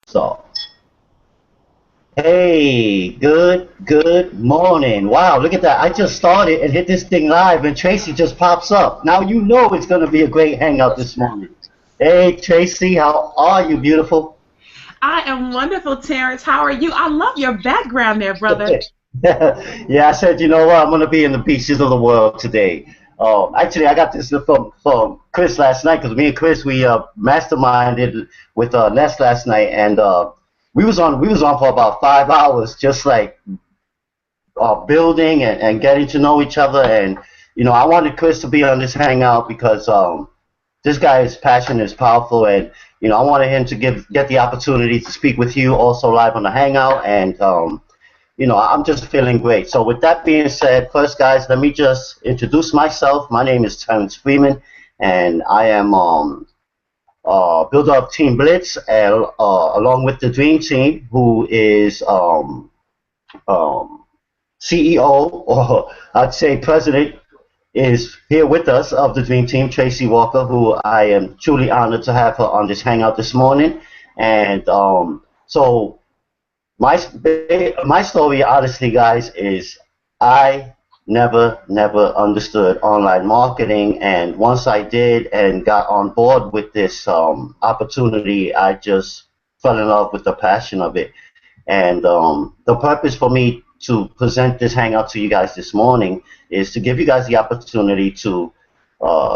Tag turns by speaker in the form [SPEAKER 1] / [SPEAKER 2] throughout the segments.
[SPEAKER 1] So, hey, good morning. Wow, look at that. I just started and hit this thing live and Tracy just pops up. Now you know it's going to be a great hangout this morning. Hey, Tracy, how are you, beautiful?
[SPEAKER 2] I am wonderful, Terrence. How are you? I love your background there, brother.
[SPEAKER 1] Yeah, I said, you know what? I'm going to be in the beaches of the world today. Actually, I got this from Chris last night because me and Chris we masterminded with Les last night, and we was on for about 5 hours, just like building and getting to know each other. And I wanted Chris to be on this hangout because this guy's passion is powerful, and I wanted him to get the opportunity to speak with you also live on the hangout. And I'm just feeling great. So with that being said, first, guys, let me just introduce myself. My name is Terrence Freeman, and I am builder of Team Blitz, and, along with the Dream Team, who is um, CEO, or I'd say president, is here with us of the Dream Team, Tracy Walker, who I am truly honored to have her on this hangout this morning. And so my story, honestly, guys, is I never understood online marketing, and once I did and got on board with this opportunity, I just fell in love with the passion of it. And the purpose for me to present this hangout to you guys this morning is to give you guys the opportunity to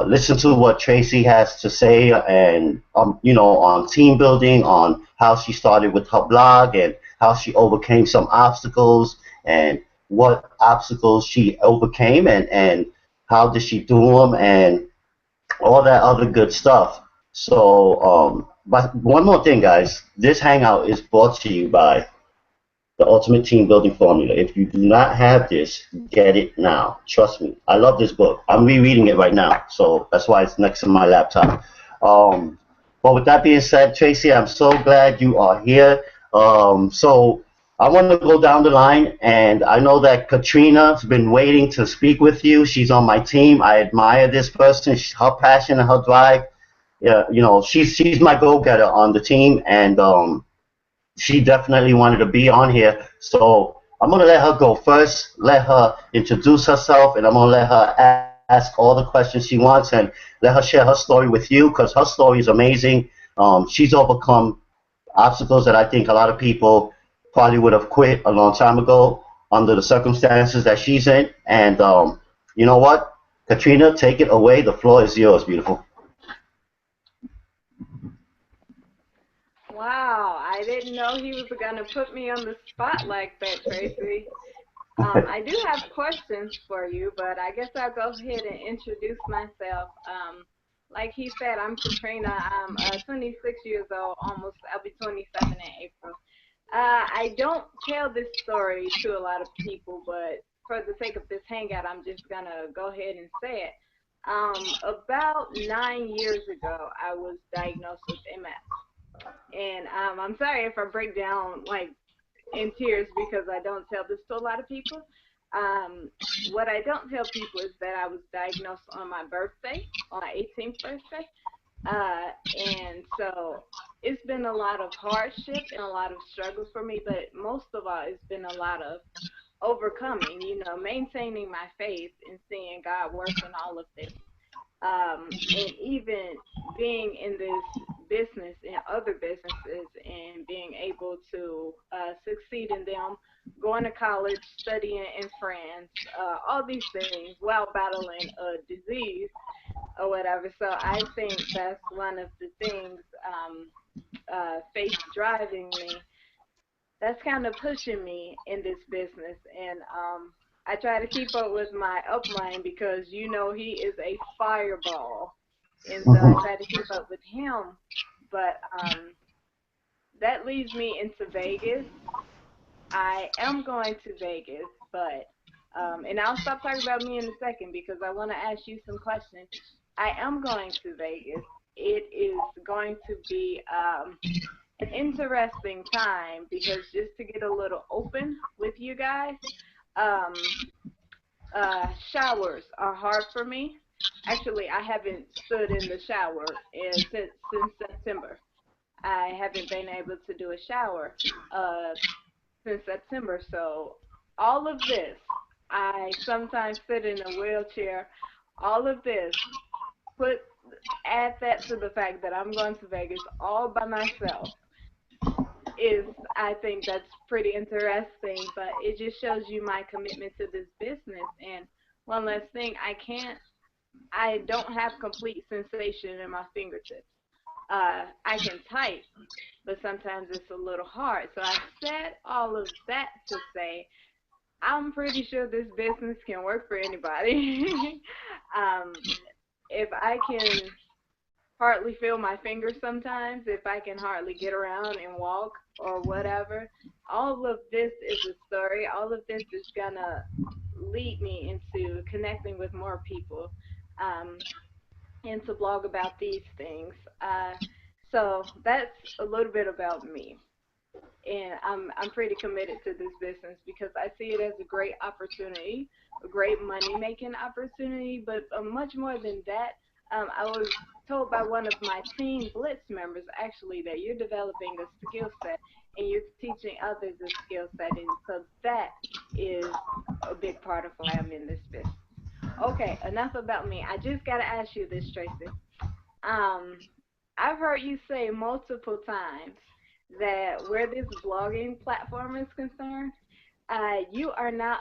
[SPEAKER 1] listen to what Tracy has to say, and on team building, on how she started with her blog, and how she overcame some obstacles, and what obstacles she overcame, and how did she do them, and all that other good stuff. So, but one more thing, guys, this hangout is brought to you by the Ultimate Team Building Formula. If you do not have this, get it now. Trust me. I love this book. I'm rereading it right now, so that's why it's next to my laptop. Um, but with that being said, Tracy, I'm so glad you are here. So I want to go down the line, and I know that Katrina's been waiting to speak with you. She's on my team. I admire this person, her passion and her drive. Yeah, she's my go-getter on the team, and she definitely wanted to be on here. So I'm gonna let her go first. Let her introduce herself, and I'm gonna let her ask all the questions she wants, and let her share her story with you because her story is amazing. She's overcome obstacles that I think a lot of people probably would have quit a long time ago under the circumstances that she's in. And you know what, Katrina, take it away. The floor is yours, beautiful.
[SPEAKER 3] Wow, I didn't know he was going to put me on the spot like that, Tracy. I do have questions for you, but I guess I'll go ahead and introduce myself. Like he said, I'm Katrina. I'm 26 years old, almost, I'll be 27 in April. I don't tell this story to a lot of people, but for the sake of this hangout, I'm just going to go ahead and say it. About 9 years ago, I was diagnosed with MS. And I'm sorry if I break down like in tears because I don't tell this to a lot of people. What I don't tell people is that I was diagnosed on my birthday, on my 18th birthday. And so it's been a lot of hardship and a lot of struggle for me, but most of all, it's been a lot of overcoming, maintaining my faith and seeing God work in all of this. And even being in this business and other businesses and being able to succeed in them, going to college, studying in France, all these things while battling a disease or whatever. So I think that's one of the things, faith driving me, that's kind of pushing me in this business. And I try to keep up with my upline because he is a fireball, and so I try to keep up with him. But that leads me into Vegas. I am going to Vegas, but and I'll stop talking about me in a second because I want to ask you some questions. I am going to Vegas. It is going to be an interesting time because just to get a little open with you guys, um, showers are hard for me. Actually, I haven't stood in the shower since September. I haven't been able to do a shower uh, since September. So all of this, I sometimes sit in a wheelchair. All of this, put add that to the fact that I'm going to Vegas all by myself is, I think that's pretty interesting, but it just shows you my commitment to this business. And one last thing, I don't have complete sensation in my fingertips. I can type, but sometimes it's a little hard. So I said all of that to say I'm pretty sure this business can work for anybody. um, if I can hardly feel my fingers sometimes, if I can hardly get around and walk or whatever, all of this is a story. All of this is gonna lead me into connecting with more people, um, and to blog about these things. So that's a little bit about me, and I'm pretty committed to this business because I see it as a great opportunity, a great money making opportunity. But much more than that, I was told by one of my Team Blitz members actually that you're developing a skill set and you're teaching others a skill set, and so that is a big part of why I'm in this business. Okay, enough about me. I just gotta ask you this, Tracy. Um, I've heard you say multiple times that where this blogging platform is concerned, you are not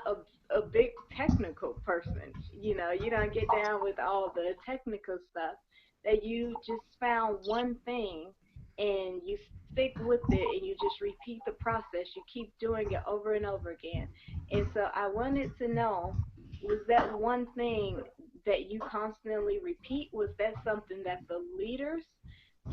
[SPEAKER 3] a big technical person. You know, you don't get down with all the technical stuff. That you just found one thing and you stick with it and you just repeat the process. You keep doing it over and over again. And so I wanted to know, was that one thing that you constantly repeat? Was that something that the leaders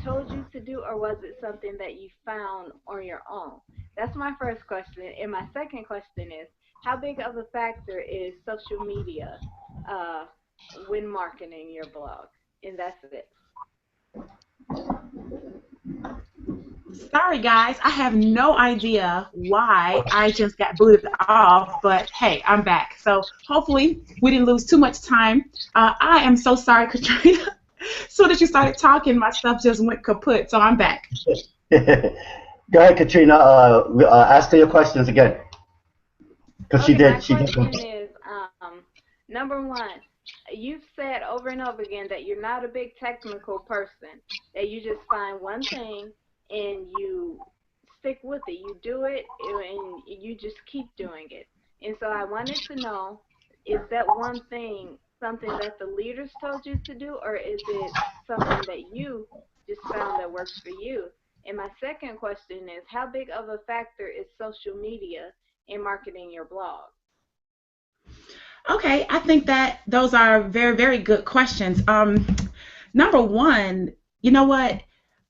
[SPEAKER 3] told you to do, or was it something that you found on your own? That's my first question. And my second question is, how big of a factor is social media uh, when marketing your blog? And that's it.
[SPEAKER 2] Sorry, guys. I have no idea why I just got booted off, but hey, I'm back. So hopefully we didn't lose too much time. I am so sorry, Katrina. As soon as you started talking, my stuff just went kaput. So I'm back.
[SPEAKER 1] Go ahead, Katrina. Ask her your questions again, because
[SPEAKER 3] Okay, my
[SPEAKER 1] she did.
[SPEAKER 3] question is, number one, you've said over and over again that you're not a big technical person, that you just find one thing and you stick with it. You do it and you just keep doing it. And so I wanted to know, is that one thing something that the leaders told you to do, or is it something that you just found that works for you? And my second question is, how big of a factor is social media in marketing your blog?
[SPEAKER 2] Okay, I think that those are very, very good questions. Number one, you know what?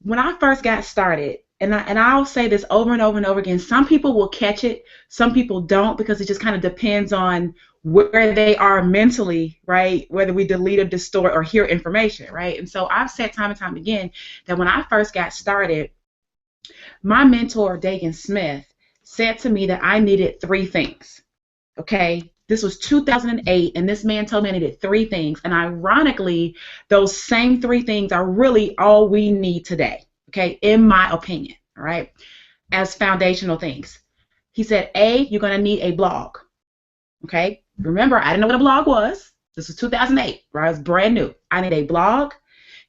[SPEAKER 2] When I first got started, and I'll say this over and over and over again, some people will catch it, some people don't, because it just kind of depends on where they are mentally, right? Whether we delete or distort or hear information, right? And so I've said time and time again that when I first got started, my mentor, Dagan Smith, said to me that I needed three things. Okay. This was 2008, and this man told me I needed three things. And ironically, those same three things are really all we need today. Okay. In my opinion. All right. As foundational things. He said, A, you're going to need a blog. Okay. Remember, I didn't know what a blog was. This was 2008, right? It was brand new. I need a blog.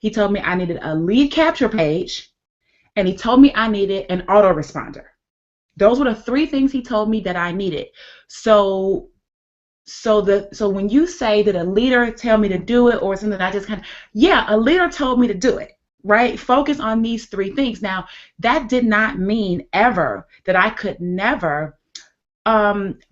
[SPEAKER 2] He told me I needed a lead capture page, and he told me I needed an autoresponder. Those were the three things he told me that I needed. So so when you say that a leader tell me to do it or something, I just kind of, yeah, a leader told me to do it, right? Focus on these three things. Now, that did not mean ever that I could never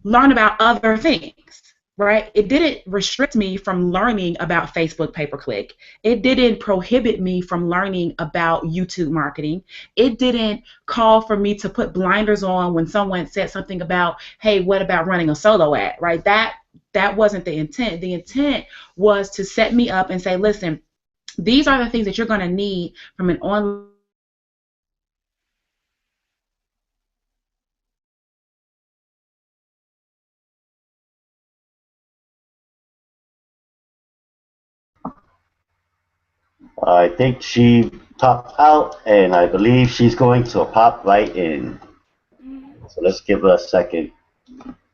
[SPEAKER 2] learn about other things, right? It didn't restrict me from learning about Facebook pay per click. It didn't prohibit me from learning about YouTube marketing. It didn't call for me to put blinders on when someone said something about, hey, what about running a solo ad, right? That wasn't the intent. The intent was to set me up and say, listen, these are the things that you're going to need from an online.
[SPEAKER 1] I think she topped out, and I believe she's going to pop right in.
[SPEAKER 3] Mhm.
[SPEAKER 1] So let's give her a second.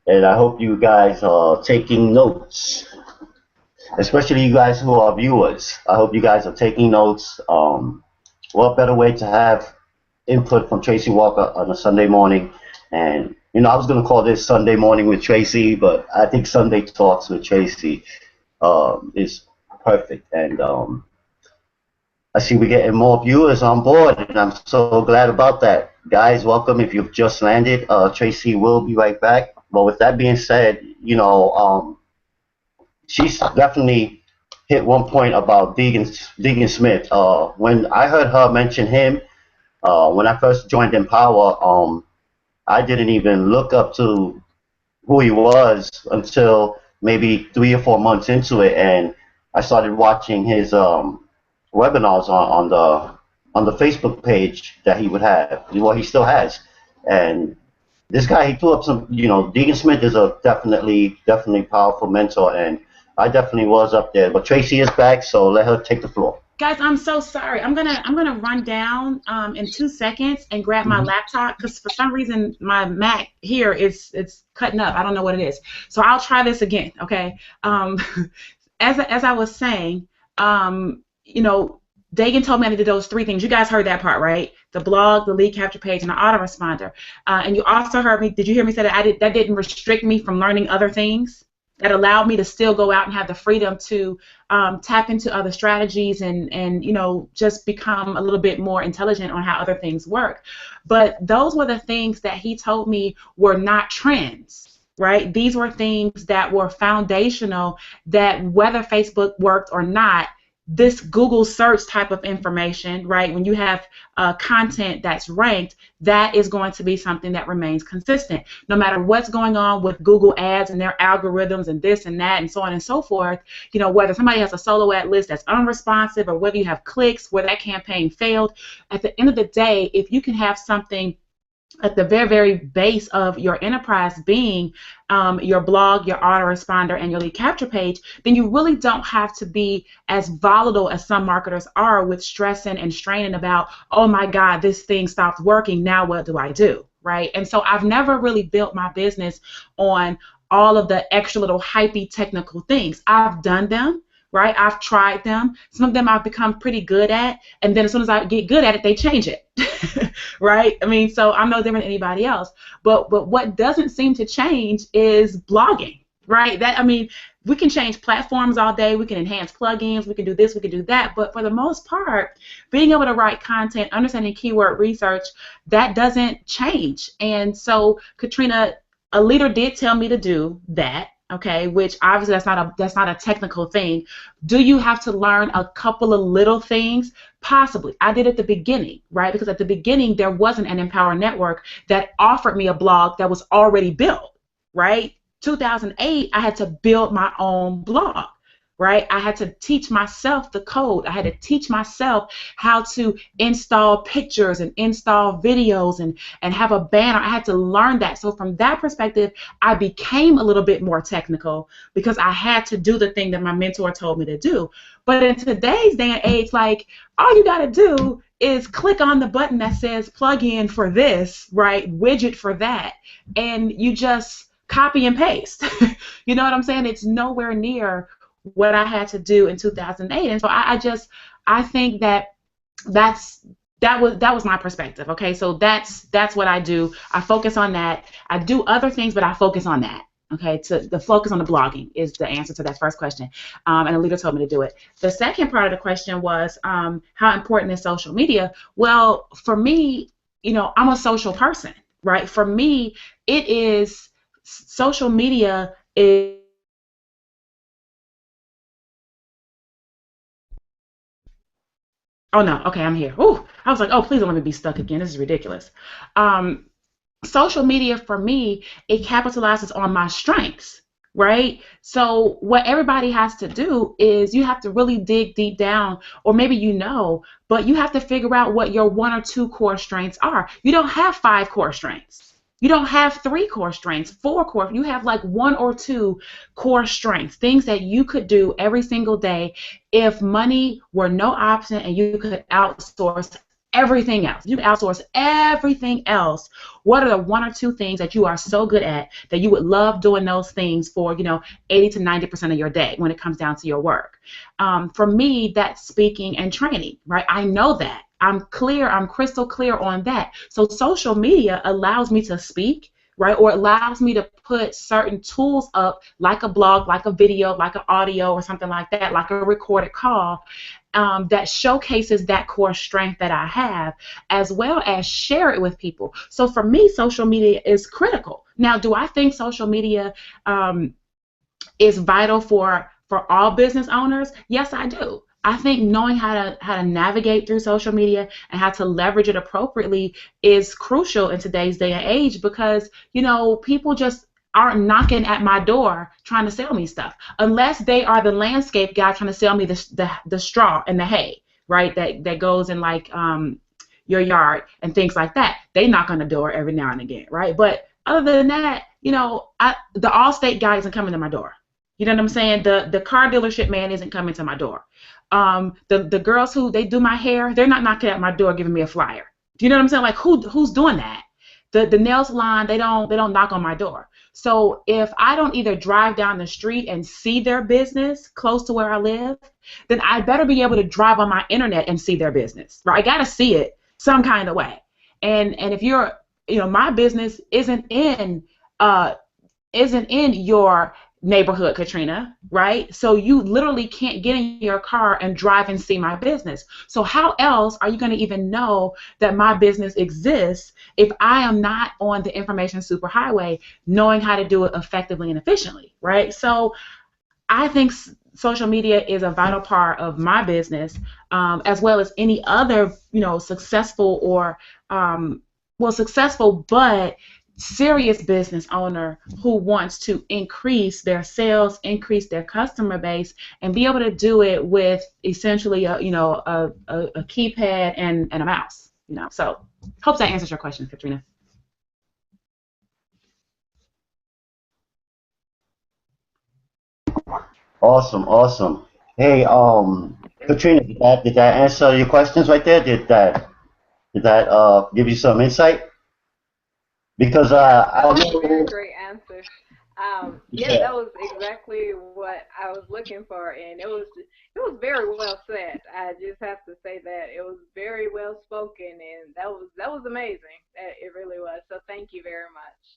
[SPEAKER 1] And I hope you guys are taking notes, especially you guys who are viewers. I hope you guys are taking notes. What better way to have input from Tracy Walker on a Sunday morning? And I was gonna call this Sunday morning with Tracy, but I think Sunday talks with Tracy is perfect. And I see we're getting more viewers on board, and I'm so glad about that. Guys, welcome if you've just landed. Tracy will be right back. But with that being said, she's definitely hit one point about Deegan Smith. When I heard her mention him, when I first joined Empower, I didn't even look up to who he was until maybe 3 or 4 months into it, and I started watching his webinars on the Facebook page that he would have. Well, he still has, and this guy he threw up some. Deegan Smith is a definitely powerful mentor, and I definitely was up there. But Tracy is back, so let her take the floor.
[SPEAKER 2] Guys, I'm so sorry. I'm gonna run down in 2 seconds and grab my
[SPEAKER 1] Hmm.
[SPEAKER 2] laptop because for some reason my Mac here is it's cutting up. I don't know what it is. So I'll try this again. Okay. As I was saying, you know, Dagan told me I needed those three things. You guys heard that part, right? The blog, the lead capture page, and the autoresponder. And you also heard me. Did you hear me say that that didn't restrict me from learning other things? That allowed me to still go out and have the freedom to tap into other strategies and just become a little bit more intelligent on how other things work. But those were the things that he told me were not trends, right? These were things that were foundational, that whether Facebook worked or not, this Google search type of information, right? When you have content that's ranked, that is going to be something that remains consistent. No matter what's going on with Google ads and their algorithms and this and that and so on and so forth, whether somebody has a solo ad list that's unresponsive or whether you have clicks where that campaign failed, at the end of the day, if you can have something at the very, very base of your enterprise being your blog, your autoresponder, and your lead capture page, then you really don't have to be as volatile as some marketers are with stressing and straining about, oh my God, this thing stopped working, now what do I do, right? And so I've never really built my business on all of the extra little hypey technical things. I've done them, right? I've tried them. Some of them I've become pretty good at, and then as soon as I get good at it, they change it. Right? I mean, so I'm no different than anybody else. But what doesn't seem to change is blogging, right? We can change platforms all day. We can enhance plugins. We can do this. We can do that. But for the most part, being able to write content, understanding keyword research, that doesn't change. And so, Katrina, a leader did tell me to do that. Okay, which obviously that's not a technical thing. Do you have to learn a couple of little things? Possibly. I did at the beginning, right? Because at the beginning there wasn't an Empower network that offered me a blog that was already built, right? 2008, I had to build my own blog, right? I had to teach myself the code. I had to teach myself how to install pictures and install videos and have a banner. I had to learn that. So from that perspective, I became a little bit more technical because I had to do the thing that my mentor told me to do. But in today's day and age, like, all you got to do is click on the button that says plug in for this, right? Widget for that. And you just copy and paste. You know what I'm saying? It's nowhere near what I had to do in 2008. And so I think that was my perspective. Okay, so that's what I do. I focus on that. I do other things, but I focus on that. Okay, the focus on the blogging is the answer to that first question, and the leader told me to do it. The second part of the question was how important is social media? Well, for me, I'm a social person, right? For me, it is social media is. Oh no, okay, I'm here. Ooh, I was like, oh, please don't let me be stuck again. This is ridiculous. Um, Social media for me, it capitalizes on my strengths, right? So what everybody has to do is you have to really dig deep down, or maybe but you have to figure out what your one or two core strengths are. You don't have five core strengths. You don't have 3 core strengths, 4 core. You have like 1 or 2 core strengths, things that you could do every single day if money were no option and you could outsource everything else. You could outsource everything else. What are the 1 or 2 things that you are so good at that you would love doing those things for, 80 to 90% of your day when it comes down to your work? For me, that's speaking and training, right? I know that. I'm crystal clear on that. So social media allows me to speak, right? Or allows me to put certain tools up, like a blog, like a video, like an audio or something like that, like a recorded call, that showcases that core strength that I have, as well as share it with people. So for me, social media is critical. Now, do I think social media is vital for all business owners? Yes, I do. I think knowing how to navigate through social media and how to leverage it appropriately is crucial in today's day and age, because people just aren't knocking at my door trying to sell me stuff unless they are the landscape guy trying to sell me the straw and the hay, right? That goes in like your yard and things like that. They knock on the door every now and again, right? But other than that, the Allstate guy isn't coming to my door. You know what I'm saying? The car dealership man isn't coming to my door. The girls who they do my hair, they're not knocking at my door giving me a flyer. Do you know what I'm saying? Like who's doing that? The nail salon, they don't knock on my door. So if I don't either drive down the street and see their business close to where I live, then I better be able to drive on my internet and see their business. Right? I gotta see it some kind of way. And if you're my business isn't in your neighborhood, Katrina, right? So you literally can't get in your car and drive and see my business. So how else are you going to even know that my business exists if I am not on the information superhighway knowing how to do it effectively and efficiently, right? So I think social media is a vital part of my business, as well as any other, successful or, successful but serious business owner who wants to increase their sales, increase their customer base, and be able to do it with essentially a keypad and a mouse. So hope that answers your question, Katrina.
[SPEAKER 1] Awesome. Hey, Katrina, did that answer your questions right there? Did that give you some insight? Because
[SPEAKER 3] That
[SPEAKER 1] I
[SPEAKER 3] was a very
[SPEAKER 1] know,
[SPEAKER 3] great answer. Yeah,
[SPEAKER 1] yeah,
[SPEAKER 3] that was exactly what I was looking for, and it was very well said. I just have to say that it was very well spoken, and that was amazing. It really was. So thank you very much.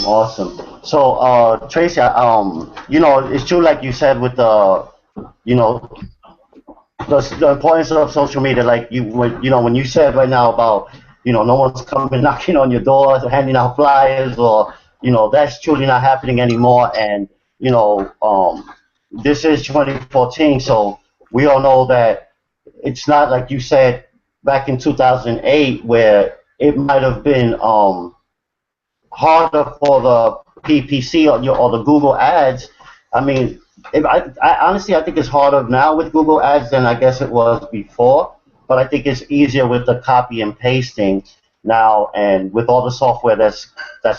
[SPEAKER 1] awesome. So, Tracy, it's true, like you said, with you know, the importance of social media, like when you said right now about no one's coming knocking on your door handing out flyers, or that's truly not happening anymore. And this is 2014, so we all know that it's not like you said back in 2008, where it might have been harder for the PPC or the Google ads. I mean, I honestly, I think it's harder now with Google ads than I guess it was before. But I think it's easier with the copy and pasting now, and with all the software that's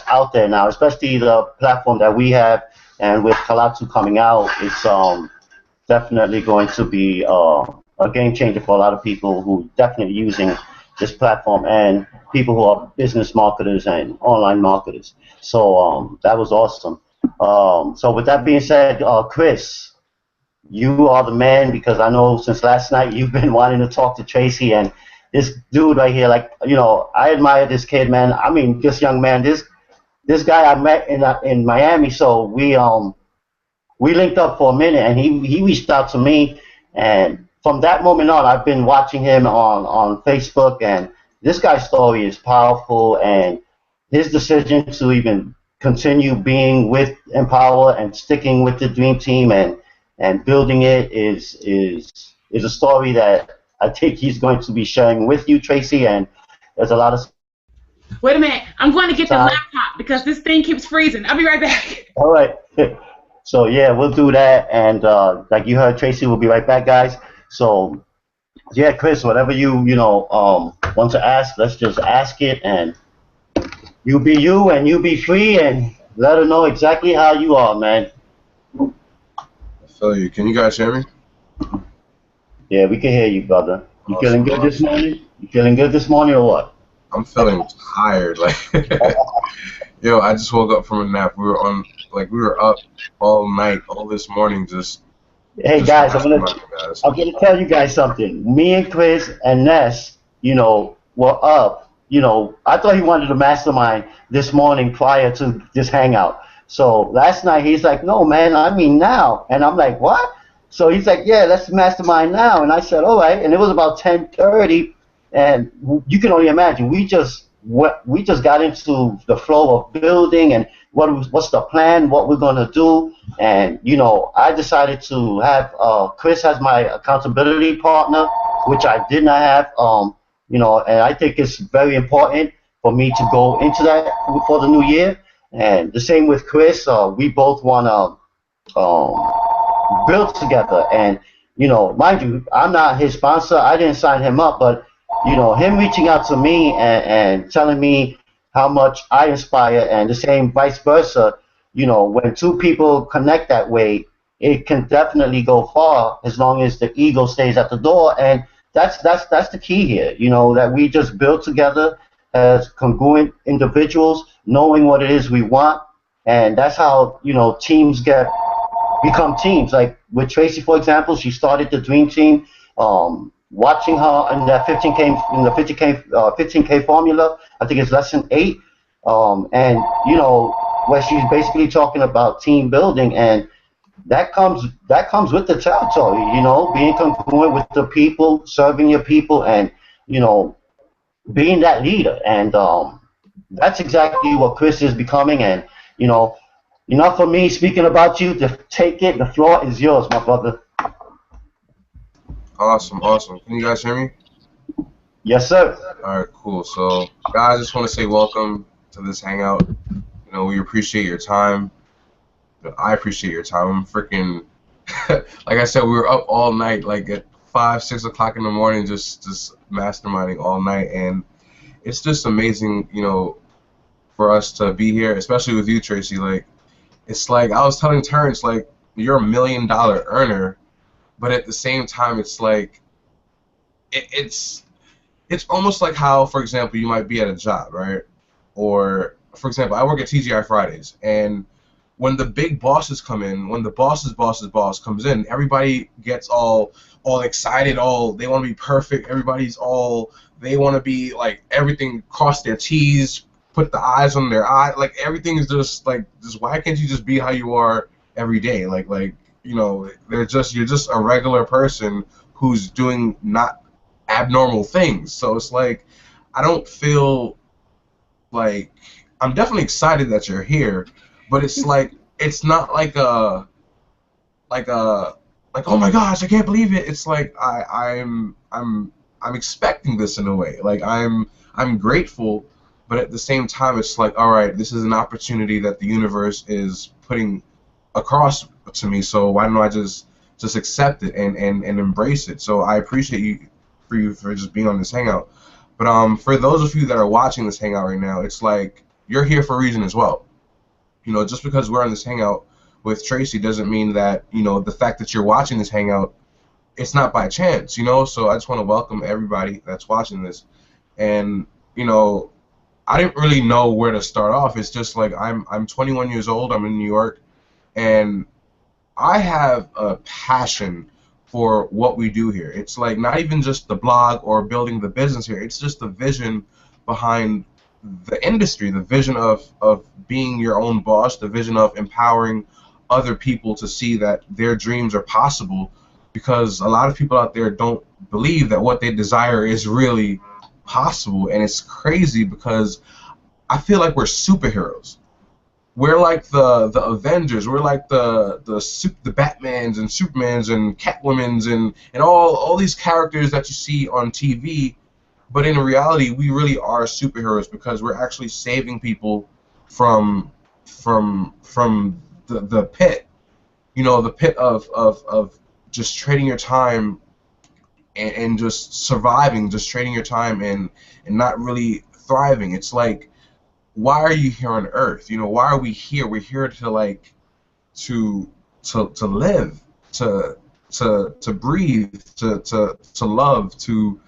[SPEAKER 1] out there now, especially the platform that we have, and with Kalatsu coming out, it's definitely going to be a game changer for a lot of people who definitely using this platform, and people who are business marketers and online marketers. So that was awesome. So with that being said, Chris, you are the man, because I know since last night you've been wanting to talk to Tracey, and this dude right here, like I admire this kid, man. I mean, this young man, this guy I met in Miami. So we linked up for a minute, and he reached out to me, and from that moment on, I've been watching him on Facebook, and this guy's story is powerful, and his decision to even continue being with Empower and sticking with the Dream Team and building it is a story that I think he's going to be sharing with you, Tracey, and there's a lot of
[SPEAKER 2] Wait a minute. I'm going to get the
[SPEAKER 1] time.
[SPEAKER 2] laptop because this thing keeps freezing. I'll be right back.
[SPEAKER 1] All right. So yeah, we'll do that, and like you heard, Tracey will be right back, guys. So yeah, Chris, whatever you want to ask, let's just ask it, and you be you, and you be free, and let her know exactly how you are, man.
[SPEAKER 4] I feel you. Can you guys hear me?
[SPEAKER 1] Yeah, we can hear you, brother. You feeling
[SPEAKER 4] Awesome,
[SPEAKER 1] good this
[SPEAKER 4] awesome.
[SPEAKER 1] morning? You feeling good this morning or what?
[SPEAKER 4] I'm feeling tired. Like, yo, I just woke up from a nap. We were up all night, all this morning,
[SPEAKER 1] Hey
[SPEAKER 4] just
[SPEAKER 1] guys,
[SPEAKER 4] masterminding, guys.
[SPEAKER 1] I'm gonna tell you guys something. Me and Chris and Ness, were up. I thought he wanted to mastermind this morning prior to this hangout. So last night he's like, "No, man, I mean now." And I'm like, "What?" So he's like, "Yeah, let's mastermind now." And I said, "All right." And it was about 10:30, and you can only imagine. We just got into the flow of building and what's the plan, what we're gonna do. And I decided to have Chris as my accountability partner, which I did not have. And I think it's very important for me to go into that for the new year. And the same with Chris. We both want to build together. And mind you, I'm not his sponsor. I didn't sign him up, but him reaching out to me and telling me how much I inspire, and the same vice versa. When two people connect that way, it can definitely go far as long as the ego stays at the door. And that's the key here. That we just build together as congruent individuals, knowing what it is we want, and that's how teams become teams. Like with Tracey, for example, she started the dream team. Watching her in that 15K in the 15K formula, I think it's lesson 8. And where she's basically talking about team building, and that comes with the territory. Being congruent with the people, serving your people, and you know being that leader. And that's exactly what Chris is becoming. And you know, enough for me speaking about you. To take it, the floor is yours, my brother.
[SPEAKER 4] Awesome, awesome. Can you guys hear me?
[SPEAKER 1] Yes, sir.
[SPEAKER 4] All right, cool. So, guys, I just want to say welcome to this hangout. We appreciate your time. I appreciate your time. I'm freaking, like I said, we were up all night, like at 5, 6 o'clock in the morning, just masterminding all night, and it's just amazing, for us to be here, especially with you, Tracey. Like, it's like I was telling Terrence, like, you're $1 million earner, but at the same time, it's like, it's almost like how, for example, you might be at a job, right? Or, for example, I work at TGI Fridays, and when the big bosses come in, when the boss's boss comes in, everybody gets all excited, they want to be perfect. They want to be like everything, cross their T's, put the I's on their I, like everything is just like, why can't you just be how you are every day? You're just a regular person who's doing not abnormal things. So it's like, I don't feel like, I'm definitely excited that you're here, but it's like, it's not like like oh my gosh, I can't believe it. It's like I'm expecting this in a way. Like I'm grateful, but at the same time it's like, all right, this is an opportunity that the universe is putting across to me, so why don't I just accept it and embrace it. So I appreciate you for just being on this hangout. But for those of you that are watching this hangout right now, it's like you're here for a reason as well. Just because we're on this hangout with Tracey doesn't mean that, the fact that you're watching this hangout, it's not by chance, So I just want to welcome everybody that's watching this. And, I didn't really know where to start off. It's just like I'm 21 years old, I'm in New York, and I have a passion for what we do here. It's like not even just the blog or building the business here. It's just the vision behind the industry, the vision of being your own boss, the vision of empowering other people to see that their dreams are possible, because a lot of people out there don't believe that what they desire is really possible. And it's crazy because I feel like we're superheroes. We're like the Avengers. We're like the Batmans and Supermans and Catwomans and all these characters that you see on TV. But in reality, we really are superheroes because we're actually saving people from the pit. The pit of just trading your time and just surviving, just trading your time and not really thriving. It's like, why are you here on Earth? You know, why are we here? We're here to like to live, to breathe, to love, to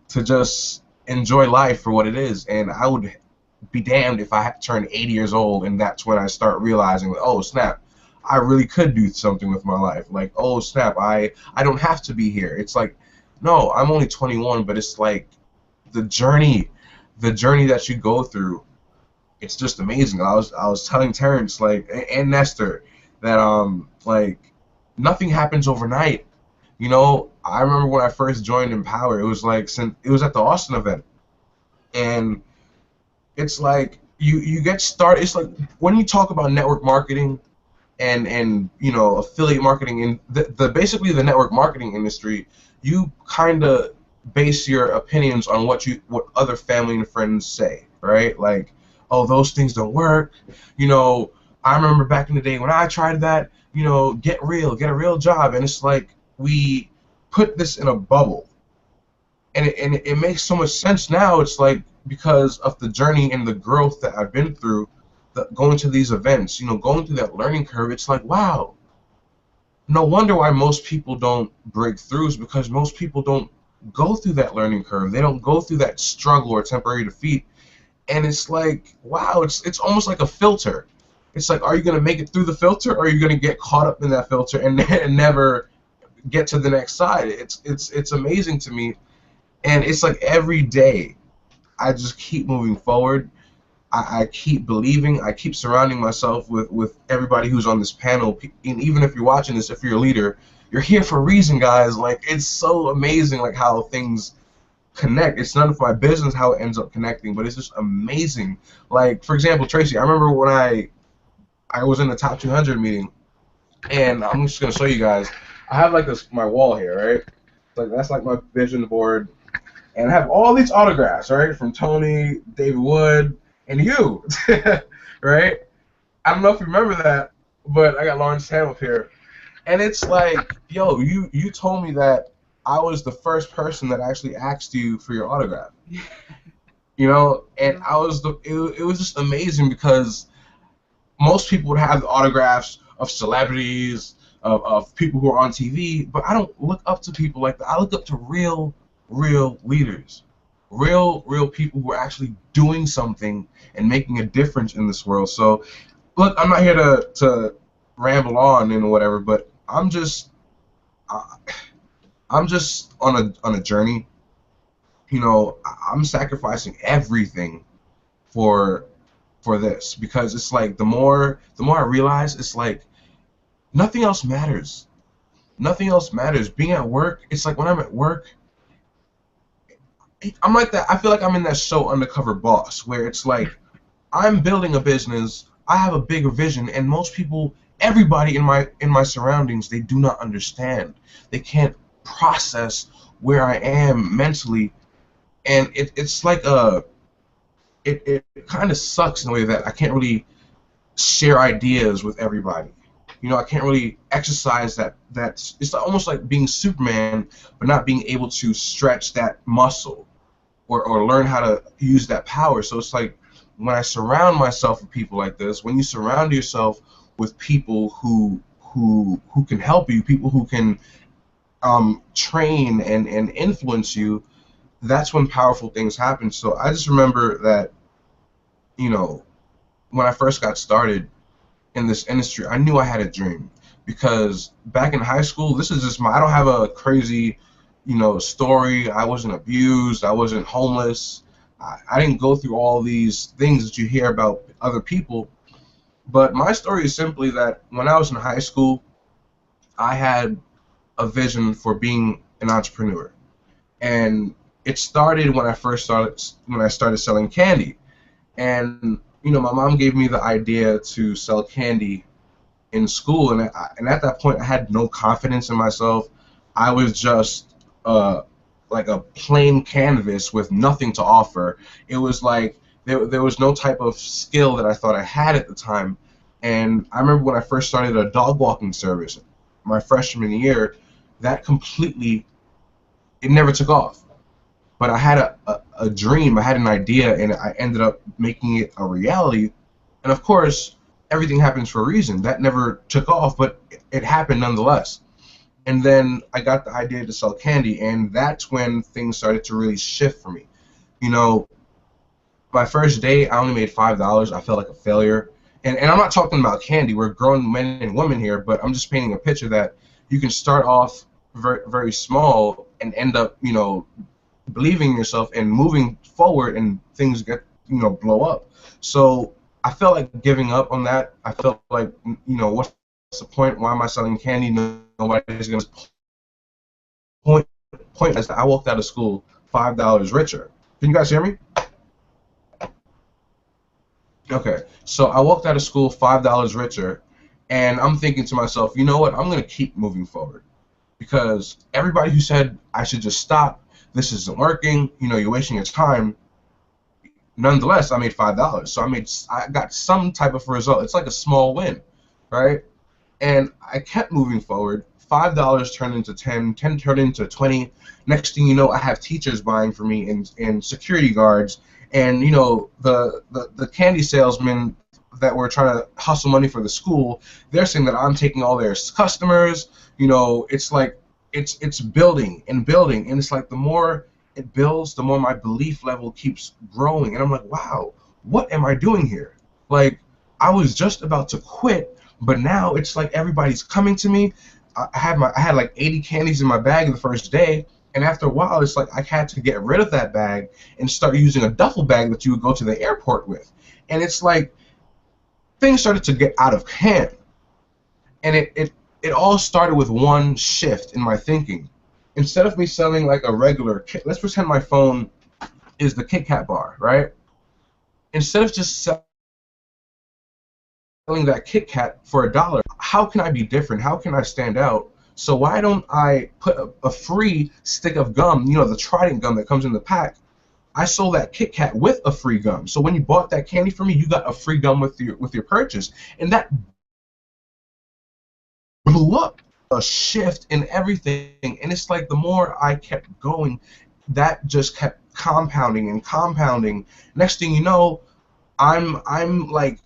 [SPEAKER 4] just enjoy life for what it is. And I would be damned if I turn 80 years old and that's when I start realizing, like, oh snap, I really could do something with my life. Like, oh snap, I don't have to be here. It's like, no, I'm only 21, but it's like the journey that you go through, it's just amazing. I was telling Terrence, like, and Nestor, that like nothing happens overnight. You know, I remember when I first joined Empower, it was like, it was at the Austin event, and it's like you get started. It's like when you talk about network marketing and you know, affiliate marketing and the basically the network marketing industry, you kind of base your opinions on what other family and friends say, right? Like, oh, those things don't work. You know, I remember back in the day when I tried that. You know, get a real job, and it's like we put this in a bubble, and it makes so much sense now. It's like, because of the journey and the growth that I've been through, going to these events, you know, going through that learning curve, it's like, wow, no wonder why most people don't break through, is because most people don't go through that learning curve. They don't go through that struggle or temporary defeat. And it's like, wow, it's almost like a filter. It's like, are you going to make it through the filter, or are you going to get caught up in that filter and never get to the next side? It's amazing to me. And it's like every day I just keep moving forward. I keep believing. I keep surrounding myself with everybody who's on this panel. And even if you're watching this, if you're a leader, you're here for a reason, guys. Like, it's so amazing, like, how things connect. It's none of my business how it ends up connecting, but it's just amazing. Like, for example, Tracey, I remember when I was in the top 200 meeting, and I'm just gonna show you guys. I have like this my wall here, right? Like, that's like my vision board, and I have all these autographs, right, from Tony, David Wood, and you, right? I don't know if you remember that, but I got Lawrence Tam up here, and it's like, yo, you told me that I was the first person that actually asked you for your autograph, you know, and it was just amazing, because most people would have the autographs of celebrities, of people who are on TV, but I don't look up to people like that. I look up to real leaders, real people who are actually doing something and making a difference in this world. So, look, I'm not here to ramble on and whatever, but I'm just on a journey. You know, I'm sacrificing everything for this, because it's like the more I realize, it's like nothing else matters. Nothing else matters. Being at work, it's like when I'm at work, I'm like that. I feel like I'm in that show Undercover Boss, where it's like I'm building a business, I have a bigger vision, and most people, everybody in my surroundings, they do not understand. They can't process where I am mentally, and it's like it kind of sucks in a way that I can't really share ideas with everybody. You know, I can't really exercise that's it's almost like being Superman, but not being able to stretch that muscle or learn how to use that power. So it's like, when I surround myself with people like this, when you surround yourself with people who can help you, people who can train and influence you, that's when powerful things happen. So I just remember that, you know, when I first got started in this industry, I knew I had a dream, because back in high school, this is just I don't have a crazy, you know, story. I wasn't abused. I wasn't homeless. I didn't go through all these things that you hear about other people. But my story is simply that when I was in high school, I had a vision for being an entrepreneur. And it started when I started selling candy. And, you know, my mom gave me the idea to sell candy in school, and at that point I had no confidence in myself. I was just like a plain canvas with nothing to offer. It was like there was no type of skill that I thought I had at the time. And I remember when I first started a dog walking service my freshman year, that completely it never took off. But I had a dream, I had an idea, and I ended up making it a reality. And of course, everything happens for a reason. That never took off, but it happened nonetheless. And then I got the idea to sell candy, and that's when things started to really shift for me. You know, my first day, I only made $5. I felt like a failure. And I'm not talking about candy. We're grown men and women here, but I'm just painting a picture that you can start off very, very small and end up, you know, believing in yourself and moving forward, and things get, you know, blow up. So I felt like giving up on that. I felt like, you know, what's the point? Why am I selling candy? Nobody's gonna point is that I walked out of school $5 richer. Can you guys hear me? Okay, so I walked out of school $5 richer, and I'm thinking to myself, you know what? I'm gonna keep moving forward, because everybody who said I should just stop, this isn't working, you know, you're wasting your time. Nonetheless, I made $5, so I got some type of result. It's like a small win, right? And I kept moving forward. $5 turned into 10, 10 turned into 20. Next thing you know, I have teachers buying for me, and security guards, and you know, the candy salesmen that were trying to hustle money for the school. They're saying that I'm taking all their customers. You know, it's like it's building and building, and it's like the more it builds, the more my belief level keeps growing, and I'm like, wow, what am I doing here? Like, I was just about to quit, but now it's like everybody's coming to me. I had like 80 candies in my bag the first day, and after a while, it's like I had to get rid of that bag and start using a duffel bag that you would go to the airport with, and it's like things started to get out of hand, and it all started with one shift in my thinking. Instead of me selling like a regular, let's pretend my phone is the Kit Kat bar, right? Instead of just selling that Kit Kat for $1, how can I be different? How can I stand out? So why don't I put a free stick of gum, you know, the Trident gum that comes in the pack? I sold that Kit Kat with a free gum. So when you bought that candy from me, you got a free gum with your purchase, and that blew up. A shift in everything, and it's like the more I kept going, that just kept compounding and compounding. Next thing you know, I'm like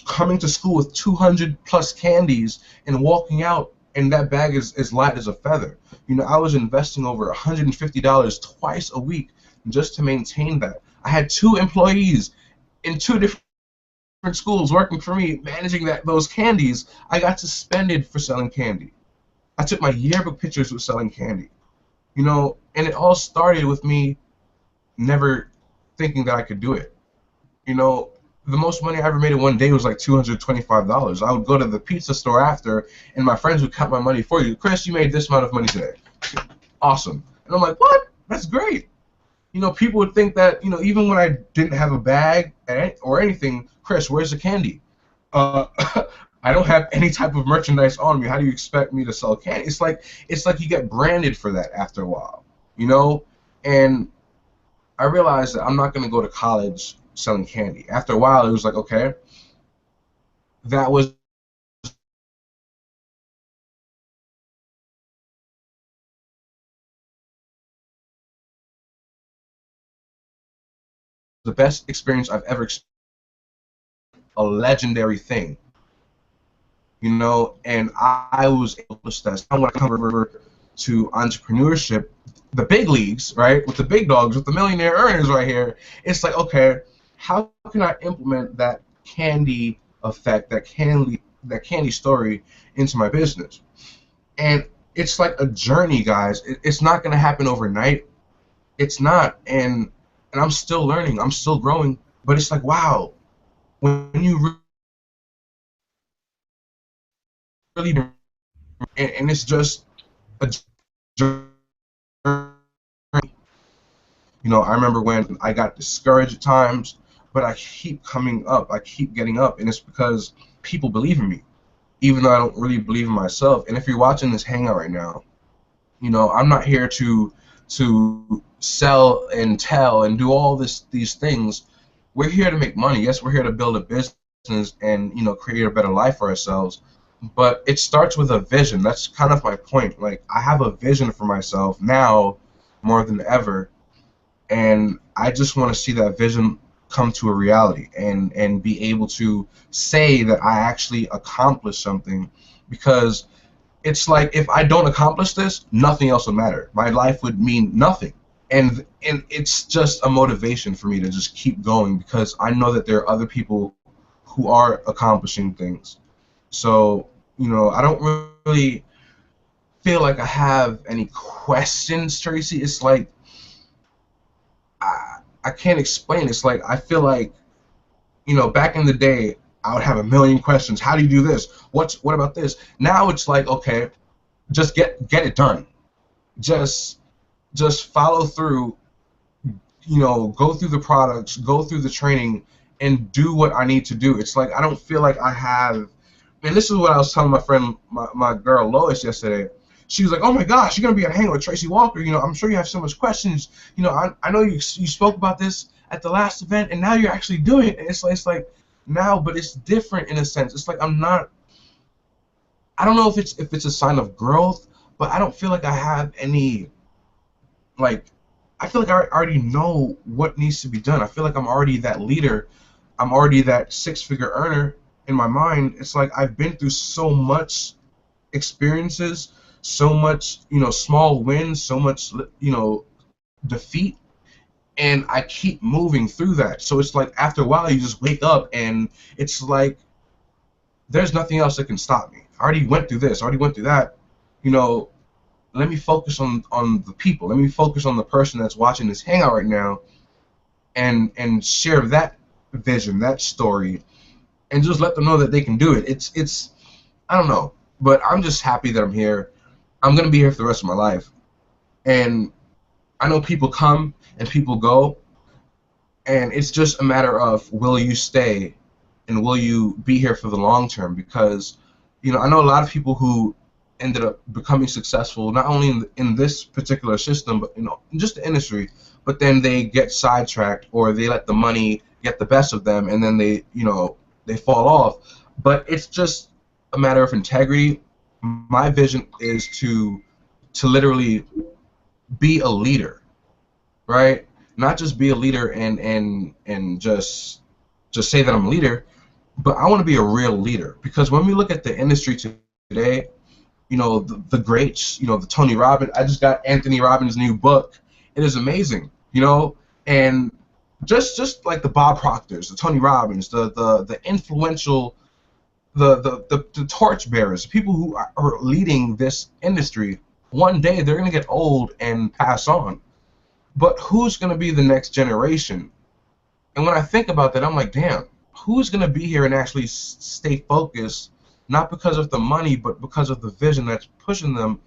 [SPEAKER 4] coming to school with 200 plus candies and walking out, and that bag is light as a feather. You know, I was investing over $150 twice a week just to maintain that. I had 2 employees in 2 different schools working for me, managing those candies. I got suspended for selling candy. I took my yearbook pictures with selling candy, you know, and it all started with me never thinking that I could do it. You know, the most money I ever made in one day was like $225. I would go to the pizza store after, and my friends would count my money for you. Chris, you made this amount of money today. Awesome. And I'm like, what? That's great. You know, people would think that, you know, even when I didn't have a bag or anything, Chris, where's the candy? I don't have any type of merchandise on me. How do you expect me to sell candy? It's like you get branded for that after a while, you know? And I realized that I'm not going to go to college selling candy. After a while, it was like, okay, that was the best experience I've ever experienced. A legendary thing. You know, and I was able to start. I want to come over to entrepreneurship, the big leagues, right, with the big dogs, with the millionaire earners right here. It's like, okay, how can I implement that candy effect, that candy story into my business? And it's like a journey, guys. It's not gonna happen overnight. It's not, and I'm still learning. I'm still growing. But it's like, wow, when you really, and it's just a journey. You know, I remember when I got discouraged at times, but I keep coming up. I keep getting up, and it's because people believe in me, even though I don't really believe in myself. And if you're watching this hangout right now, you know, I'm not here to sell and tell and do all these things. We're here to make money. Yes, we're here to build a business and, you know, create a better life for ourselves. But it starts with a vision. That's kind of my point. Like, I have a vision for myself now, more than ever, and I just want to see that vision come to a reality and be able to say that I actually accomplished something, because it's like if I don't accomplish this, nothing else would matter. My life would mean nothing. And it's just a motivation for me to just keep going, because I know that there are other people who are accomplishing things. So, I don't really feel like I have any questions, Tracy. It's like I can't explain. It's like I feel like, back in the day, I would have a million questions. How do you do this? What about this? Now it's like, okay, just get it done. Just follow through, go through the products, go through the training, and do what I need to do. It's like I don't feel like I have. And this is what I was telling my friend, my girl Lois yesterday. She was like, "Oh my gosh, you're gonna be hanging with Tracy Walker. I'm sure you have so much questions. I know you spoke about this at the last event, and now you're actually doing it." And it's like now, but it's different in a sense. It's like I'm not. I don't know if it's a sign of growth, but I don't feel like I have any. Like, I feel like I already know what needs to be done. I feel like I'm already that leader. I'm already that six-figure earner in my mind. It's like I've been through so much experiences, so much, small wins, so much, defeat, and I keep moving through that. So it's like after a while you just wake up and it's like there's nothing else that can stop me. I already went through this, I already went through that. Let me focus on the people. Let me focus on the person that's watching this hangout right now and share that vision, that story, and just let them know that they can do it. It's I don't know, but I'm just happy that I'm here. I'm going to be here for the rest of my life. And I know people come and people go, and it's just a matter of will you stay and will you be here for the long term, because I know a lot of people who ended up becoming successful not only in this particular system, but in just the industry, but then they get sidetracked or they let the money get the best of them, and then they fall off. But it's just a matter of integrity. My vision is to literally be a leader, right? Not just be a leader and just say that I'm a leader, but I want to be a real leader, because when we look at the industry today, the greats, the Tony Robbins. I just got Anthony Robbins' new book. It is amazing, and just like the Bob Proctors, the Tony Robbins, the influential, the torch bearers, people who are leading this industry. One day they're gonna get old and pass on, but who's gonna be the next generation? And when I think about that, I'm like, damn, who's gonna be here and actually stay focused? Not because of the money, but because of the vision that's pushing them.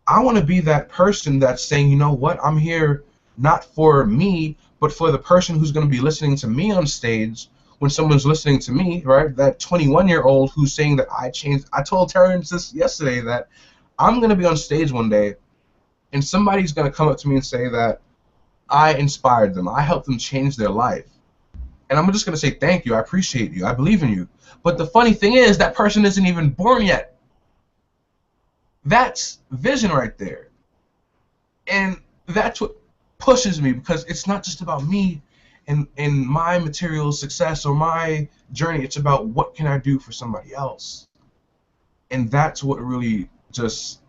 [SPEAKER 4] I want to be that person that's saying, you know what, I'm here not for me, but for the person who's going to be listening to me on stage when someone's listening to me, right? That 21-year-old who's saying that I changed. I told Terrence this yesterday that I'm going to be on stage one day, and somebody's going to come up to me and say that I inspired them. I helped them change their life. And I'm just going to say, thank you, I appreciate you, I believe in you. But the funny thing is, that person isn't even born yet. That's vision right there. And that's what pushes me, because it's not just about me and my material success or my journey. It's about what can I do for somebody else. And that's what really just,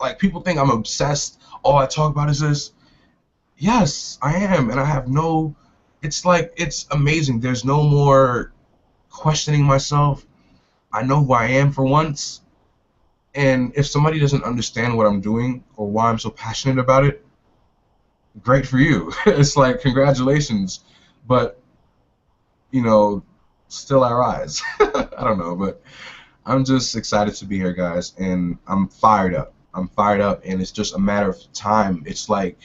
[SPEAKER 4] like, people think I'm obsessed. All I talk about is this. Yes, I am. And I have no, it's like, it's amazing. There's no more questioning myself. I know who I am for once. And if somebody doesn't understand what I'm doing or why I'm so passionate about it, great for you. It's like, congratulations. But, still I rise. I don't know, but I'm just excited to be here, guys, and I'm fired up. I'm fired up, and it's just a matter of time. It's like,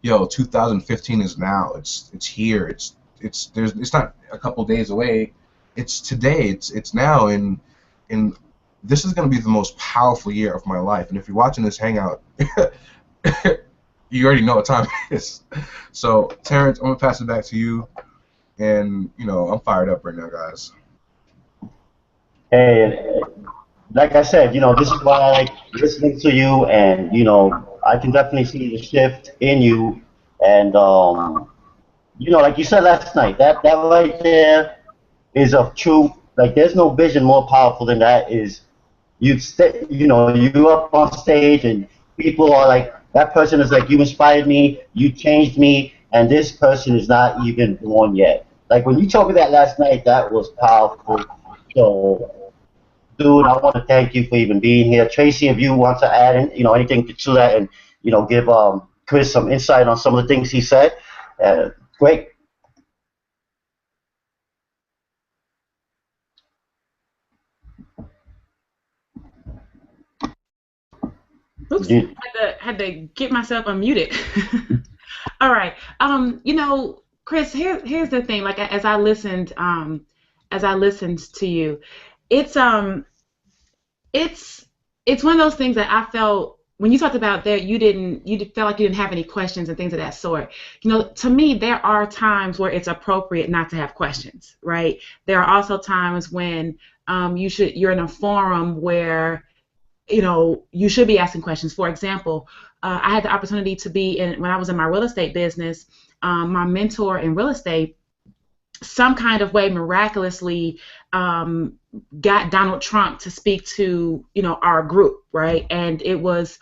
[SPEAKER 4] 2015 is now. It's here. It's not a couple days away. It's today. It's now, and this is going to be the most powerful year of my life. And if you're watching this hangout, you already know what time it is. So, Terrence, I'm gonna pass it back to you, and I'm fired up right now, guys.
[SPEAKER 1] Hey, like I said, this is why I like listening to you, and I can definitely see the shift in you, and like you said last night, that right there is of true. Like, there's no vision more powerful than that. Is you up on stage and people are like, that person is like, you inspired me, you changed me, and this person is not even born yet. Like, when you told me that last night, that was powerful. So, dude, I want to thank you for even being here. Tracy, if you want to add in, anything to that, and give Chris some insight on some of the things he said, great.
[SPEAKER 2] Oops,
[SPEAKER 1] You,
[SPEAKER 2] had to get myself unmuted. All right. Chris, here's the thing. Like, as I listened to you, it's it's it's one of those things that I felt when you talked about that felt like you didn't have any questions and things of that sort. To me, there are times where it's appropriate not to have questions, right? There are also times when you're in a forum where you should be asking questions. For example, I had the opportunity to be when I was in my real estate business. My mentor in real estate, some kind of way, miraculously got Donald Trump to speak to our group, right? And it was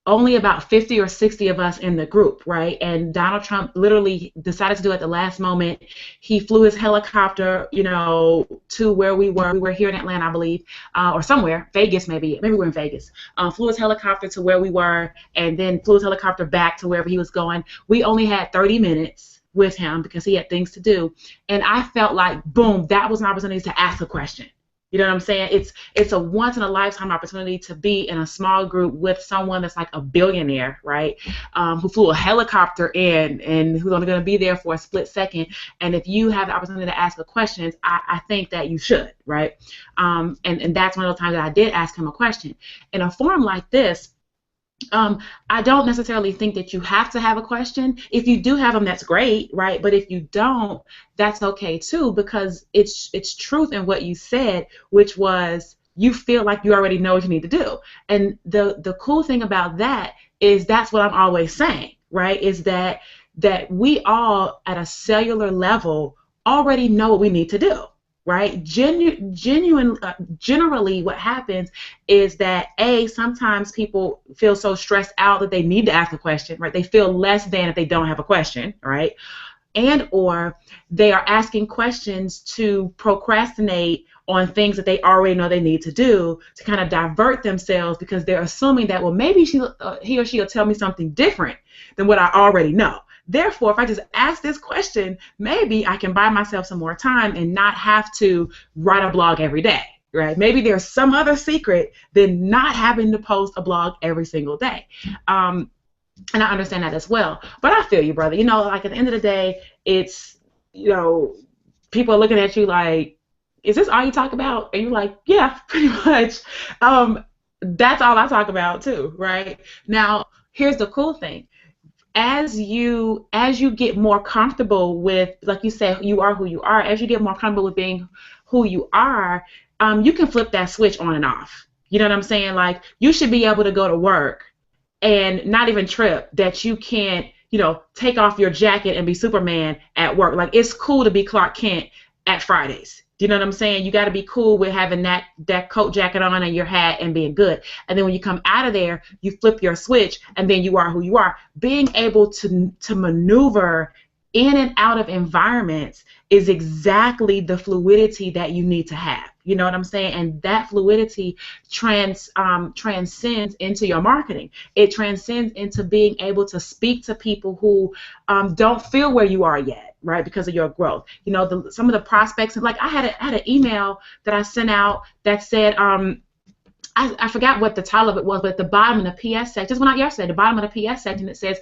[SPEAKER 2] only about 50 or 60 of us in the group, right? And Donald Trump literally decided to do it at the last moment. He flew his helicopter, to where we were. We were here in Atlanta, I believe, or somewhere, Vegas maybe. Maybe we're in Vegas. Flew his helicopter to where we were, and then flew his helicopter back to wherever he was going. We only had 30 minutes with him because he had things to do. And I felt like, boom, that was an opportunity to ask a question. You know what I'm saying? It's a once in a lifetime opportunity to be in a small group with someone that's like a billionaire, right? Who flew a helicopter in and who's only going to be there for a split second. And if you have the opportunity to ask a question, I think that you should, right? And that's one of those times that I did ask him a question. In a forum like this, I don't necessarily think that you have to have a question. If you do have them, that's great, right? But if you don't, that's okay too, because it's truth in what you said, which was you feel like you already know what you need to do. And the cool thing about that is that's what I'm always saying, right? Is that we all at a cellular level already know what we need to do. Right? Generally, what happens is that sometimes people feel so stressed out that they need to ask a question, right? They feel less than if they don't have a question, right? And or they are asking questions to procrastinate on things that they already know they need to do to kind of divert themselves because they're assuming that, well, maybe he or she will tell me something different than what I already know. Therefore, if I just ask this question, maybe I can buy myself some more time and not have to write a blog every day, right? Maybe there's some other secret than not having to post a blog every single day. And I understand that as well. But I feel you, brother. Like at the end of the day, it's, people are looking at you like, is this all you talk about? And you're like, yeah, pretty much. That's all I talk about too, right? Now, here's the cool thing. As you get more comfortable with, like you said, you are who you are. As you get more comfortable with being who you are, you can flip that switch on and off. You know what I'm saying? Like, you should be able to go to work and not even trip that you can't, take off your jacket and be Superman at work. Like, it's cool to be Clark Kent at Fridays. Do you know what I'm saying? You got to be cool with having that coat jacket on and your hat and being good. And then when you come out of there, you flip your switch and then you are who you are. Being able to maneuver in and out of environments is exactly the fluidity that you need to have. You know what I'm saying? And that fluidity transcends into your marketing. It transcends into being able to speak to people who don't feel where you are yet, right? Because of your growth. Some of the prospects, like I had an email that I sent out that said, I forgot what the title of it was, but at the bottom of the PS section, just went out yesterday, the bottom of the PS section, it says,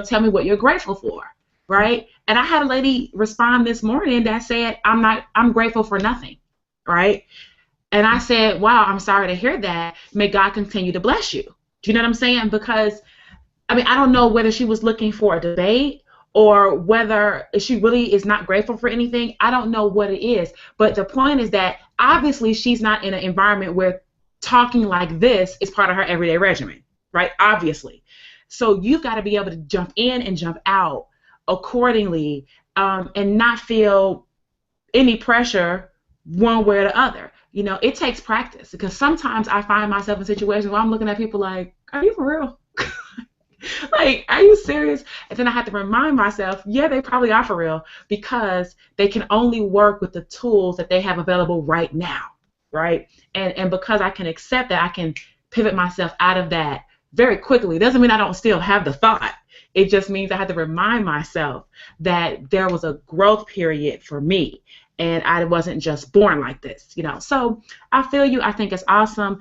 [SPEAKER 2] tell me what you're grateful for, right? And I had a lady respond this morning that said, I'm grateful for nothing, right? And I said, wow, I'm sorry to hear that. May God continue to bless you. Do you know what I'm saying? Because, I don't know whether she was looking for a debate or whether she really is not grateful for anything. I don't know what it is. But the point is that obviously she's not in an environment where talking like this is part of her everyday regimen, right? Obviously. So you've got to be able to jump in and jump out accordingly, and not feel any pressure one way or the other. You know, it takes practice, because sometimes I find myself in situations where I'm looking at people like, are you for real? Like, are you serious? And then I have to remind myself, yeah, they probably are for real, because they can only work with the tools that they have available right now, right? And because I can accept that, I can pivot myself out of that very quickly. It doesn't mean I don't still have the thought. It just means I have to remind myself that there was a growth period for me, and I wasn't just born like this, you know. So I feel you. I think it's awesome.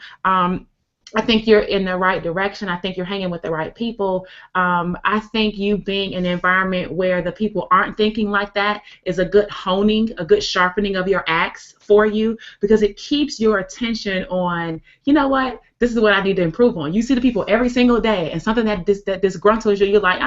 [SPEAKER 2] I think you're in the right direction. I think you're hanging with the right people. I think you being in an environment where the people aren't thinking like that is a good honing, a good sharpening of your axe for you, because it keeps your attention on, you know what, this is what I need to improve on. You see the people every single day, and something that disgruntles you, you're like,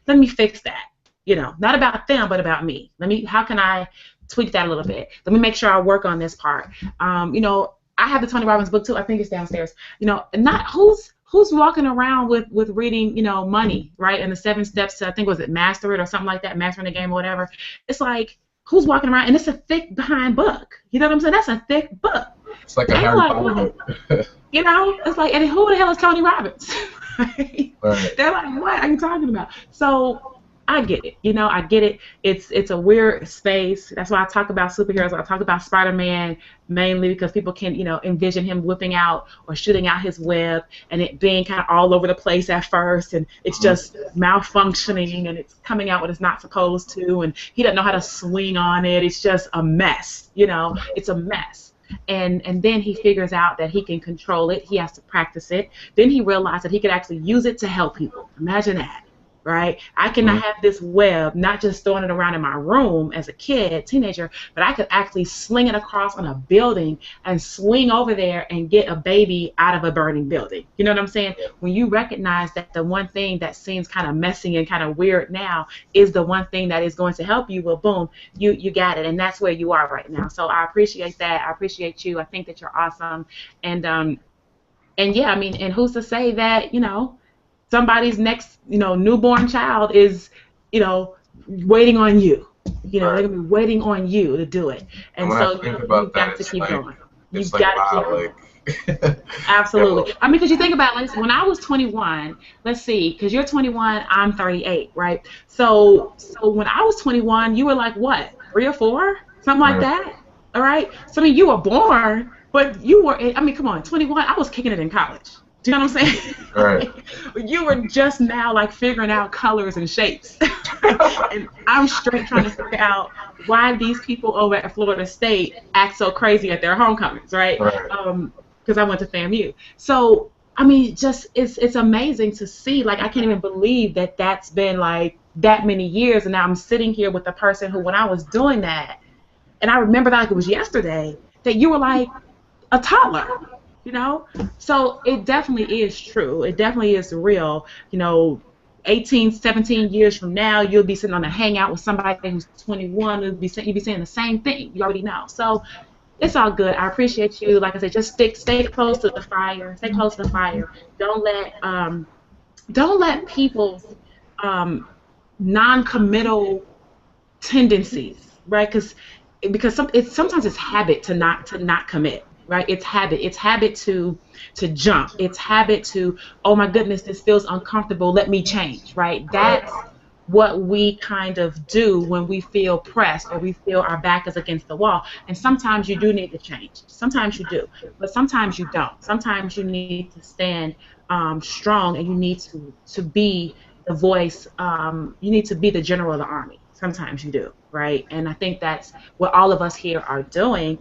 [SPEAKER 2] let me fix that. You know, not about them, but about me. How can I tweak that a little bit? Let me make sure I work on this part. You know, I have the Tony Robbins book too. I think it's downstairs. You know, not who's walking around with reading, you know, money, right? And the 7 steps to, I think, was it Master It or something like that, Mastering the Game or whatever. It's like, who's walking around, and it's a thick behind book. You know what I'm saying? That's a thick book.
[SPEAKER 4] It's like a Harry Potter book.
[SPEAKER 2] You know, it's like, and who the hell is Tony Robbins? Right? They're like, what are you talking about? So I get it. You know, I get it. It's a weird space. That's why I talk about superheroes. I talk about Spider-Man mainly because people can, you know, envision him whipping out or shooting out his web and it being kind of all over the place at first, and it's just malfunctioning and it's coming out when it's not supposed to, and he doesn't know how to swing on it. It's just a mess. You know, it's a mess. And then he figures out that he can control it. He has to practice it. Then he realized that he could actually use it to help people. Imagine that. Right? I cannot have this web, not just throwing it around in my room as a kid, teenager, but I could actually sling it across on a building and swing over there and get a baby out of a burning building. You know what I'm saying? When you recognize that the one thing that seems kind of messy and kind of weird now is the one thing that is going to help you, well, boom, you got it. And that's where you are right now. So I appreciate that. I appreciate you. I think that you're awesome. And yeah, I mean, and who's to say that, you know, somebody's next, you know, newborn child is, you know, waiting on you. You know, they're gonna be waiting on you to do it. And so you've got to keep going. You've got to keep going. Absolutely. I mean, because you think about, like, when I was 21, let's see, because you're 21, I'm 38, right? So when I was 21, you were like, what, 3 or 4? Something like that? All right? So, I mean, you were born, but you were, I mean, come on, 21, I was kicking it in college. Do you know what I'm saying?
[SPEAKER 4] Right.
[SPEAKER 2] You were just now like figuring out colors and shapes. And I'm straight trying to figure out why these people over at Florida State act so crazy at their homecomings, right? Because I went to FAMU. So, I mean, just it's amazing to see. Like, I can't even believe that that's been like that many years. And now I'm sitting here with a person who, when I was doing that, and I remember that like it was yesterday, that you were like a toddler. You know, so it definitely is true. It definitely is real. You know, 18, 17 years from now, you'll be sitting on a hangout with somebody who's 21. You'll be saying the same thing. You already know. So it's all good. I appreciate you. Like I said, just stay close to the fire. Stay close to the fire. Don't let people's non-committal tendencies, right? Because sometimes it's habit to not commit. Right? It's habit. It's habit to jump. It's habit to, oh my goodness, this feels uncomfortable. Let me change. Right? That's what we kind of do when we feel pressed or we feel our back is against the wall. And sometimes you do need to change. Sometimes you do, but sometimes you don't. Sometimes you need to stand strong, and you need to be the voice. You need to be the general of the army. Sometimes you do, right? And I think that's what all of us here are doing,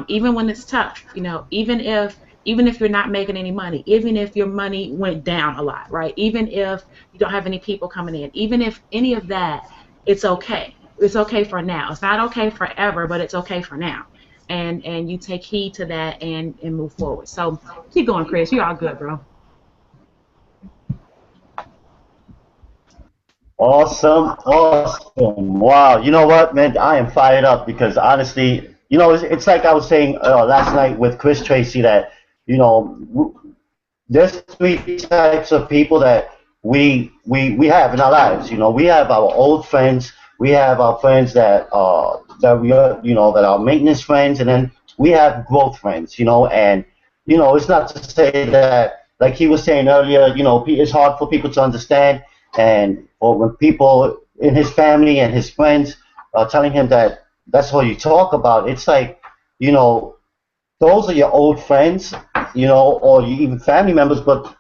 [SPEAKER 2] even when it's tough. You know, even if you're not making any money, even if your money went down a lot, right? Even if you don't have any people coming in, even if any of that, it's okay. It's okay for now. It's not okay forever, but it's okay for now. And you take heed to that and move forward. So keep going, Chris. You're all good, bro.
[SPEAKER 1] Awesome. Wow. You know what, man? I am fired up because honestly, you know, it's like I was saying last night with Tracey that, you know, there's 3 types of people that we have in our lives. You know, we have our old friends, we have our friends that we are, you know, that are maintenance friends, and then we have growth friends. You know, and you know, it's not to say that, like he was saying earlier, you know, it's hard for people to understand, and or when people in his family and his friends are telling him that that's all you talk about, it's like, you know, those are your old friends, you know, or even family members, but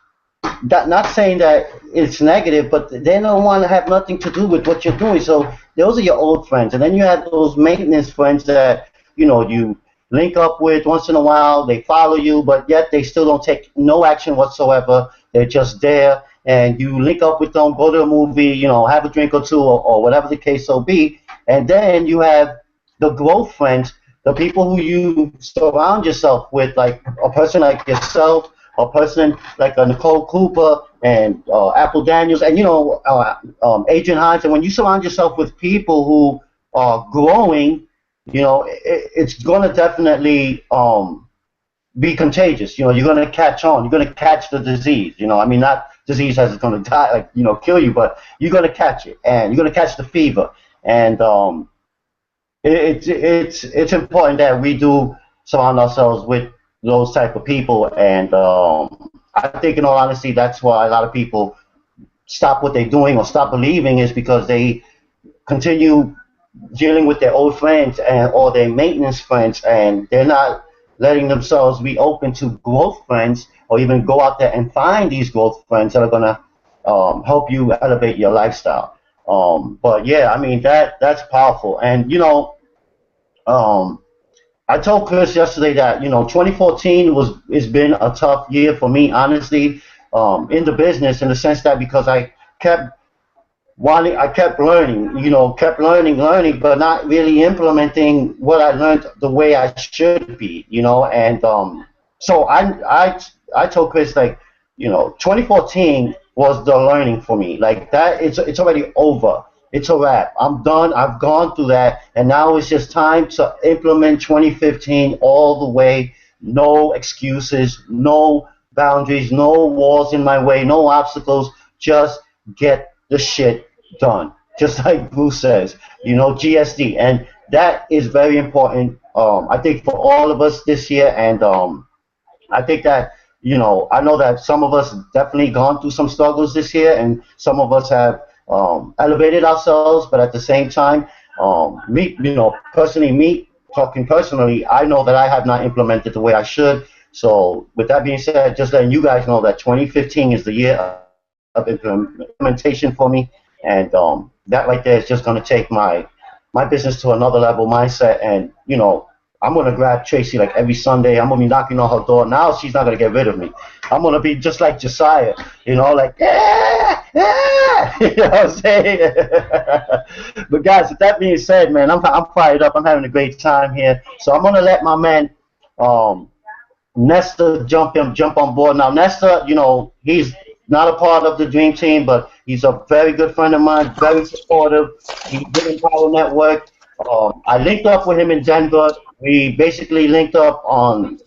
[SPEAKER 1] that, not saying that it's negative, but they don't want to have nothing to do with what you're doing. So those are your old friends, and then you have those maintenance friends that you know you link up with once in a while. They follow you, but yet they still don't take no action whatsoever. They're just there, and you link up with them, go to a movie, you know, have a drink or two, or whatever the case so be, and then you have the growth friends, the people who you surround yourself with, like a person like yourself, a person like Nicole Cooper and Apple Daniels, and you know Adrian Hines. And when you surround yourself with people who are growing, you know it's going to definitely be contagious. You know, you're going to catch on. You're going to catch the disease. You know, I mean, not disease as it's going to die, like you know, kill you, but you're going to catch it, and you're going to catch the fever. And it's important that we do surround ourselves with those type of people, and I think in all honesty that's why a lot of people stop what they're doing or stop believing, is because they continue dealing with their old friends and or their maintenance friends, and they're not letting themselves be open to growth friends, or even go out there and find these growth friends that are gonna help you elevate your lifestyle. But yeah, I mean that's powerful, and you know, um, I told Chris yesterday that 2014 was it's been a tough year for me, honestly, in the business, in the sense that because kept I kept learning, kept learning, but not really implementing what I learned the way I should be, and so I told Chris, like, 2014 was the learning for me, like that. It's already over. It's a wrap. I'm done. I've gone through that, and now it's just time to implement 2015 all the way. No excuses, no boundaries, no walls in my way, no obstacles. Just get the shit done. Just like Bruce says, GSD, and that is very important. I think for all of us this year, and I think that, I know that some of us definitely gone through some struggles this year, and some of us have elevated ourselves, but at the same time, me, talking personally, I know that I have not implemented the way I should. So with that being said, just letting you guys know that 2015 is the year of implementation for me, and that right there is just going to take my business to another level mindset, and I'm gonna grab Tracey like every Sunday. I'm gonna be knocking on her door. Now she's not gonna get rid of me. I'm gonna be just like Josiah, like yeah, yeah. You know what I'm saying? But guys, with that being said, man, I'm fired up. I'm having a great time here. So I'm gonna let my man Nestor jump on board. Now Nestor, he's not a part of the Dream Team, but he's a very good friend of mine, very supportive. He's been in Power Network. I linked up with him in Denver. We basically linked up on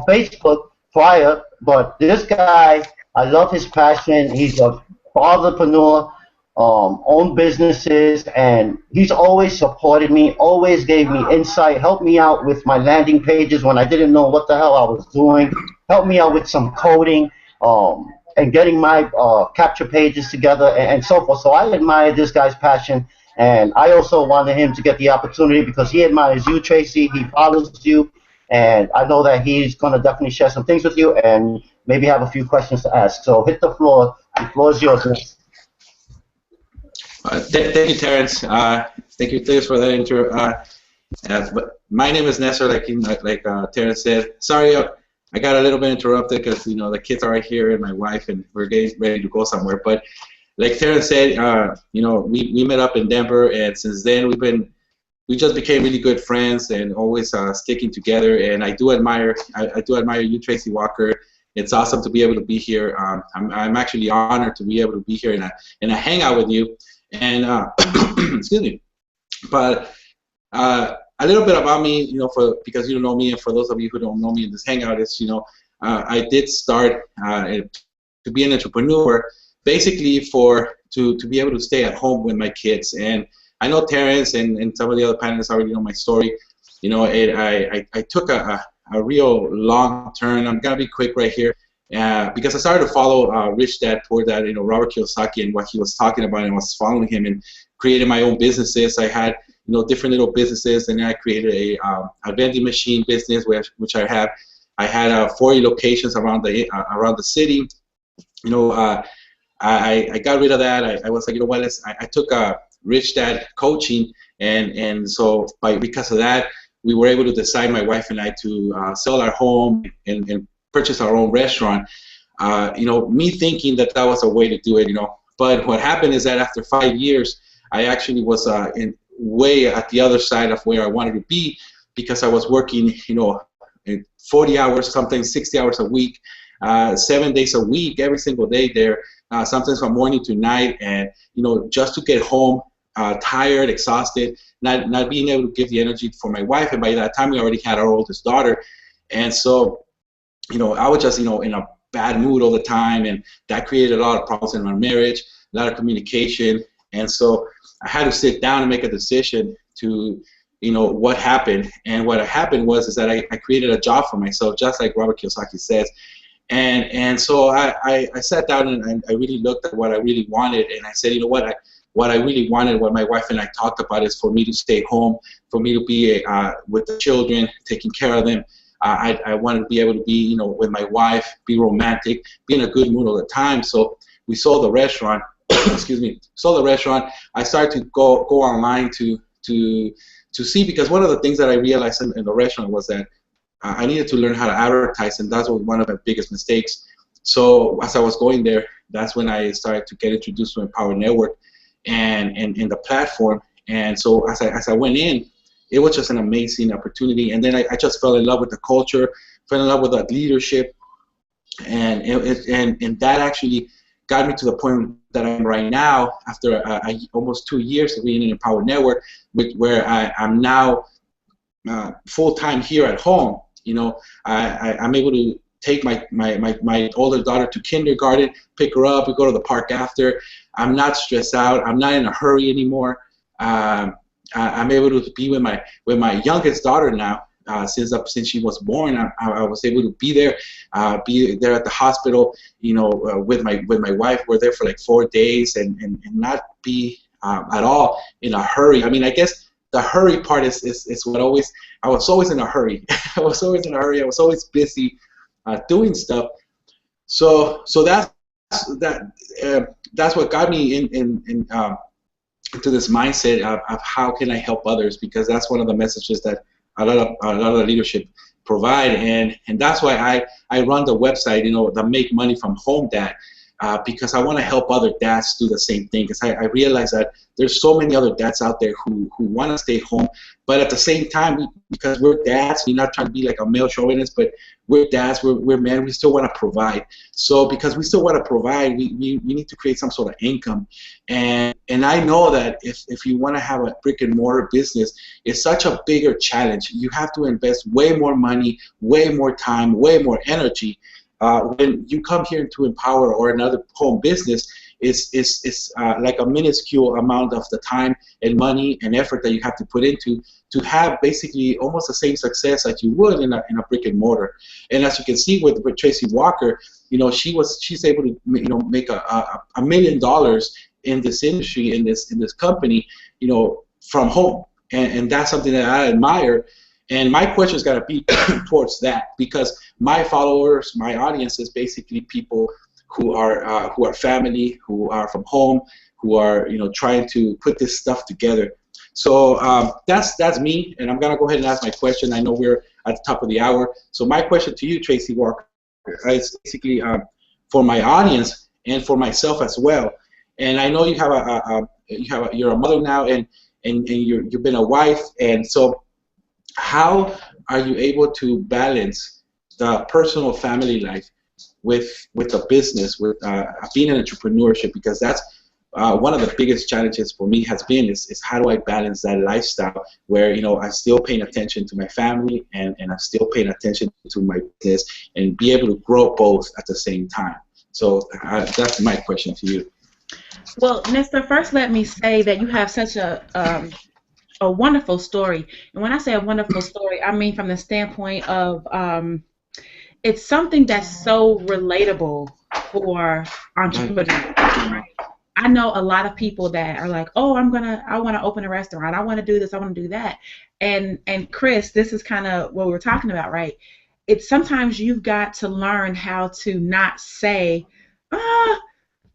[SPEAKER 1] Facebook prior, but this guy, I love his passion. He's a fatherpreneur, owned businesses, and he's always supported me, always gave me insight, helped me out with my landing pages when I didn't know what the hell I was doing, helped me out with some coding, and getting my capture pages together, and so forth. So I admire this guy's passion. And I also wanted him to get the opportunity because he admires you, Tracey. He follows you. And I know that he's going to definitely share some things with you and maybe have a few questions to ask. So hit the floor. The floor is yours.
[SPEAKER 5] Thank you, Terrence. Thank you, for that intro. But my name is Nestor, like Terrence said. Sorry, I got a little bit interrupted because, the kids are right here and my wife, and we're getting ready to go somewhere. But like Terrence said, we met up in Denver, and since then we just became really good friends and always sticking together. And I do admire you, Tracey Walker. It's awesome to be able to be here. I'm actually honored to be able to be here and I hang out with you. And excuse me, but a little bit about me, because you don't know me, and for those of you who don't know me in this hangout, is I did start to be an entrepreneur basically to be able to stay at home with my kids. And I know Terrence and some of the other panelists already know my story. You know, I took a real long turn. I'm gonna be quick right here, because I started to follow Rich Dad Poor Dad, you know, Robert Kiyosaki, and what he was talking about, and I was following him and created my own businesses. I had, you know, different little businesses, and then I created a vending machine business, which I have. I had 40 locations around the city. You know, I got rid of that. I was like, you know what? I took Rich Dad coaching, and so because of that, we were able to decide, my wife and I, to sell our home and purchase our own restaurant. You know, me thinking that was a way to do it. You know, but what happened is that after 5 years, I actually was way at the other side of where I wanted to be, because I was working, you know, 40 hours, sometimes 60 hours a week, 7 days a week, every single day there, sometimes from morning to night, and you know, just to get home tired, exhausted, not being able to give the energy for my wife. And by that time, we already had our oldest daughter, and so, you know, I was just, you know, in a bad mood all the time, and that created a lot of problems in our marriage, a lot of communication. And so I had to sit down and make a decision to, you know, what happened. And what happened is that I created a job for myself, just like Robert Kiyosaki says. And so I sat down and I really looked at what I really wanted, and I said, you know what I really wanted, what my wife and I talked about, is for me to stay home, for me to be with the children, taking care of them. I wanted to be able to be, you know, with my wife, be romantic, be in a good mood all the time. So we sold the restaurant. Excuse me. Sold the restaurant. I started to go online to see, because one of the things that I realized in the restaurant was that I needed to learn how to advertise, and that was one of my biggest mistakes. So as I was going there, that's when I started to get introduced to Empower Network and the platform. And so as I went in, it was just an amazing opportunity. And then I just fell in love with the culture, fell in love with that leadership, and that actually got me to the point that I'm right now, after almost 2 years of being in Empower Network, where I'm now full-time here at home. You know, I'm able to take my older daughter to kindergarten, pick her up, we go to the park after. I'm not stressed out. I'm not in a hurry anymore. I'm able to be with my youngest daughter now. Since she was born, I was able to be there at the hospital, you know, with my wife. We're there for like 4 days, and not be at all in a hurry. I mean, I guess the hurry part is what I was always in a hurry. I was always in a hurry. I was always busy doing stuff. So that's what got me into this mindset of how can I help others, because that's one of the messages that a lot of leadership provide, and that's why I run the website, you know, the Make Money from Home Dad, because I want to help other dads do the same thing, because I realize that there's so many other dads out there who want to stay home, but at the same time, because we're dads, we're not trying to be like a male chauvinist, but we're dads, we're men, we still want to provide. So because we still want to provide, we need to create some sort of income. And I know that if you want to have a brick and mortar business, it's such a bigger challenge. You have to invest way more money, way more time, way more energy. When you come here to Empower or another home business, it's like a minuscule amount of the time and money and effort that you have to put into to have basically almost the same success that you would in a brick and mortar. And as you can see with Tracey Walker, you know, she's able to, you know, make $1 million in this industry, in this company, you know, from home, and that's something that I admire. And my question is going to be towards that, because my followers, my audience is basically people who are family, who are from home, who are, you know, trying to put this stuff together. So that's me, and I'm going to go ahead and ask my question. I know we're at the top of the hour. So my question to you, Tracey Walker, is basically for my audience and for myself as well. And I know you have you're a mother now, and you've been a wife, and so how are you able to balance the personal family life with the business, with being in entrepreneurship? Because that's one of the biggest challenges for me has been is how do I balance that lifestyle where, you know, I'm still paying attention to my family and I'm still paying attention to my business, and be able to grow both at the same time. So that's my question to you.
[SPEAKER 2] Well, Nestor, first let me say that you have such a wonderful story. And when I say a wonderful story, I mean from the standpoint of it's something that's so relatable for entrepreneurs. Right? I know a lot of people that are like, oh, I want to open a restaurant. I want to do this. I want to do that. And Chris, this is kind of what we're talking about, right? It's sometimes you've got to learn how to not say,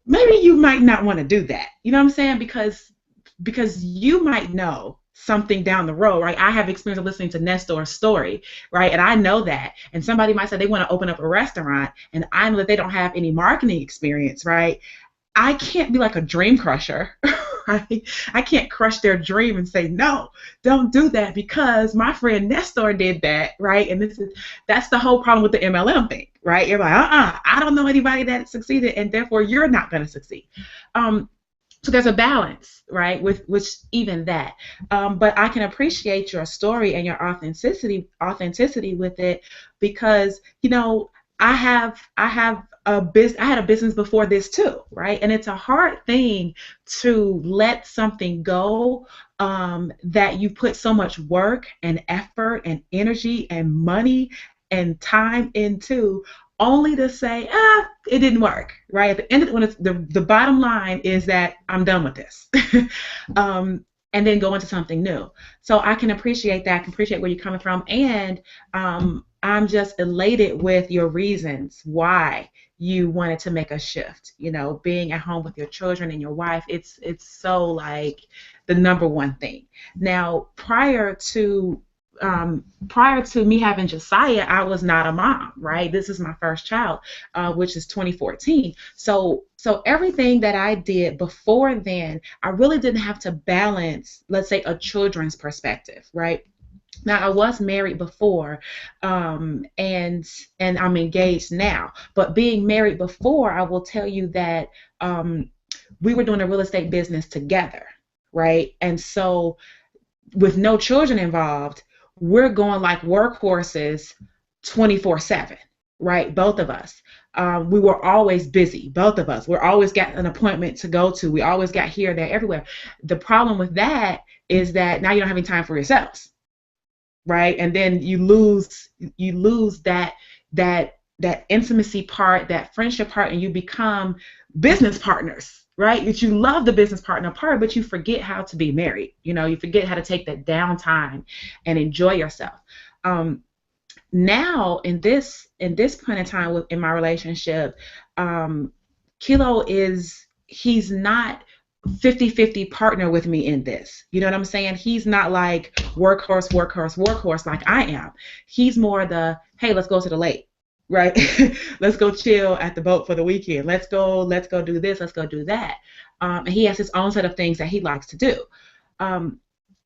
[SPEAKER 2] maybe you might not want to do that. You know what I'm saying? Because you might know something down the road, right? I have experience of listening to Nestor's story, right? And I know that. And somebody might say they want to open up a restaurant, and I know that they don't have any marketing experience, right? I can't be like a dream crusher, right? I can't crush their dream and say, no, don't do that because my friend Nestor did that, right? And that's the whole problem with the MLM thing, right? You're like, I don't know anybody that succeeded, and therefore you're not going to succeed. So there's a balance, right, with even that. But I can appreciate your story and your authenticity with it because, you know, I had a business before this too, right? And it's a hard thing to let something go that you put so much work and effort and energy and money and time into, only to say, it didn't work, right? At the end of when the bottom line is that I'm done with this, and then go into something new. So I can appreciate that. I can appreciate where you're coming from, and I'm just elated with your reasons why you wanted to make a shift. You know, being at home with your children and your wife, it's so like the number one thing. Now, prior to me having Josiah, I was not a mom, right? This is my first child, which is 2014. So everything that I did before then, I really didn't have to balance, let's say, a children's perspective, right? Now, I was married before, and I'm engaged now. But being married before, I will tell you that we were doing a real estate business together, right? And so with no children involved, we're going like workhorses 24/7, right? Both of us. We were always busy, both of us. We're always got an appointment to go to. We always got here, there, everywhere. The problem with that is that now you don't have any time for yourselves, right? And then you lose that intimacy part, that friendship part, and you become business partners, right? That you love the business partner part, but you forget how to be married. You know, you forget how to take that downtime and enjoy yourself. Now, in this point in time in my relationship, Kilo he's not 50-50 partner with me in this. You know what I'm saying? He's not like workhorse like I am. He's more the, hey, let's go to the lake. Right? Let's go chill at the boat for the weekend. Let's go do this, let's go do that. And he has his own set of things that he likes to do.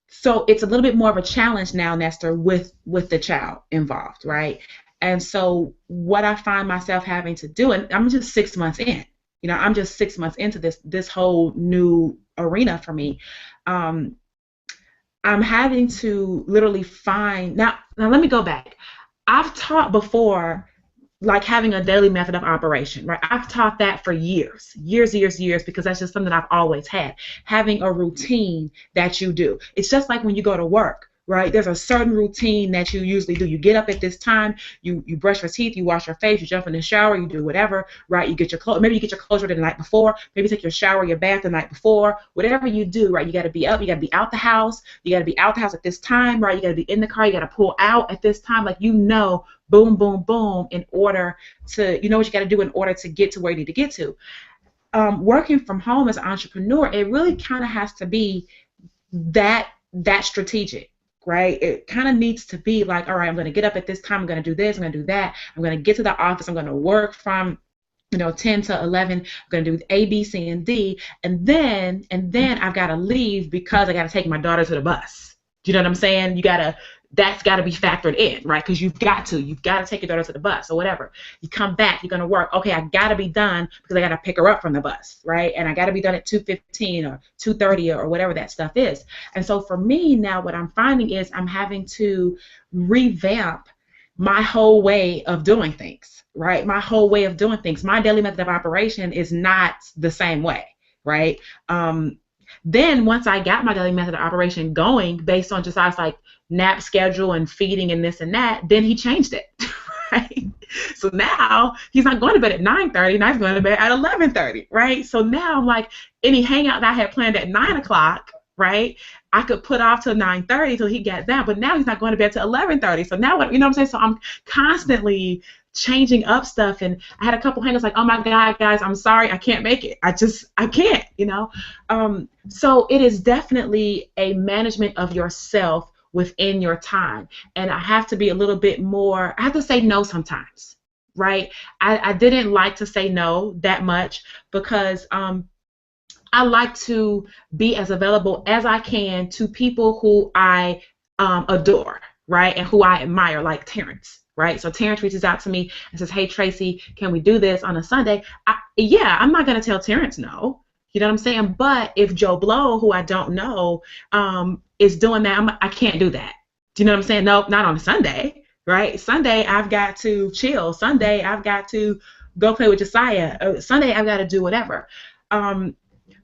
[SPEAKER 2] So it's a little bit more of a challenge now, Nestor, with the child involved, right? And so what I find myself having to do, and I'm just 6 months in, you know, I'm just 6 months into this whole new arena for me. I'm having to literally find, now let me go back. I've taught before, like having a daily method of operation, right? I've taught that for years, because that's just something I've always had. Having a routine that you do. It's just like when you go to work, right? There's a certain routine that you usually do. You get up at this time, you brush your teeth, you wash your face, you jump in the shower, you do whatever, right? You get your clothes, maybe you get your clothes ready the night before, maybe take your shower, your bath the night before, whatever you do, right? You got to be up, you got to be out the house, you got to be out the house at this time, right? You got to be in the car, you got to pull out at this time, like, you know, boom, boom, boom, in order to, you know what you got to do in order to get to where you need to get to. Working from home as an entrepreneur, it really kind of has to be that strategic, right? It kind of needs to be like, all right, I'm going to get up at this time, I'm going to do this, I'm going to do that, I'm going to get to the office, I'm going to work from 10 to 11, I'm going to do A, B, C, and D, and then I've got to leave because I got to take my daughter to the bus. Do you know what I'm saying? That's got to be factored in, right? Because you've got to take your daughter to the bus or whatever. You come back, you're going to work. Okay, I got to be done because I got to pick her up from the bus, right? And I got to be done at 2:15 or 2:30 or whatever that stuff is. And so for me now, what I'm finding is I'm having to revamp my whole way of doing things, right? My whole way of doing things. My daily method of operation is not the same way, right? Then once I got my daily method of operation going based on just I was like nap schedule and feeding and this and that, then he changed it, right? So now he's not going to bed at 9:30, now he's going to bed at 11:30, right? So now I'm like, any hangout that I had planned at 9 o'clock, right? I could put off till 9:30 till he gets down, but now he's not going to bed till 11:30. So now what, you know what I'm saying? So I'm constantly changing up stuff, and I had a couple hangouts like, oh my God, guys, I'm sorry, I can't make it. I can't, you know? So it is definitely a management of yourself within your time. And I have to be a little bit more, I have to say no sometimes, right? I didn't like to say no that much because I like to be as available as I can to people who I adore, right, and who I admire, like Terrence, right? So Terrence reaches out to me and says, hey, Tracey, can we do this on a Sunday? Yeah, I'm not going to tell Terrence no. You know what I'm saying? But if Joe Blow, who I don't know, is doing that, I can't do that. Do you know what I'm saying? Nope, not on a Sunday, right? Sunday, I've got to chill. Sunday, I've got to go play with Josiah. Sunday, I've got to do whatever.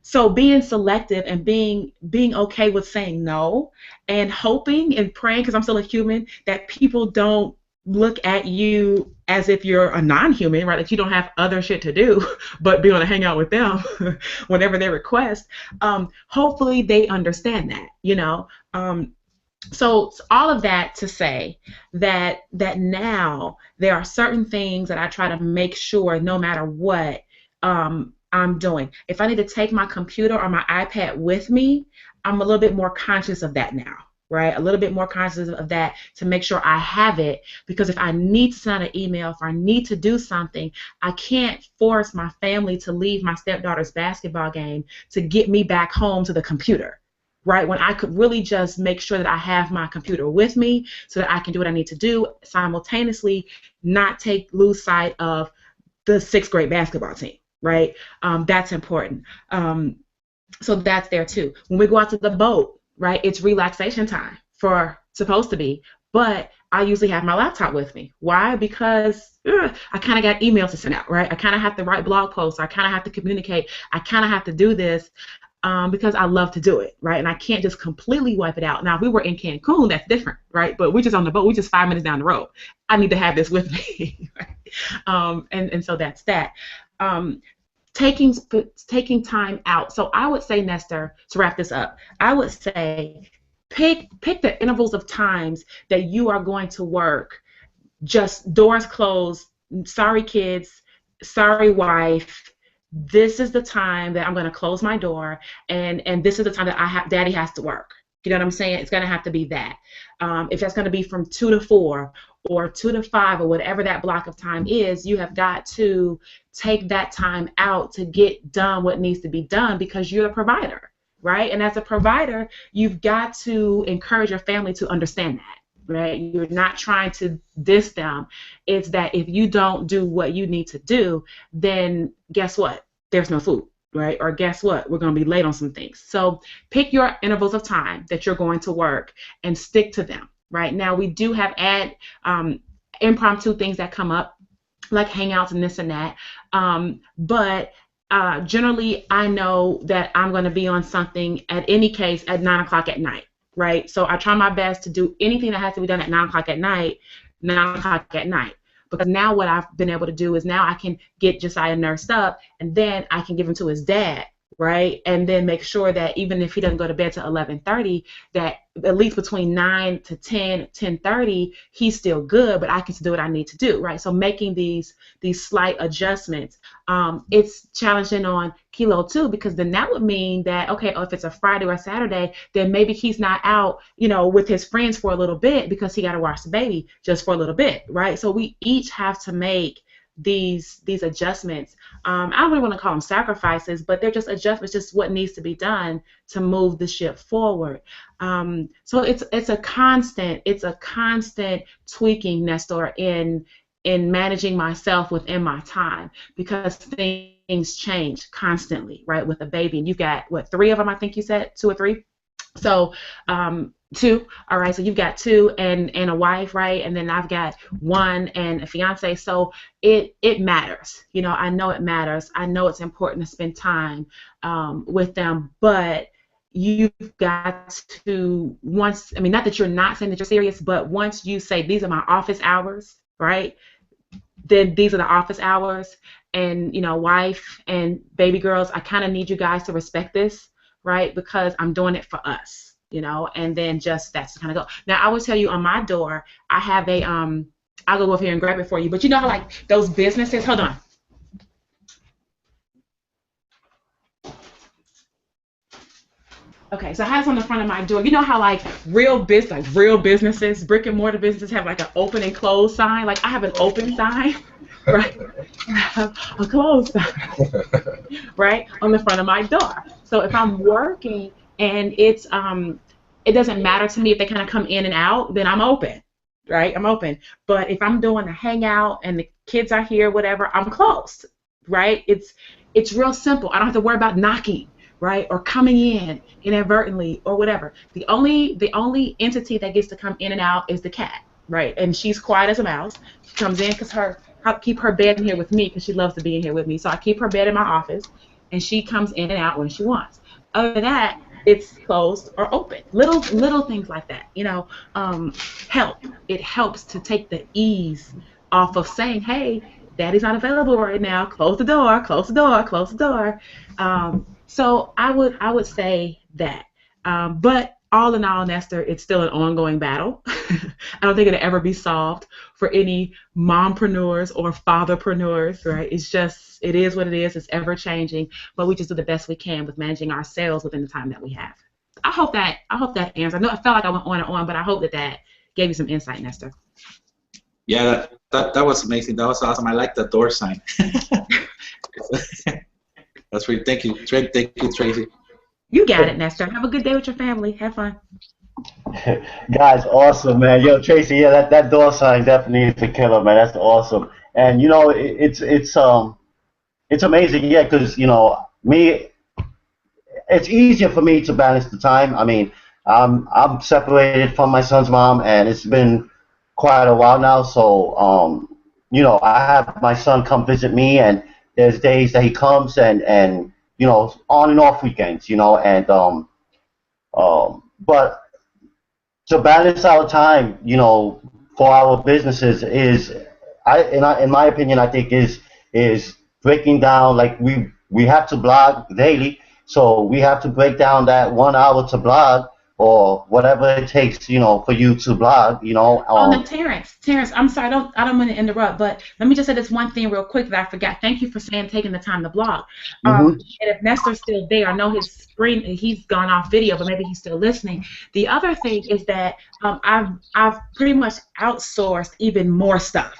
[SPEAKER 2] So being selective and being okay with saying no and hoping and praying, because I'm still a human, that people don't look at you as if you're a non-human, right? Like you don't have other shit to do but be able to hang out with them whenever they request. Hopefully they understand that, you know. So all of that to say that now there are certain things that I try to make sure no matter what I'm doing. If I need to take my computer or my iPad with me, I'm a little bit more conscious of that now, right? A little bit more conscious of that to make sure I have it, because if I need to send an email, if I need to do something, I can't force my family to leave my stepdaughter's basketball game to get me back home to the computer, right? When I could really just make sure that I have my computer with me so that I can do what I need to do, simultaneously not lose sight of the 6th grade basketball team. Right? That's important. So that's there too. When we go out to the boat, right, it's relaxation time supposed to be, but I usually have my laptop with me. Why? Because I kind of got emails to send out, right? I kind of have to write blog posts. I kind of have to communicate. I kind of have to do this because I love to do it, right? And I can't just completely wipe it out. Now, if we were in Cancun, that's different, right? But we're just on the boat. We're just 5 minutes down the road. I need to have this with me. Right? And so that's that. Taking time out. So I would say, Nestor, to wrap this up, I would say pick the intervals of times that you are going to work. Just doors closed. Sorry, kids. Sorry, wife. This is the time that I'm going to close my door, and this is the time that Daddy has to work. You know what I'm saying? It's going to have to be that. If that's going to be from 2 to 4 or 2 to 5 or whatever that block of time is, you have got to take that time out to get done what needs to be done because you're the provider, right? And as a provider, you've got to encourage your family to understand that, right? You're not trying to diss them. It's that if you don't do what you need to do, then guess what? There's no food. Right? Or guess what? We're going to be late on some things. So pick your intervals of time that you're going to work and stick to them. Right? Now, we do have impromptu things that come up, like hangouts and this and that. But generally, I know that I'm going to be on something at any case at 9 o'clock at night. Right? So I try my best to do anything that has to be done at 9 o'clock at night, 9 o'clock at night. Because now what I've been able to do is now I can get Josiah nursed up, and then I can give him to his dad, right? And then make sure that even if he doesn't go to bed till 11:30, that at least between 9 to 10, 10:30, he's still good, but I can do what I need to do, right? So making these slight adjustments, it's challenging on Kilo too, because then that would mean that, okay, if it's a Friday or a Saturday, then maybe he's not out, you know, with his friends for a little bit because he got to watch the baby just for a little bit, right? So we each have to make these adjustments. I don't really want to call them sacrifices, but they're just adjustments, just what needs to be done to move the ship forward. So it's a constant tweaking, Nestor, in managing myself within my time, because things change constantly, right? With a baby, and you've got what, 3 of them? I think you said 2 or 3. So Two. All right. So you've got two and a wife, right? And then I've got one and a fiance. So it matters. You know, I know it matters. I know it's important to spend time with them, but you've got to once. I mean, not that you're not saying that you're serious, but once you say these are my office hours, right? Then these are the office hours, and you know, wife and baby girls, I kind of need you guys to respect this, right? Because I'm doing it for us, you know, and then just that's kind of go. Now I will tell you on my door, I have a I'll go over here and grab it for you, but you know how like those businesses, hold on. Okay, so I have this on the front of my door. You know how like real businesses, brick and mortar businesses have like an open and close sign? Like I have an open sign, right? I have a closed sign, right, on the front of my door. So if I'm working and it doesn't matter to me if they kind of come in and out, then I'm open, right? I'm open. But if I'm doing a hangout and the kids are here, whatever, I'm closed, right? It's real simple. I don't have to worry about knocking, right, or coming in inadvertently or whatever. The only entity that gets to come in and out is the cat, right? And she's quiet as a mouse. She comes in because I keep her bed in here with me because she loves to be in here with me. So I keep her bed in my office, and she comes in and out when she wants. Other than that, it's closed or open. Little things like that, you know, help. It helps to take the ease off of saying, hey, daddy's not available right now. Close the door, close the door, close the door. So I would say that. But all in all, Nestor, it's still an ongoing battle. I don't think it'll ever be solved for any mompreneurs or fatherpreneurs, right? It is what it is. It's ever changing, but we just do the best we can with managing ourselves within the time that we have. I hope that answers. I know I felt like I went on and on, but I hope that gave you some insight, Nestor.
[SPEAKER 5] Yeah, that was amazing. That was awesome. I like the door sign. That's great. Thank you. Thank you, Tracey.
[SPEAKER 2] You got it, Nestor. Have a good day with your family. Have fun.
[SPEAKER 1] Guys, awesome, man. Yo, Tracy, yeah, that door sign definitely is a killer, man. That's awesome. And you know, it's amazing, yeah, because you know, me, it's easier for me to balance the time. I mean, I'm separated from my son's mom, and it's been quite a while now. So, you know, I have my son come visit me, and there's days that he comes, and you know, on and off weekends, you know, and but to balance our time, you know, for our businesses is, in my opinion, I think is breaking down. Like we have to blog daily, so we have to break down that 1 hour to blog or whatever it takes, you know, for you to blog, you know.
[SPEAKER 2] Oh, no, Terrence, I'm sorry, I don't want to interrupt, but let me just say this one thing real quick that I forgot. Thank you for taking the time to blog. And if Nestor's still there, I know his screen, he's gone off video, but maybe he's still listening. The other thing is that I've pretty much outsourced even more stuff,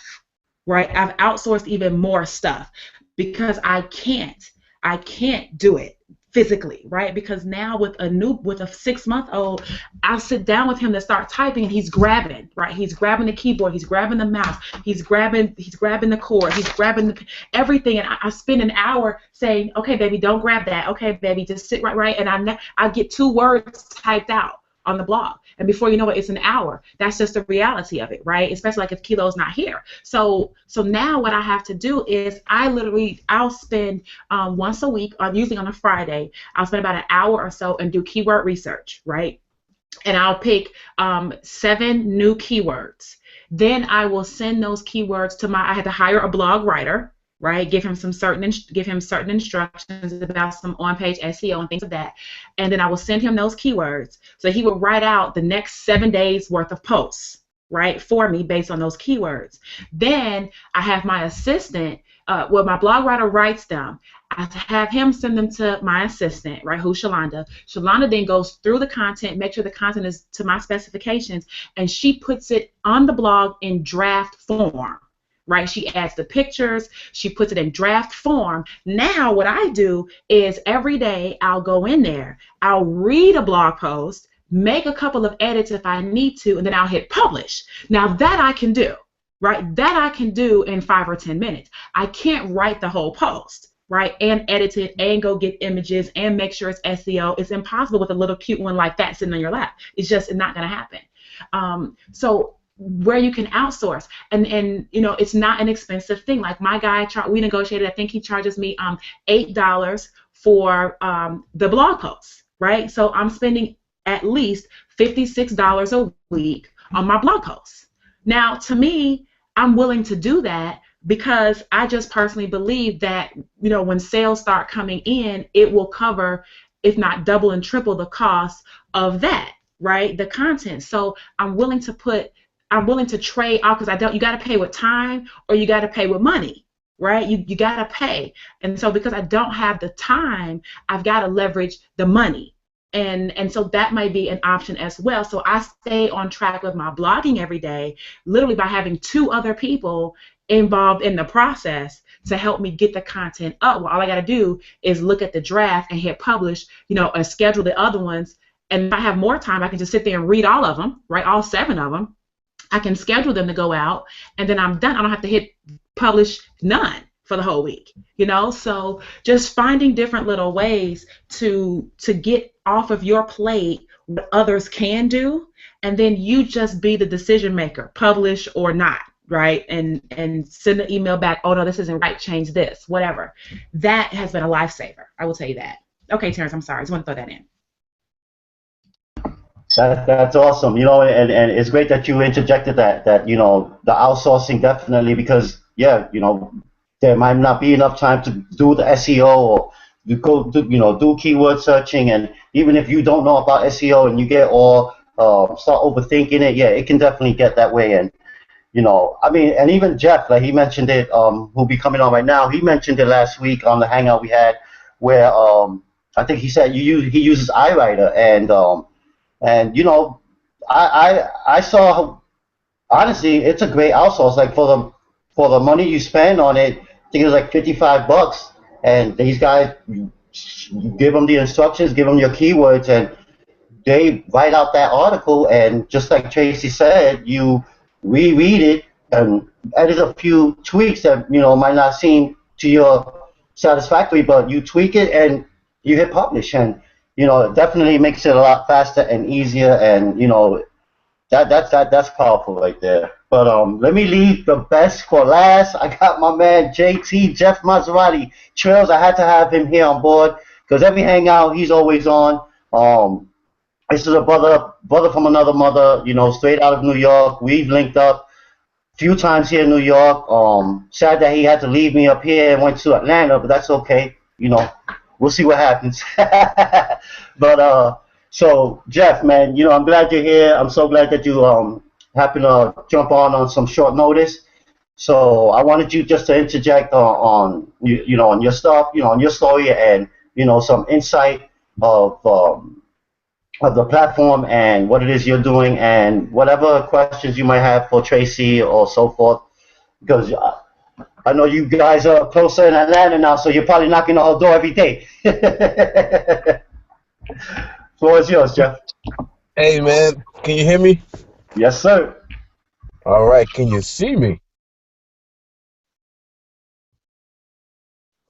[SPEAKER 2] right? I've outsourced even more stuff because I can't do it physically, right? Because now with a 6-month-old, I'll sit down with him to start typing, and he's grabbing, right? He's grabbing the keyboard, he's grabbing the mouse, he's grabbing the cord, he's grabbing everything, and I spend an hour saying, okay, baby, don't grab that. Okay, baby, just sit right, and I get 2 words typed out on the blog, and before you know it, it's an hour. That's just the reality of it, right? Especially like if Kilo's not here. So now what I have to do is I'll spend once a week, usually on a Friday, I'll spend about an hour or so and do keyword research, right? And I'll pick 7 new keywords. Then I will send those keywords I had to hire a blog writer, right? Give him certain instructions about some on-page SEO and things like that, and then I will send him those keywords. So he will write out the next 7 days worth of posts, right, for me based on those keywords. Then I have my assistant. My blog writer writes them. I have him send them to my assistant, right, who's Shalonda. Shalonda then goes through the content, make sure the content is to my specifications, and she puts it on the blog in draft form. Right, she adds the pictures, she puts it in draft form. Now what I do is every day I'll go in there, I'll read a blog post, make a couple of edits if I need to, and then I'll hit publish. Now that I can do, right? That I can do in 5 or 10 minutes. I can't write the whole post, right? And edit it and go get images and make sure it's SEO. It's impossible with a little cute one like that sitting on your lap. It's just not going to happen. So where you can outsource, and it's not an expensive thing. Like my guy, we negotiated. I think he charges me $8 for the blog posts, right? So I'm spending at least $56 a week on my blog posts. Now, to me, I'm willing to do that because I just personally believe that, when sales start coming in, it will cover, if not double and triple the cost of that, right? The content. So I'm willing to trade off, because you got to pay with time or you got to pay with money, right? You got to pay. And so because I don't have the time, I've got to leverage the money. And so that might be an option as well. So I stay on track with my blogging every day, literally by having 2 other people involved in the process to help me get the content up. Well, all I got to do is look at the draft and hit publish, and schedule the other ones. And if I have more time, I can just sit there and read all of them, right? All 7 of them. I can schedule them to go out, and then I'm done. I don't have to hit publish none for the whole week, So just finding different little ways to get off of your plate what others can do, and then you just be the decision maker, publish or not, right? And send an email back, oh no, this isn't right, change this, whatever. That has been a lifesaver, I will tell you that. Okay, Terrence, I'm sorry, I just want to throw that in.
[SPEAKER 1] That's awesome, and it's great that you interjected that the outsourcing, definitely, because there might not be enough time to do the SEO, or you go do keyword searching, and even if you don't know about SEO and you get all start overthinking it, it can definitely get that way. And and even Jeff, like he mentioned it, who'll be coming on right now, he mentioned it last week on the hangout we had, where I think he said he uses iWriter, and I saw, honestly, it's a great outsource. Like for the money you spend on it, I think it was like $55, and these guys, you give them the instructions, give them your keywords, and they write out that article. And just like Tracey said, you reread it and edit a few tweaks that might not seem to your satisfactory, but you tweak it and you hit publish, and it definitely makes it a lot faster and easier, and that's powerful right there. But let me leave the best for last. I got my man JT, Jeff Maserati. Trails, I had to have him here on board because every hangout he's always on. This is a brother from another mother, straight out of New York. We've linked up a few times here in New York. Sad that he had to leave me up here and went to Atlanta, but that's okay. We'll see what happens. But so Jeff, man, I'm glad you're here. I'm so glad that you happened to jump on some short notice. So I wanted you just to interject on your stuff, on your story, and some insight of the platform and what it is you're doing, and whatever questions you might have for Tracey or so forth, because I know you guys are closer in Atlanta now, so you're probably knocking on the door every day. Floor is yours, Jeff.
[SPEAKER 6] Hey, man, can you hear me?
[SPEAKER 1] Yes, sir.
[SPEAKER 6] All right, can you see me?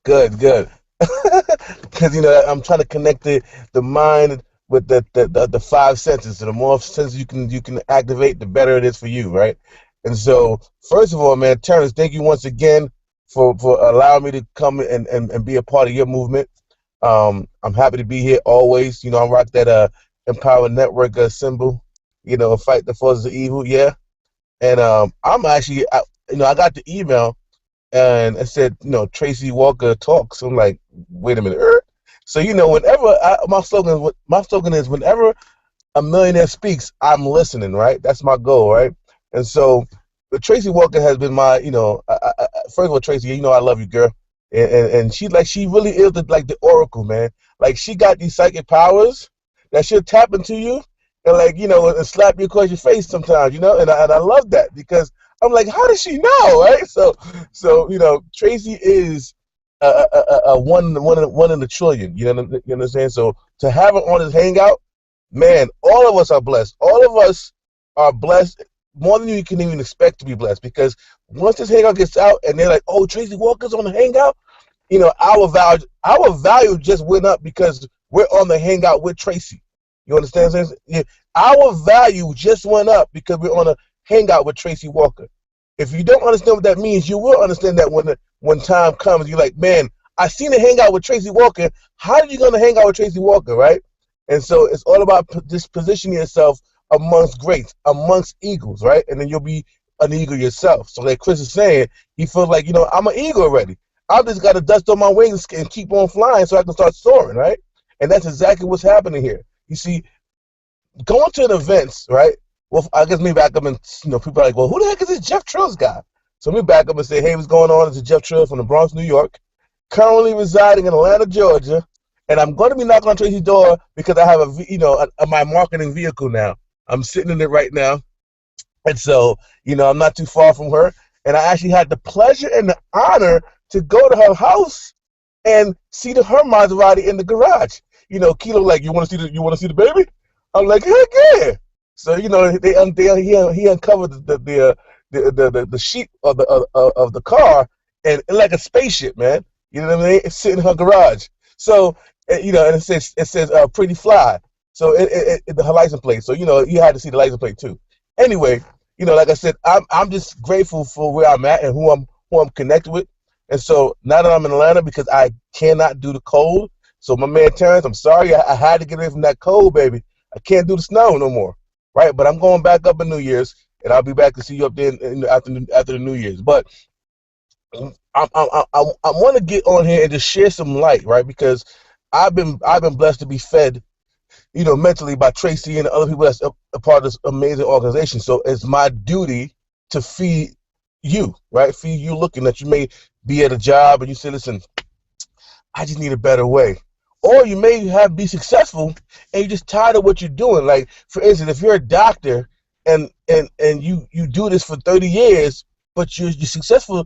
[SPEAKER 6] Good. Because I'm trying to connect the mind with the 5 senses. So the more senses you can activate, the better it is for you, right? And so, first of all, man, Terrence, thank you once again for allowing me to come and be a part of your movement. I'm happy to be here always. I rock that Empower Network symbol. Fight the forces of evil. Yeah. And I'm actually, I got the email and it said, Tracey Walker talks. So I'm like, wait a minute. So whenever my slogan is whenever a millionaire speaks, I'm listening. Right. That's my goal. Right. And so, but Tracey Walker has been my, first of all, Tracey, I love you, girl. And she really is the oracle, man. Like, she got these psychic powers that she'll tap into you and and slap you across your face sometimes, and I love that because I'm like, how does she know, right? So Tracey is a one in a trillion. You understand? So to have her on this hangout, man, all of us are blessed. All of us are blessed more than you can even expect to be blessed, because once this hangout gets out and they're like, oh, Tracey Walker's on the hangout, you know, our value just went up because we're on the hangout with Tracey. You understand what I'm saying? Yeah, our value just went up because we're on a hangout with Tracey Walker. If you don't understand what that means, you will understand that when time comes, you're like, man, I seen a hangout with Tracey Walker. How are you gonna hang out with Tracey Walker, right? And so it's all about just positioning yourself amongst greats, amongst eagles, right? And then you'll be an eagle yourself. So like Chris is saying, he feels like, you know, I'm an eagle already. I just got to dust on my wings and keep on flying so I can start soaring, right? And that's exactly what's happening here. You see, going to an events, right? Well, I guess me back up and, you know, people are like, well, who the heck is this Jeff Trills guy? So let me back up and say, hey, what's going on? It's Jeff Trill from the Bronx, New York, currently residing in Atlanta, Georgia, and I'm going to be knocking on Tracy's door because I have my marketing vehicle now. I'm sitting in it right now, and so, you know, I'm not too far from her, and I actually had the pleasure and the honor to go to her house and see her Maserati in the garage. You know, Kilo like, you want to see the baby? I'm like, heck yeah. So, you know, he uncovered the sheet of the car and like a spaceship, man. You know what I mean? It's sitting in her garage. So, you know, and it says pretty fly. So her license plate. So, you know, you had to see the license plate too. Anyway, you know, like I said, I'm just grateful for where I'm at and who I'm connected with. And so now that I'm in Atlanta, because I cannot do the cold. So my man Terrence, I'm sorry, I had to get away from that cold, baby. I can't do the snow no more, right? But I'm going back up in New Year's, and I'll be back to see you up there after the New Year's. But I want to get on here and just share some light, right? Because I've been blessed to be fed, you know, mentally by Tracey and other people that's a part of this amazing organization. So it's my duty to feed you, right? Feed you, looking that you may be at a job and you say, listen, I just need a better way. Or you may be successful and you're just tired of what you're doing. Like, for instance, if you're a doctor and you do this for 30 years, but you're successful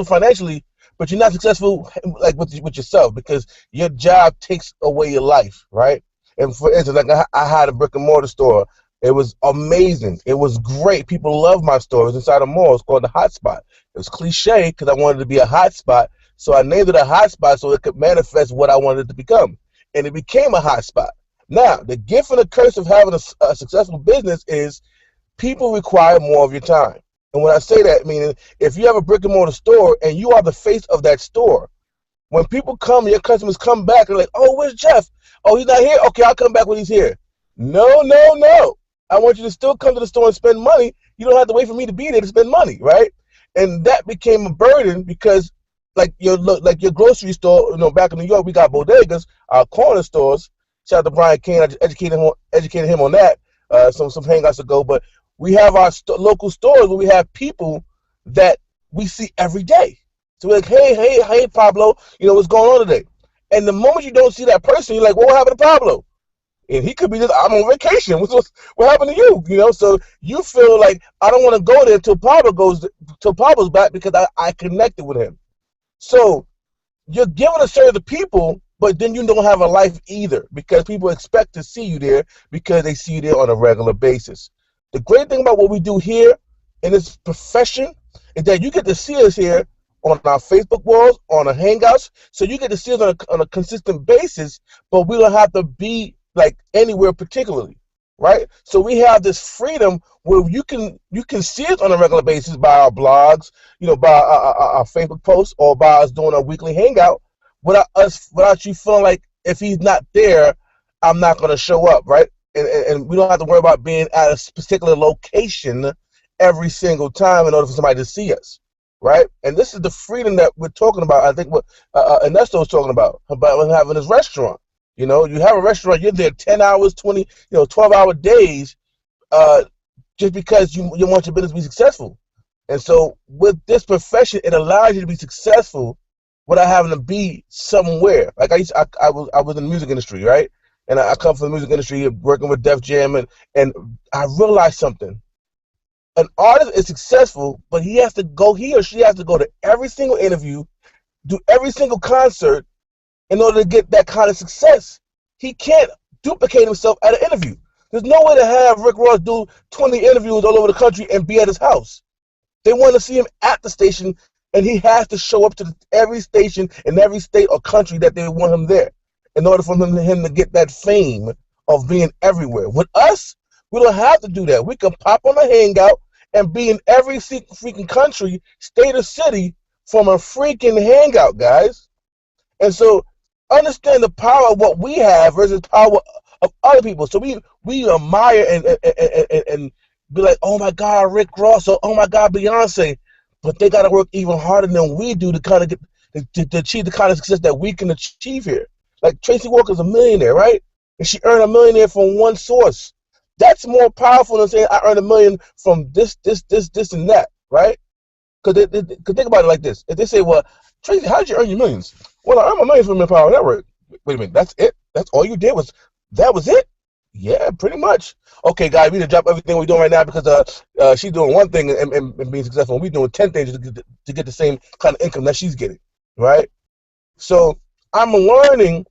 [SPEAKER 6] financially, but you're not successful like with yourself because your job takes away your life, right? And for instance, like I had a brick and mortar store. It was amazing. It was great. People loved my store. It was inside a mall. It's called the Hot Spot. It was cliche because I wanted to be a hot spot. So I named it a hot spot so it could manifest what I wanted it to become. And it became a hot spot. Now, the gift and the curse of having a successful business is people require more of your time. And when I say that, meaning if you have a brick and mortar store and you are the face of that store, when people come, your customers come back, they're like, oh, where's Jeff? Oh, he's not here? Okay, I'll come back when he's here. No, no, no. I want you to still come to the store and spend money. You don't have to wait for me to be there to spend money, right? And that became a burden because like your grocery store, you know, back in New York, we got bodegas, our corner stores. Shout out to Brian Kane, I just educated him on that some hangouts ago. But we have our local stores where we have people that we see every day. So we're like, hey, Pablo, you know, what's going on today? And the moment you don't see that person, you're like, well, what happened to Pablo? And he could be just, I'm on vacation. What happened to you? You know, so you feel like I don't want to go there till Pablo's back because I connected with him. So you're giving a service to people, but then you don't have a life either because people expect to see you there because they see you there on a regular basis. The great thing about what we do here in this profession is that you get to see us here on our Facebook walls, on our hangouts, so you get to see us on a consistent basis, but we don't have to be like anywhere particularly, right? So we have this freedom where you can see us on a regular basis by our blogs, you know, by our Facebook posts, or by us doing a weekly hangout, without you feeling like if he's not there, I'm not going to show up, right? And we don't have to worry about being at a particular location every single time in order for somebody to see us, right? And this is the freedom that we're talking about. I think what Ernesto was talking about having this restaurant. You know, you have a restaurant, you're there 10 hours, 20, 12-hour days, just because you want your business to be successful. And so with this profession, it allows you to be successful without having to be somewhere. Like I was in the music industry, right? And I come from the music industry, working with Def Jam, and I realized something. An artist is successful, but he or she has to go to every single interview, do every single concert, in order to get that kind of success. He can't duplicate himself at an interview. There's no way to have Rick Ross do 20 interviews all over the country and be at his house. They want to see him at the station and he has to show up to every station in every state or country that they want him there in order for him to get that fame of being everywhere. With us, we don't have to do that. We can pop on a hangout and be in every freaking country, state, or city from a freaking hangout, guys. And so understand the power of what we have versus power of other people. So we admire and be like, oh my God, Rick Ross, or oh my God, Beyonce. But they got to work even harder than we do to kind of get to achieve the kind of success that we can achieve here. Like Tracy Walker's a millionaire, right? And she earned $1 million from one source. That's more powerful than saying I earned $1 million from this, and that, right? Because think about it like this. If they say, well, Tracy, how did you earn your millions? Well, I earned my millions from the Power Network. Wait a minute, that's it? That's all you did that was it? Yeah, pretty much. Okay, guys, we need to drop everything we're doing right now because she's doing one thing and being successful, and we're doing 10 things to get the same kind of income that she's getting, right? So I'm learning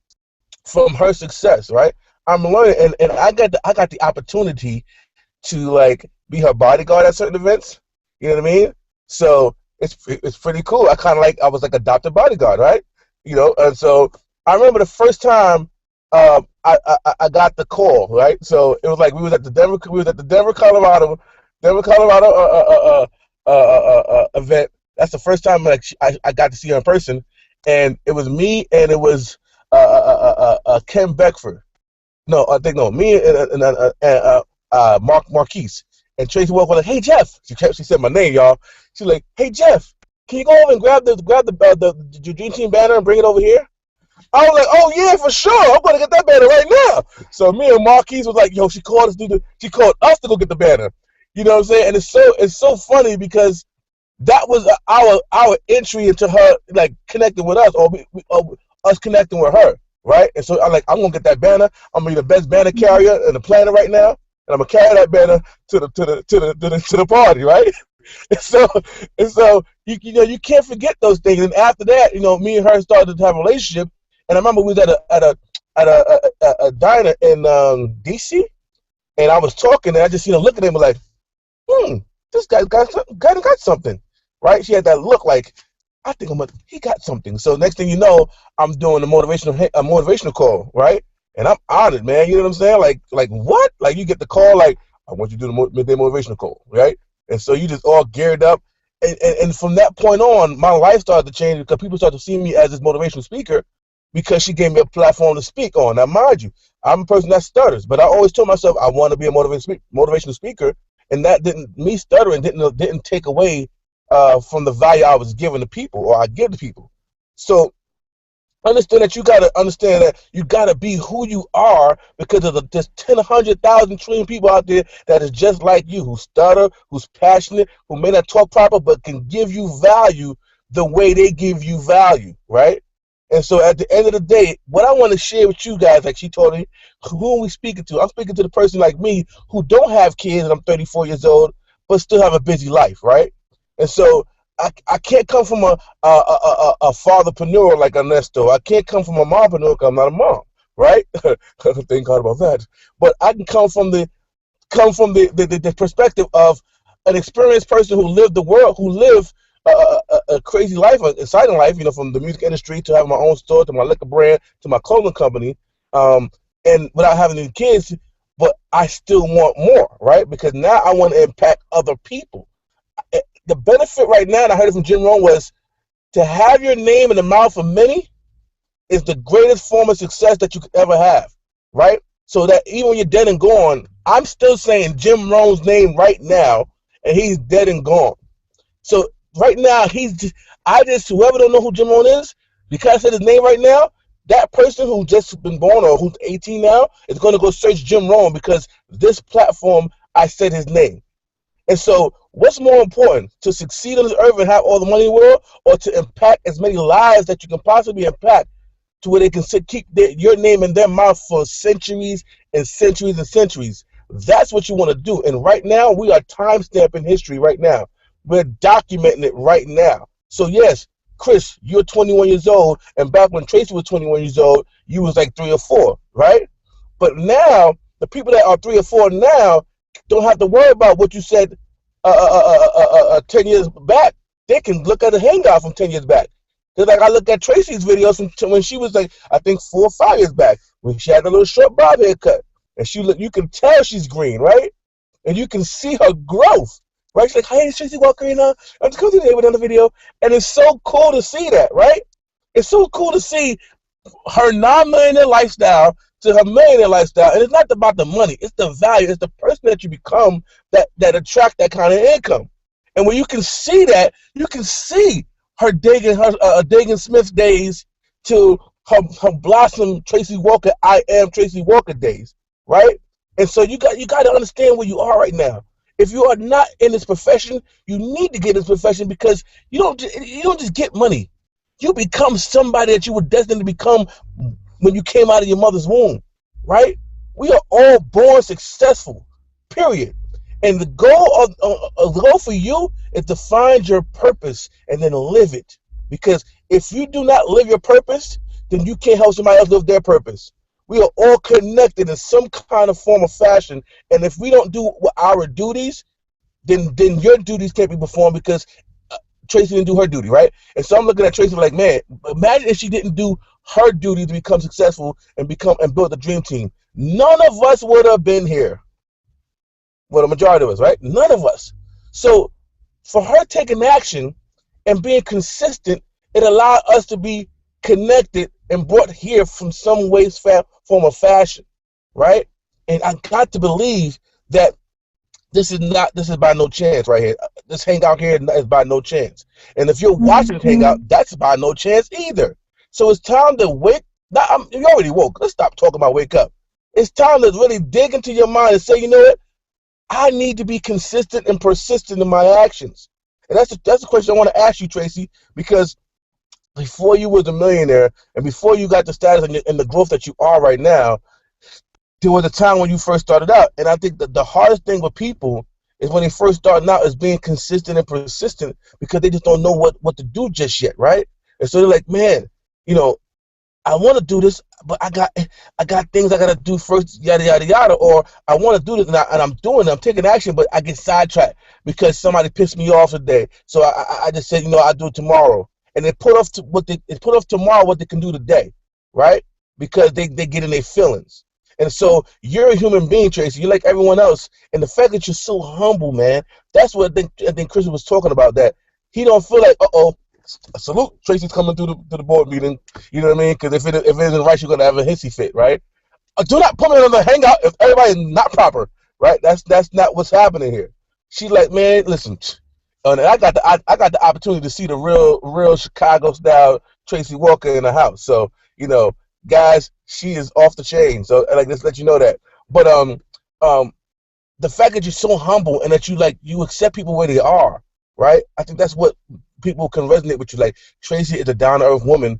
[SPEAKER 6] from her success, right? I'm learning, and I got the opportunity to like be her bodyguard at certain events. You know what I mean? So it's pretty cool. I was like adopted bodyguard, right? You know, and so I remember the first time I got the call, right? So it was like we was at the Denver, Colorado event. That's the first time like I got to see her in person, and it was me and it was Ken Beckford. No, I think no, me and Marquise. And Tracy Walker was like, "Hey Jeff," she said my name, y'all. She's like, "Hey Jeff, can you go over and grab the Dream Team banner and bring it over here?" I was like, "Oh yeah, for sure. I'm gonna get that banner right now." So me and Marquise was like, "Yo," she called us to go get the banner. You know what I'm saying? And it's so funny because that was our entry into her like connecting with us, or us connecting with her, right? And so I'm gonna get that banner. I'm gonna be the best banner carrier in the planet right now, and I'm gonna carry that banner to the party, right? And so you know you can't forget those things. And after that, you know, me and her started to have a relationship. And I remember we was at a diner in DC, and I was talking, and I just seen her look at him like, this guy got something, right? She had that look like, I think he got something. So next thing you know, I'm doing a motivational call, right? And I'm honored, man. You know what I'm saying? Like what? Like you get the call, like I want you to do the midday motivational call, right? And so you just all geared up, and from that point on, my life started to change because people started to see me as this motivational speaker because she gave me a platform to speak on. Now, mind you, I'm a person that stutters, but I always told myself I want to be a motivational speaker, and that me stuttering didn't take away from the value I was giving to people or I give to people. So understand that you got to understand that you got to be who you are because of there's 10, 100,000 trillion people out there that is just like you, who stutter, who's passionate, who may not talk proper, but can give you value the way they give you value, right? And so at the end of the day, what I want to share with you guys, like she told me, who are we speaking to? I'm speaking to the person like me who don't have kids and I'm 34 years old, but still have a busy life, right? And so I can't come from a fatherpreneur like Ernesto. I can't come from a mompreneur because I'm not a mom, right? Thank God about that. But I can come from the perspective of an experienced person who lived the world, who lived a crazy life, an exciting life, you know, from the music industry to having my own store, to my liquor brand, to my clothing company, and without having any kids, but I still want more, right? Because now I want to impact other people. The benefit right now, and I heard it from Jim Rohn, was to have your name in the mouth of many is the greatest form of success that you could ever have, right? So that even when you're dead and gone, I'm still saying Jim Rohn's name right now, and he's dead and gone. So right now, whoever don't know who Jim Rohn is, because I said his name right now, that person who just been born or who's 18 now is going to go search Jim Rohn because this platform, I said his name. And so what's more important, to succeed on this earth and have all the money in the world, or to impact as many lives that you can possibly impact to where they can keep your name in their mouth for centuries and centuries and centuries? That's what you want to do. And right now, we are time-stamping history right now. We're documenting it right now. So yes, Chris, you're 21 years old, and back when Tracey was 21 years old, you was like 3 or 4, right? But now, the people that are 3 or 4 now don't have to worry about what you said 10 years back. they can look at a hangout from 10 years back. Just like I look at Tracey's videos from when she was like, I think 4 or 5 years back, when she had a little short bob haircut. And you can tell she's green, right? And you can see her growth, right? She's like, hey, it's Tracey Walker, I'm just coming today with another video. And it's so cool to see that, right? It's so cool to see her non-millionaire lifestyle to her millionaire lifestyle. And it's not about the money. It's the value. It's the person that you become that attract that kind of income. And when you can see that, you can see her Dagan Smith days to her Blossom Tracey Walker, I am Tracey Walker days, right? And so you got to understand where you are right now. If you are not in this profession, you need to get in this profession because you don't just get money. You become somebody that you were destined to become when you came out of your mother's womb, right? We are all born successful, period. And the goal for you is to find your purpose and then live it. Because if you do not live your purpose, then you can't help somebody else live their purpose. We are all connected in some kind of form or fashion. And if we don't do our duties, then your duties can't be performed because Tracey didn't do her duty, right? And so I'm looking at Tracey like, man, imagine if she didn't do her duty to become successful and build the dream team. None of us would have been here. Well, the majority of us, right? None of us. So for her taking action and being consistent, it allowed us to be connected and brought here from some way, form, or fashion, right? And I got to believe that this is by no chance right here. This hangout here is by no chance. And if you're watching this hangout, that's by no chance either. So it's time to wake. You already woke. Let's stop talking about wake up. It's time to really dig into your mind and say, you know what? I need to be consistent and persistent in my actions. And that's the question I want to ask you, Tracey, because before you was a millionaire and before you got the status and the growth that you are right now, there was a time when you first started out. And I think that the hardest thing with people is when they first starting out is being consistent and persistent because they just don't know what to do just yet, right? And so they're like, man, I want to do this, but I got things I got to do first, yada, yada, yada, or I want to do this, and I'm doing it, I'm taking action, but I get sidetracked because somebody pissed me off today. So I just said, I'll do it tomorrow. And they put off tomorrow what they can do today, right? Because they get in their feelings. And so you're a human being, Tracey. You're like everyone else. And the fact that you're so humble, man, that's what I think Chris was talking about, that he don't feel like, salute, Tracey's coming through the board meeting. You know what I mean? Because if it isn't right, you're going to have a hissy fit, right? Do not put me on the hangout if everybody's not proper, right? That's not what's happening here. She's like, man, listen, and I got the opportunity to see the real Chicago style Tracey Walker in the house. So, guys, she is off the chain. So like, let's let you know that. But the fact that you're so humble and that you accept people where they are, right? I think that's what people can resonate with you. Like, Tracey is a down-to-earth woman.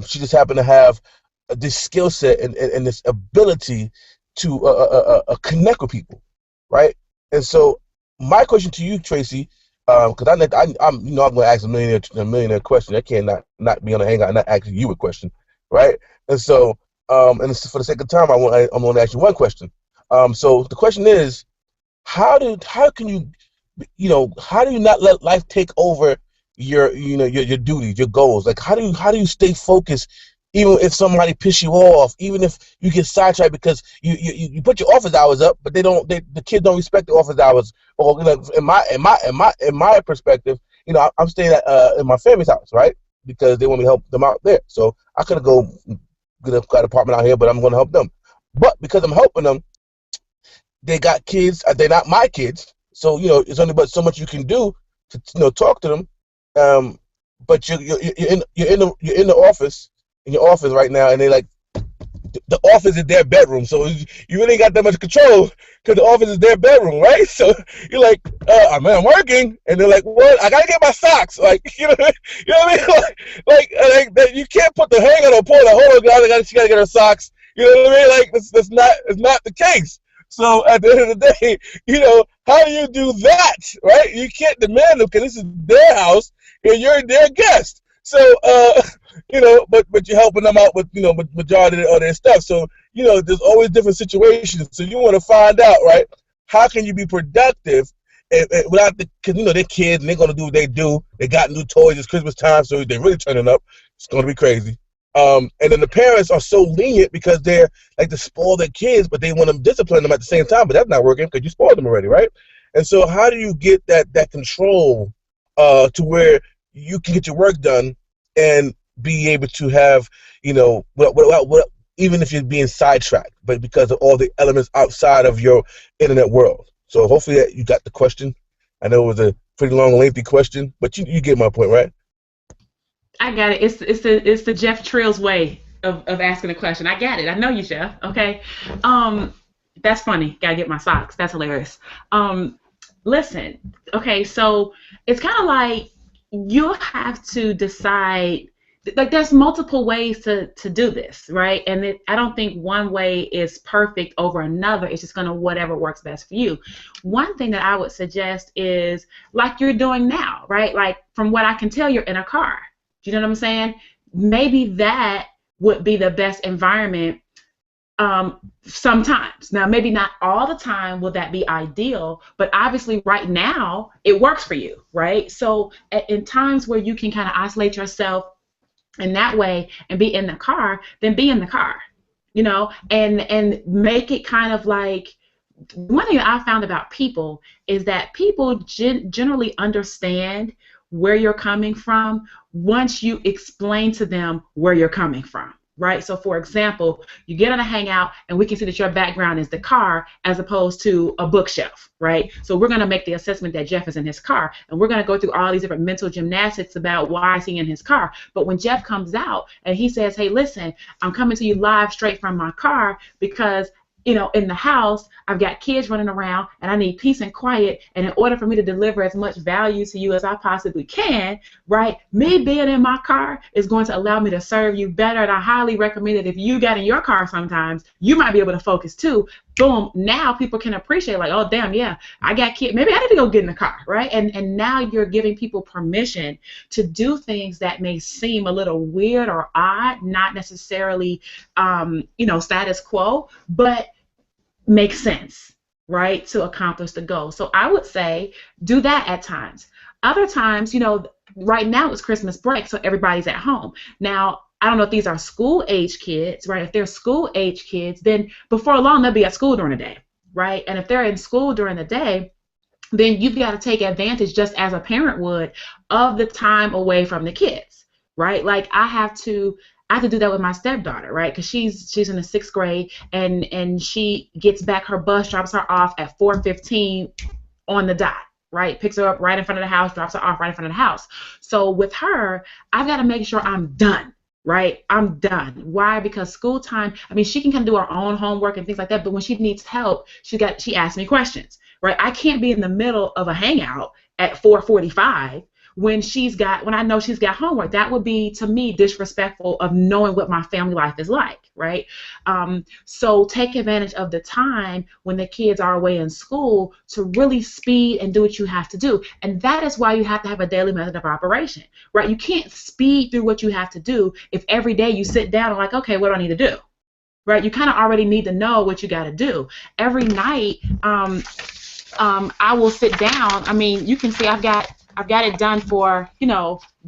[SPEAKER 6] She just happened to have this skill set and this ability to connect with people, right? And so my question to you, Tracey, because I'm going to ask a millionaire question. I can't not be on a hangout and not asking you a question, right? And so, and for the sake of time, I'm going to ask you one question. So the question is, how do you not let life take over your duties, your goals? Like, how do you stay focused even if somebody piss you off, even if you get sidetracked because you put your office hours up, but the kids don't respect the office hours. Or in my perspective, I'm staying in my family's house, right? Because they want me to help them out there. So I could go get an apartment out here, but I'm going to help them. But because I'm helping them, they got kids. They're not my kids. So it's only but so much you can do to talk to them. But you're in the office. In your office right now, and they like the office is their bedroom, so you really ain't got that much control because the office is their bedroom, right? So you're like, I'm working, and they're like, what? I gotta get my socks, like you know what I mean? Like you can't put the hanger on pull. Hold on, she gotta get her socks. You know what I mean? Like it's not the case. So at the end of the day, how do you do that, right? You can't demand them because this is their house and you're their guest. So, but you're helping them out with, with majority of their stuff. So, there's always different situations. So you want to find out, right? How can you be productive without because they're kids and they're gonna do what they do. They got new toys. It's Christmas time, so they're really turning up. It's gonna be crazy. And then the parents are so lenient because they're like to spoil their kids, but they want to discipline them at the same time. But that's not working because you spoiled them already, right? And so, how do you get that control to where you can get your work done and be able to have, even if you're being sidetracked, but because of all the elements outside of your internet world. So hopefully that you got the question. I know it was a pretty long, lengthy question, but you get my point, right?
[SPEAKER 2] I got it. It's the Jeff Trills way of asking a question. I got it. I know you, Jeff. Okay. That's funny. Gotta get my socks. That's hilarious. Listen. Okay. So it's kind of like you'll have to decide. Like there's multiple ways to do this, right? And I don't think one way is perfect over another. It's just gonna whatever works best for you. One thing that I would suggest is like you're doing now, right? Like from what I can tell, you're in a car. Do you know what I'm saying? Maybe that would be the best environment sometimes. Now, maybe not all the time will that be ideal, but obviously right now it works for you, right? So in times where you can kind of isolate yourself in that way and be in the car, then be in the car, and make it kind of like one thing that I found about people is that people generally understand where you're coming from once you explain to them where you're coming from, right? So, for example, you get on a hangout and we can see that your background is the car as opposed to a bookshelf, right? So we're going to make the assessment that Jeff is in his car, and we're going to go through all these different mental gymnastics about why is he in his car. But when Jeff comes out and he says, hey, listen, I'm coming to you live straight from my car because in the house, I've got kids running around and I need peace and quiet. And in order for me to deliver as much value to you as I possibly can, right, me being in my car is going to allow me to serve you better. And I highly recommend that if you got in your car sometimes, you might be able to focus too. Boom, now people can appreciate like, oh, damn, yeah, I got kids. Maybe I need to go get in the car, right? And now you're giving people permission to do things that may seem a little weird or odd, not necessarily, status quo, but make sense, right, to accomplish the goal. So I would say do that at times. Other times, right now it's Christmas break, so everybody's at home. Now, I don't know if these are school-age kids, right? If they're school-age kids, then before long they'll be at school during the day, right? And if they're in school during the day, then you've got to take advantage, just as a parent would, of the time away from the kids, right? Like I have to do that with my stepdaughter, right? Because she's in the 6th grade, and she gets back, her bus drops her off at 4:15 on the dot, right? Picks her up right in front of the house, drops her off right in front of the house. So with her, I've got to make sure I'm done, right? I'm done. Why? Because school time, I mean, she can kind of do her own homework and things like that, but when she needs help, she asks me questions, right? I can't be in the middle of a hangout at 4:45 when I know she's got homework. That would be, to me, disrespectful of knowing what my family life is like, right? So take advantage of the time when the kids are away in school to really speed and do what you have to do. And that is why you have to have a daily method of operation, right? You can't speed through what you have to do if every day you sit down and like, okay, what do I need to do? Right? You kind of already need to know what you got to do. Every night, I will sit down. I mean, you can see I've got it done for,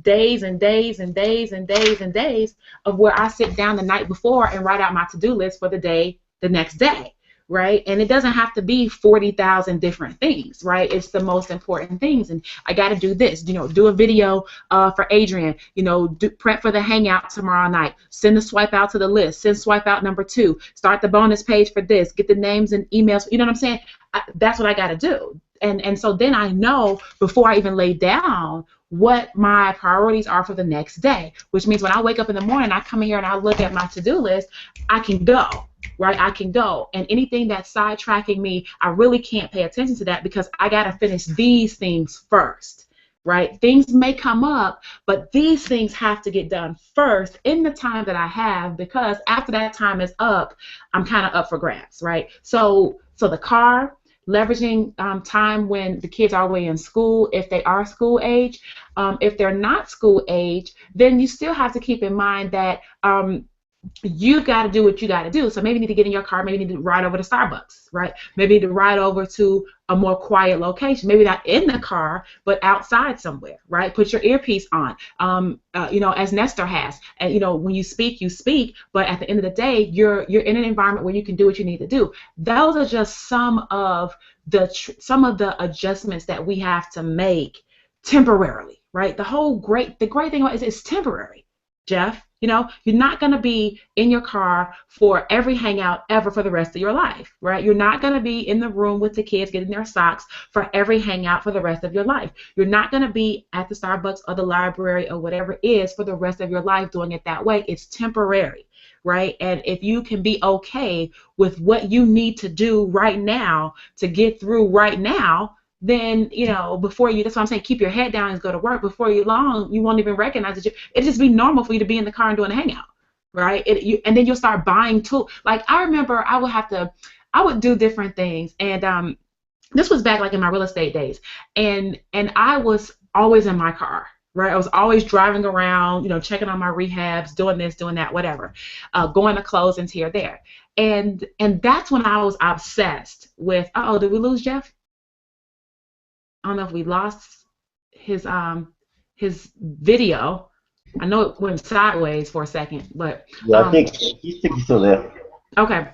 [SPEAKER 2] days and days and days and days and days of where I sit down the night before and write out my to-do list for the next day, right? And it doesn't have to be 40,000 different things, right? It's the most important things. And I got to do this, do a video for Adrian, prep for the hangout tomorrow night, send the swipe out to the list, send swipe out number 2, start the bonus page for this, get the names and emails, you know what I'm saying? That's what I got to do. And so then I know before I even lay down what my priorities are for the next day, which means when I wake up in the morning, I come in here and I look at my to-do list, I can go, right? I can go. And anything that's sidetracking me, I really can't pay attention to that because I got to finish these things first, right? Things may come up, but these things have to get done first in the time that I have, because after that time is up, I'm kind of up for grabs, right? So the car, leveraging time when the kids are away in school, if they are school age. If they're not school age, then you still have to keep in mind that you've got to do what you got to do. So maybe you need to get in your car, maybe you need to ride over to Starbucks, right? Maybe you need to ride over to a more quiet location, maybe not in the car, but outside somewhere, right? Put your earpiece on, as Nestor has. And, when you speak, but at the end of the day, you're in an environment where you can do what you need to do. Those are just some of the adjustments that we have to make temporarily, right? The great thing about it is it's temporary, Jeff. You're not going to be in your car for every hangout ever for the rest of your life, right? You're not going to be in the room with the kids getting their socks for every hangout for the rest of your life. You're not going to be at the Starbucks or the library or whatever it is for the rest of your life doing it that way. It's temporary, right? And if you can be okay with what you need to do right now to get through right now, then, that's why I'm saying keep your head down and go to work. Before you long, you won't even recognize it. It'll just be normal for you to be in the car and doing a hangout, right? And then you'll start buying tools. Like, I remember I would do different things. And this was back like in my real estate days. And I was always in my car, right? I was always driving around, checking on my rehabs, doing this, doing that, whatever, going to closings here, there. And that's when I was obsessed with, did we lose Jeff? I don't know if we lost his video. I know it went sideways for a second, but
[SPEAKER 1] yeah, I think he's still there.
[SPEAKER 2] Okay.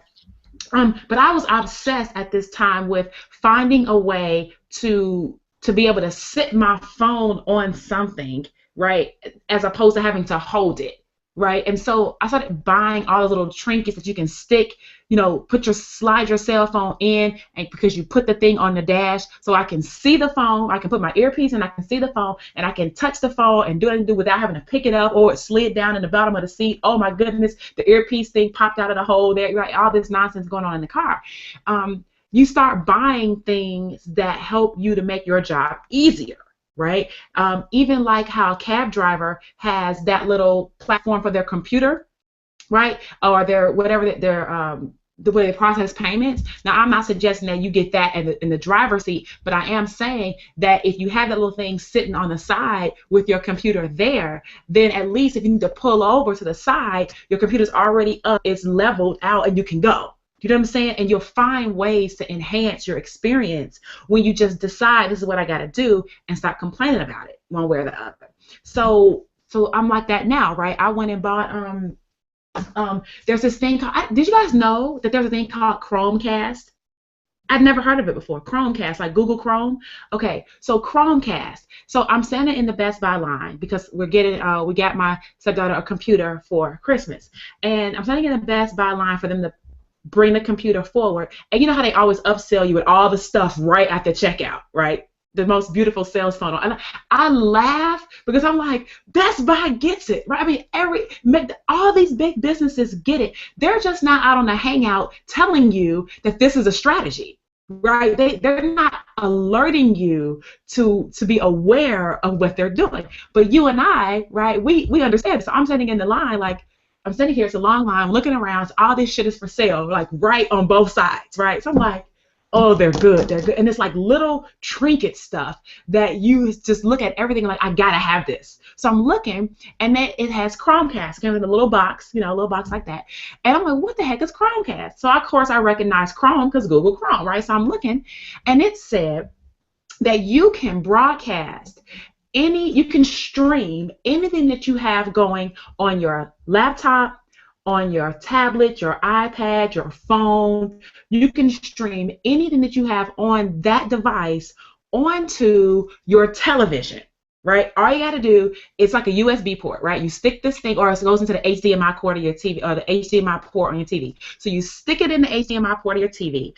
[SPEAKER 2] But I was obsessed at this time with finding a way to be able to sit my phone on something, right, as opposed to having to hold it, right? And so I started buying all the little trinkets that you can stick, slide your cell phone in, and because you put the thing on the dash, so I can see the phone, I can put my earpiece and I can see the phone, and I can touch the phone and do it without having to pick it up, or it slid down in the bottom of the seat. Oh my goodness, the earpiece thing popped out of the hole there, right? All this nonsense going on in the car. You start buying things that help you to make your job easier, right? Even like how a cab driver has that little platform for their computer, right? Or their whatever the way they process payments. Now, I'm not suggesting that you get that in the driver's seat, but I am saying that if you have that little thing sitting on the side with your computer there, then at least if you need to pull over to the side, your computer's already up, it's leveled out, and you can go. You know what I'm saying? And you'll find ways to enhance your experience when you just decide this is what I got to do and stop complaining about it one way or the other. So I'm like that now, right? I went and bought there's this thing called, did you guys know that there's a thing called Chromecast? I'd never heard of it before. Chromecast, like Google Chrome. Okay, so Chromecast. So I'm standing in the Best Buy line because we got my stepdaughter a computer for Christmas, and I'm standing in the Best Buy line for them to bring the computer forward. And you know how they always upsell you with all the stuff right at the checkout, right? The most beautiful sales funnel. And I laugh because I'm like, Best Buy gets it, right? I mean, all these big businesses get it. They're just not out on a hangout telling you that this is a strategy, right? They're not alerting you to be aware of what they're doing. But you and I, right, we understand. So I'm sitting in the line, like, I'm sitting here, it's a long line, I'm looking around, so all this shit is for sale, like right on both sides, right? So I'm like, oh, they're good. And it's like little trinket stuff that you just look at everything like, I gotta have this. So I'm looking, and then it has Chromecast, kind of in a little box, a little box like that. And I'm like, what the heck is Chromecast? So of course I recognize Chrome because Google Chrome, right? So I'm looking, and it said that you can broadcast you can stream anything that you have going on your laptop, on your tablet, your iPad, your phone. You can stream anything that you have on that device onto your television, right? All you got to do is like a USB port, right? You stick this thing, or it goes into the HDMI port of your TV, or the HDMI port on your TV. So you stick it in the HDMI port of your TV.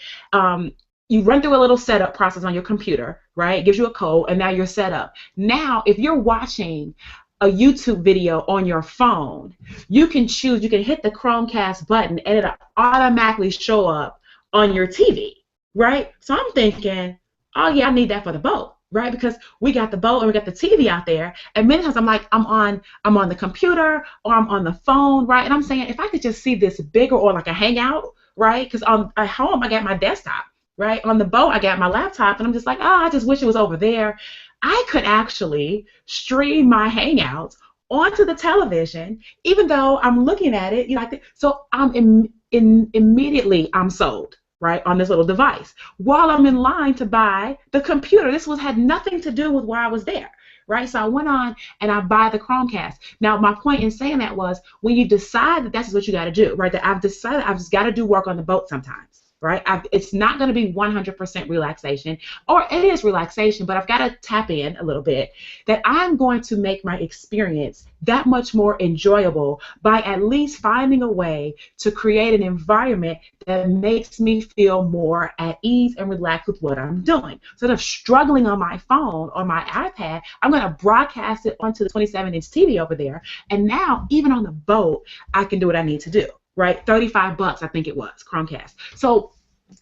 [SPEAKER 2] You run through a little setup process on your computer, right? It gives you a code, and now you're set up. Now, if you're watching a YouTube video on your phone, you can hit the Chromecast button, and it'll automatically show up on your TV, right? So I'm thinking, oh yeah, I need that for the boat, right? Because we got the boat and we got the TV out there, and many times I'm like, I'm on the computer or I'm on the phone, right? And I'm saying, if I could just see this bigger, or like a hangout, right? Because at home I got my desktop. Right? On the boat, I got my laptop, and I'm just like, I just wish it was over there. I could actually stream my Hangouts onto the television, even though I'm looking at it, so I'm immediately I'm sold, right, on this little device while I'm in line to buy the computer. This had nothing to do with why I was there, right? So I went on and I buy the Chromecast. Now, my point in saying that was when you decide that that's what you got to do, right? That I've decided I've just got to do work on the boat sometimes. Right? It's not going to be 100% relaxation, or it is relaxation, but I've got to tap in a little bit, that I'm going to make my experience that much more enjoyable by at least finding a way to create an environment that makes me feel more at ease and relaxed with what I'm doing. Instead of struggling on my phone or my iPad, I'm going to broadcast it onto the 27-inch TV over there, and now even on the boat, I can do what I need to do. Right, $35, I think it was, Chromecast. So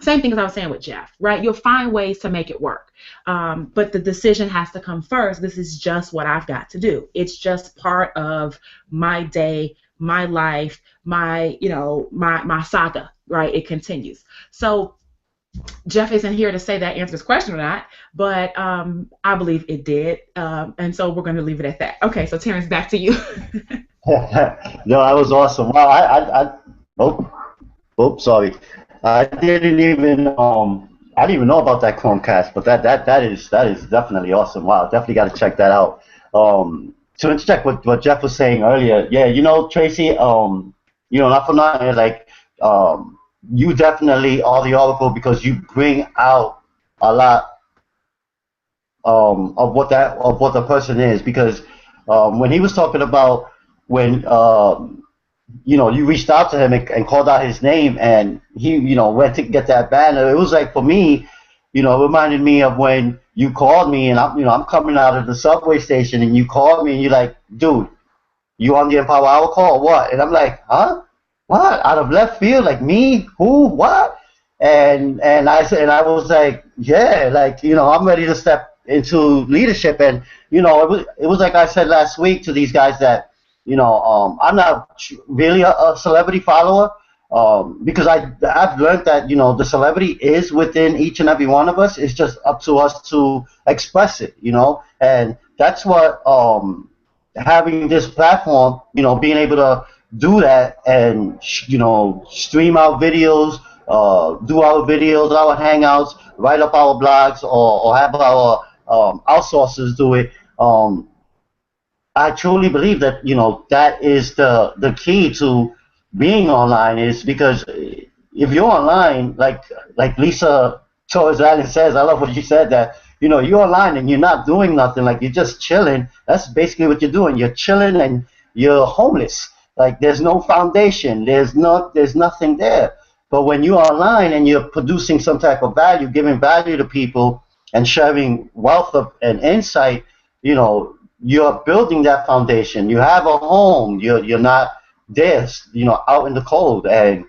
[SPEAKER 2] same thing as I was saying with Jeff, right? You'll find ways to make it work, but the decision has to come first. This is just what I've got to do. It's just part of my day, my life, my saga, right? It continues. So Jeff isn't here to say that answers this question or not, but I believe it did, and so we're going to leave it at that. Okay, so Terrence, back to you.
[SPEAKER 1] No, that was awesome. Wow, sorry. I didn't even know about that Chromecast, but that is definitely awesome. Wow, definitely got to check that out. To interject what Jeff was saying earlier, yeah, Tracey, not for nothing, like, you definitely are the oracle because you bring out a lot of what the person is, because when he was talking about when you reached out to him and called out his name, and he went to get that banner. It was like, for me, it reminded me of when you called me, and I'm coming out of the subway station, and you called me and you're like, dude, you on the Empower Hour call or what? And I'm like, huh? What? Out of left field? Like, me? Who? What? And I was like, yeah, like, I'm ready to step into leadership. And it was like I said last week to these guys that I'm not really a celebrity follower, because I've learned that the celebrity is within each and every one of us. It's just up to us to express it, and that's what having this platform, being able to do that and stream our videos, do our videos, our hangouts, write up our blogs, or have our outsourcers do it. I truly believe that that is the key to being online, is because if you're online, like Lisa Torres Allen says, I love what you said, that you're online and you're not doing nothing, like you're just chilling. That's basically what you're doing. You're chilling and you're homeless. Like, there's no foundation. There's nothing there. But when you're online and you're producing some type of value, giving value to people and sharing wealth and insight, you're building that foundation. You have a home. You're not there, out in the cold. And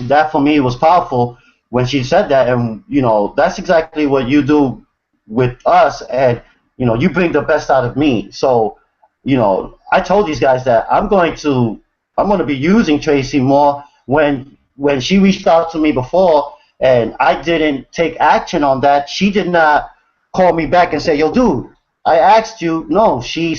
[SPEAKER 1] that for me was powerful when she said that. And that's exactly what you do with us. And you bring the best out of me. So I told these guys that I'm going to be using Tracey more. When she reached out to me before and I didn't take action on that, she did not call me back and say, yo, dude, I asked you. No, she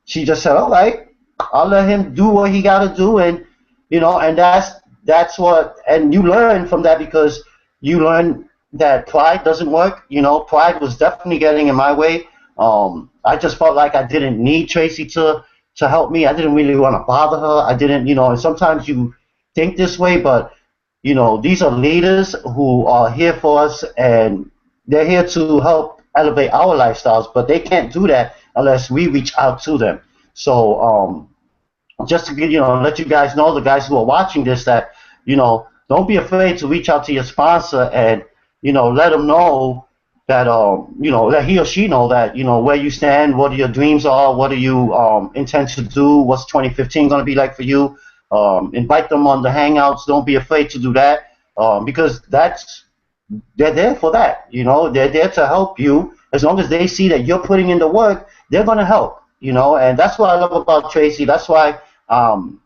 [SPEAKER 1] just said, all right, I'll let him do what he got to do. And and that's what, and you learn from that, because you learn that pride doesn't work. Pride was definitely getting in my way. I just felt like I didn't need Tracey to help me. I didn't really want to bother her. I didn't, and sometimes you think this way, but these are leaders who are here for us, and they're here to help elevate our lifestyles, but they can't do that unless we reach out to them. So just to let you guys know, the guys who are watching this, that don't be afraid to reach out to your sponsor and let them know that let he or she know that where you stand, what your dreams are, what do you intend to do, what's 2015 going to be like for you. Invite them on the hangouts. Don't be afraid to do that, because they're there for that. They're there to help you. As long as they see that you're putting in the work, they're going to help. And that's what I love about Tracey. That's why I'm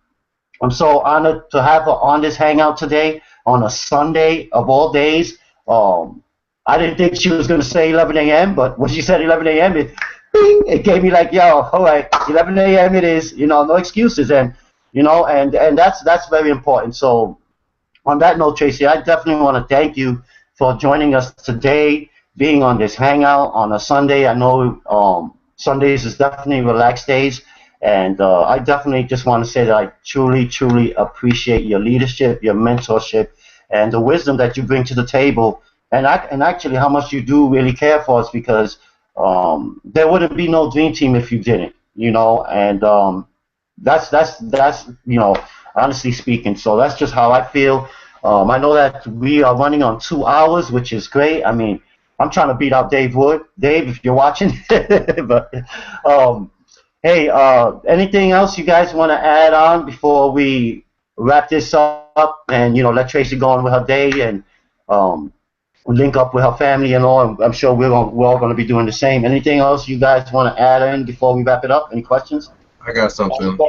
[SPEAKER 1] so honored to have her on this hangout today on a Sunday of all days. I didn't think she was going to say 11 a.m., but when she said 11 a.m., bing, it gave me like, yo, all right, 11 a.m. it is, no excuses, and that's very important. So on that note, Tracy, I definitely want to thank you for joining us today, being on this hangout on a Sunday. I know Sundays is definitely relaxed days, and I definitely just want to say that I truly, truly appreciate your leadership, your mentorship, and the wisdom that you bring to the table, and actually how much you do really care for us because there wouldn't be no dream team if you didn't, and that's honestly speaking. So that's just how I feel. I know that we are running on 2 hours, which is great. I mean, I'm trying to beat out Dave Wood. Dave, if you're watching, but um, hey, anything else you guys want to add on before we wrap this up and let Tracy go on with her day and um, link up with her family and all? I'm sure we're all going to be doing the same. Anything else you guys want to add in before we wrap it up? Any questions?
[SPEAKER 4] I got something.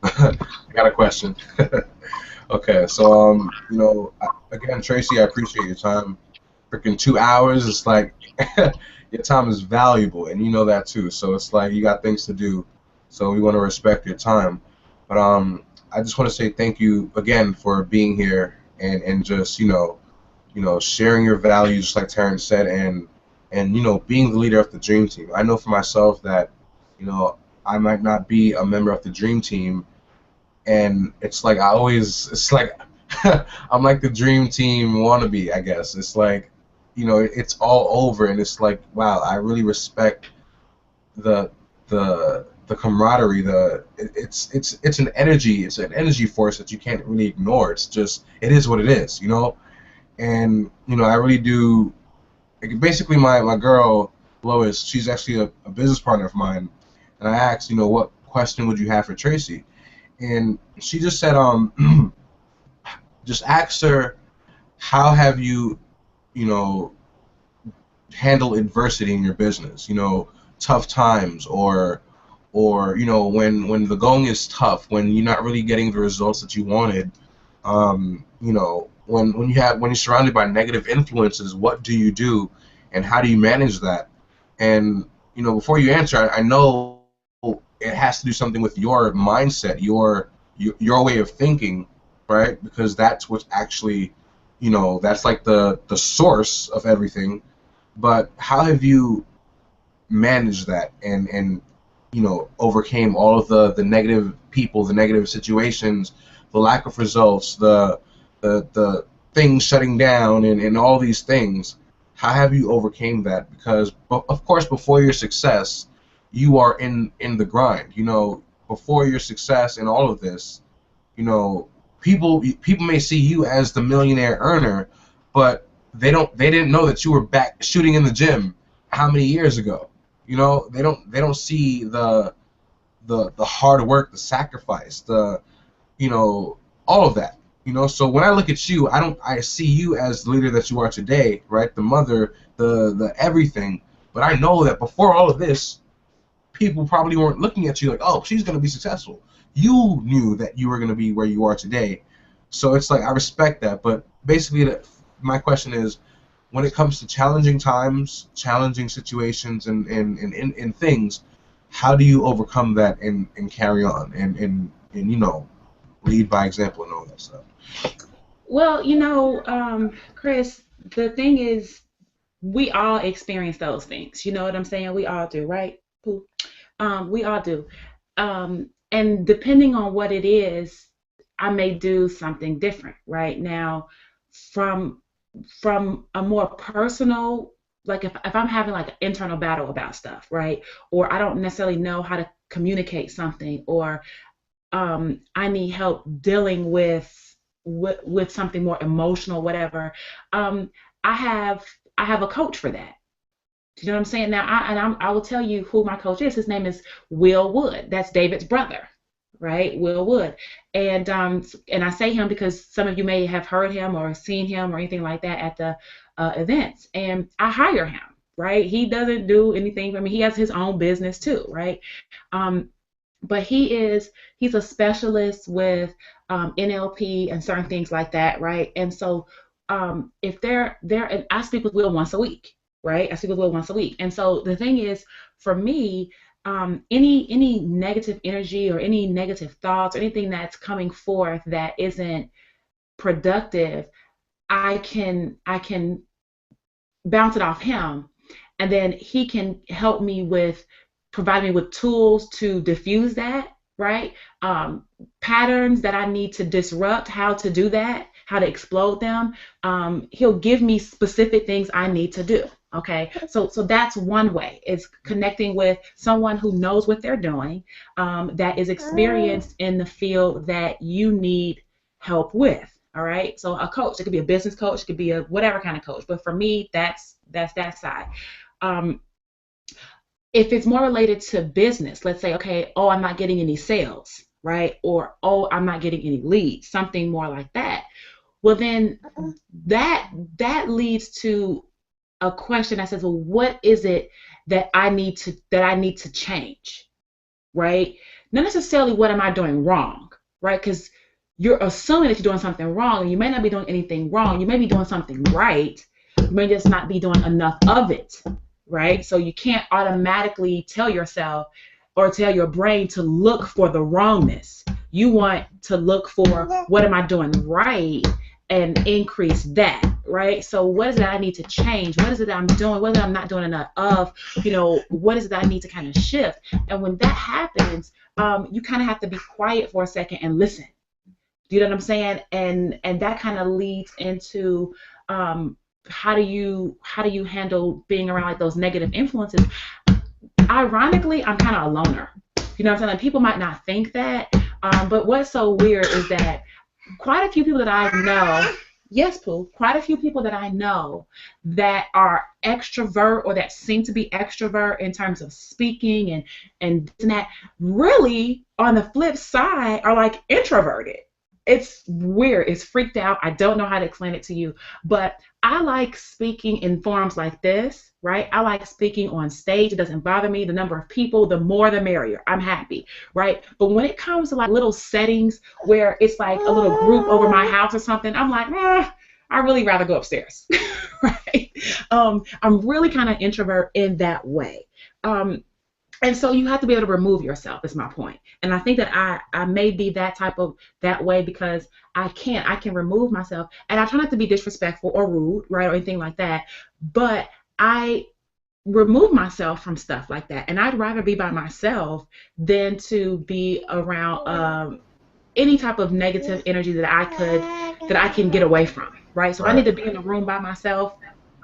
[SPEAKER 4] I got a question. Okay, so again, Tracy, I appreciate your time. Freaking 2 hours. It's like your time is valuable, and you know that too. So it's like you got things to do. So we want to respect your time. But I just want to say thank you again for being here and just sharing your values, just like Terrence said, and being the leader of the dream team. I know for myself that I might not be a member of the dream team, and it's like it's like I'm like the dream team wannabe, I guess. It's like it's all over, and it's like, wow, I really respect the the camaraderie. It's an energy force that you can't really ignore. It is what it is, and I really do. Basically, my girl Lois, she's actually a business partner of mine, and I asked, what question would you have for Tracy? And she just said, just ask her, how have you, handled adversity in your business? Tough times, or when the going is tough, when you're not really getting the results that you wanted. When you're surrounded by negative influences, what do you do, and how do you manage that? And before you answer, I know it has to do something with your mindset, your way of thinking, right? Because that's what's actually, that's like the source of everything. But how have you managed that and overcame all of the negative people, the negative situations, the lack of results, the things shutting down, and all these things? How have you overcame that? Because of course, before your success, you are in the grind. Before your success and all of this, people may see you as the millionaire earner, but they didn't know that you were back shooting in the gym how many years ago. They don't see the hard work, the sacrifice, all of that. So when I look at you, I see you as the leader that you are today, right? The mother, the everything. But I know that before all of this, people probably weren't looking at you like, oh, she's going to be successful. You knew that you were going to be where you are today. So it's like, I respect that. But basically, my question is, when it comes to challenging times, challenging situations, and things, how do you overcome that and carry on and lead by example and all that stuff?
[SPEAKER 2] Well, Chris, the thing is, we all experience those things. You know what I'm saying? We all do, right? Pooh? We all do. And depending on what it is, I may do something different, right? Now, from a more personal, like if I'm having like an internal battle about stuff, right? Or I don't necessarily know how to communicate something, or I need help dealing with something more emotional, whatever. I have a coach for that. Do you know what I'm saying? Now, I will tell you who my coach is. His name is Will Wood. That's David's brother, right? Will Wood. And I say him because some of you may have heard him or seen him or anything like that at the events. And I hire him, right? He doesn't do anything. I mean, he has his own business too, right? But he's a specialist with NLP and certain things like that, right? And so if and I speak with Will once a week, right? I speak with Will once a week. And so the thing is, for me, any negative energy or any negative thoughts or anything that's coming forth that isn't productive, I can bounce it off him, and then he can help me with provide me with tools to diffuse that, right? Patterns that I need to disrupt, how to do that, how to explode them. He'll give me specific things I need to do. Okay, so that's one way. It's connecting with someone who knows what they're doing, that is experienced in the field that you need help with. All right, so a coach, it could be a business coach, it could be a whatever kind of coach, but for me, that's that side. Um, if it's more related to business, let's say, okay, oh, I'm not getting any sales, right? Or, oh, I'm not getting any leads, something more like that. Well, then that leads to a question that says, well, what is it that I need to change, right? Not necessarily what am I doing wrong, right? Because you're assuming that you're doing something wrong, and you may not be doing anything wrong. You may be doing something right. You may just not be doing enough of it, right? So you can't automatically tell yourself or tell your brain to look for the wrongness. You want to look for what am I doing right and increase that, right? So what is it that I need to change? What is it that I'm doing? What is it I'm not doing enough of? What is it that I need to kind of shift? And when that happens, you kind of have to be quiet for a second and listen. Do you know what I'm saying? And that kind of leads into how do you handle being around like those negative influences? Ironically, I'm kind of a loner. You know what I'm saying? Like, people might not think that, but what's so weird is that quite a few people that I know, yes, Pooh, quite a few people that I know that are extrovert or that seem to be extrovert in terms of speaking and that, really on the flip side are like introverted. It's weird. It's freaked out. I don't know how to explain it to you, but I like speaking in forums like this, right? I like speaking on stage. It doesn't bother me. The number of people, the more the merrier. I'm happy, right? But when it comes to like little settings where it's like a little group over my house or something, I'm like, I really rather go upstairs, right? I'm really kind of introvert in that way. And so you have to be able to remove yourself, is my point. And I think that I may be that way because I can remove myself, and I try not to be disrespectful or rude, right, or anything like that, but I remove myself from stuff like that, and I'd rather be by myself than to be around any type of negative energy that I can get away from, right? So if I need to be in a room by myself,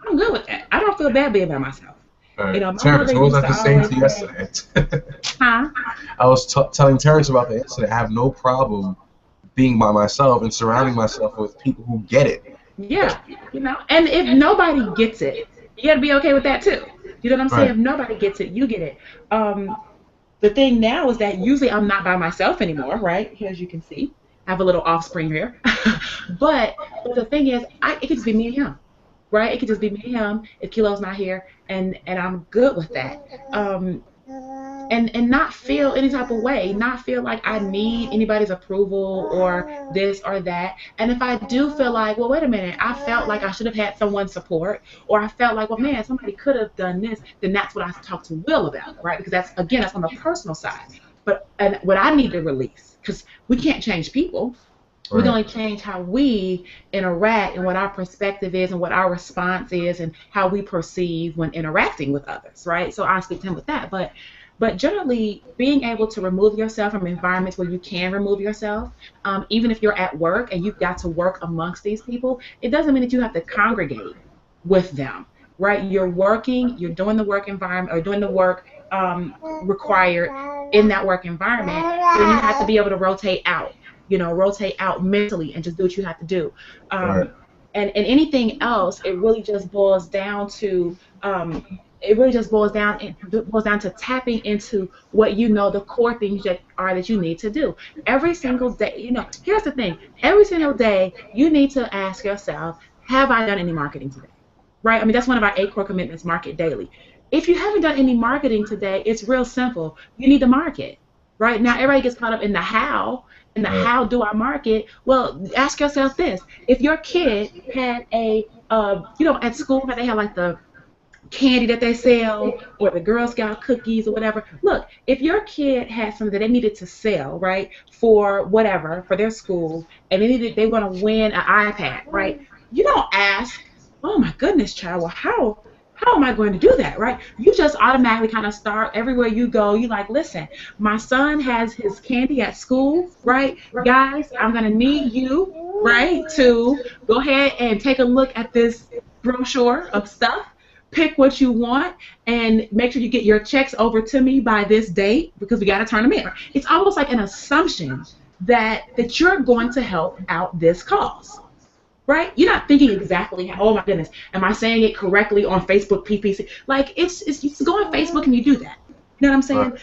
[SPEAKER 2] I'm good with that. I don't feel bad being by myself.
[SPEAKER 4] Right.
[SPEAKER 2] My
[SPEAKER 4] Terrence,
[SPEAKER 2] mother
[SPEAKER 4] what was
[SPEAKER 2] used
[SPEAKER 4] I
[SPEAKER 2] to
[SPEAKER 4] saying to
[SPEAKER 2] always
[SPEAKER 4] you
[SPEAKER 2] say,
[SPEAKER 4] yesterday?
[SPEAKER 2] huh?
[SPEAKER 4] I was telling Terrence about the incident. I have no problem being by myself and surrounding myself with people who get it.
[SPEAKER 2] Yeah, and if nobody gets it, you got to be okay with that too. You know what I'm saying?
[SPEAKER 4] Right.
[SPEAKER 2] If nobody gets it, you get it. The thing now is that usually I'm not by myself anymore, right? Here, as you can see, I have a little offspring here. but the thing is, it could just be me and him, right? It could just be me and him if Kilo's not here, and I'm good with that. And not feel any type of way, not feel like I need anybody's approval or this or that. And if I do feel like, well, wait a minute, I felt like I should have had someone's support, or I felt like, well, man, somebody could have done this, then that's what I talk to Will about, right? Because that's on the personal side. And what I need to release, because we can't change people. We can only change how we interact and what our perspective is and what our response is and how we perceive when interacting with others, right? So I speak to him with that. But generally, being able to remove yourself from environments where you can remove yourself, even if you're at work and you've got to work amongst these people, it doesn't mean that you have to congregate with them, right? You're working, you're doing the work environment or doing the work required in that work environment, then you have to be able to rotate out mentally and just do what you have to do. And anything else, it really just boils down to to tapping into what the core things that you need to do every single day. Here's the thing: every single day you need to ask yourself, have I done any marketing today? Right? I mean, that's one of our 8 core commitments: market daily. If you haven't done any marketing today, it's real simple. You need to market. Right now, everybody gets caught up in the how. And how do I market? Well, ask yourself this: if your kid had at school, they have like the candy that they sell or the Girl Scout cookies or whatever. Look, if your kid had something that they needed to sell, right, for whatever, for their school, and they want to win an iPad, right? You don't ask, oh my goodness, child, well, how am I going to do that, right? You just automatically kind of start everywhere you go. You like, listen, my son has his candy at school, right? Guys, I'm going to need you, right, to go ahead and take a look at this brochure of stuff, pick what you want, and make sure you get your checks over to me by this date because we got to turn them in. It's almost like an assumption that you're going to help out this cause. Right? You're not thinking exactly, oh my goodness, am I saying it correctly on Facebook PPC? Like, it's you go on Facebook and you do that. You know what I'm saying?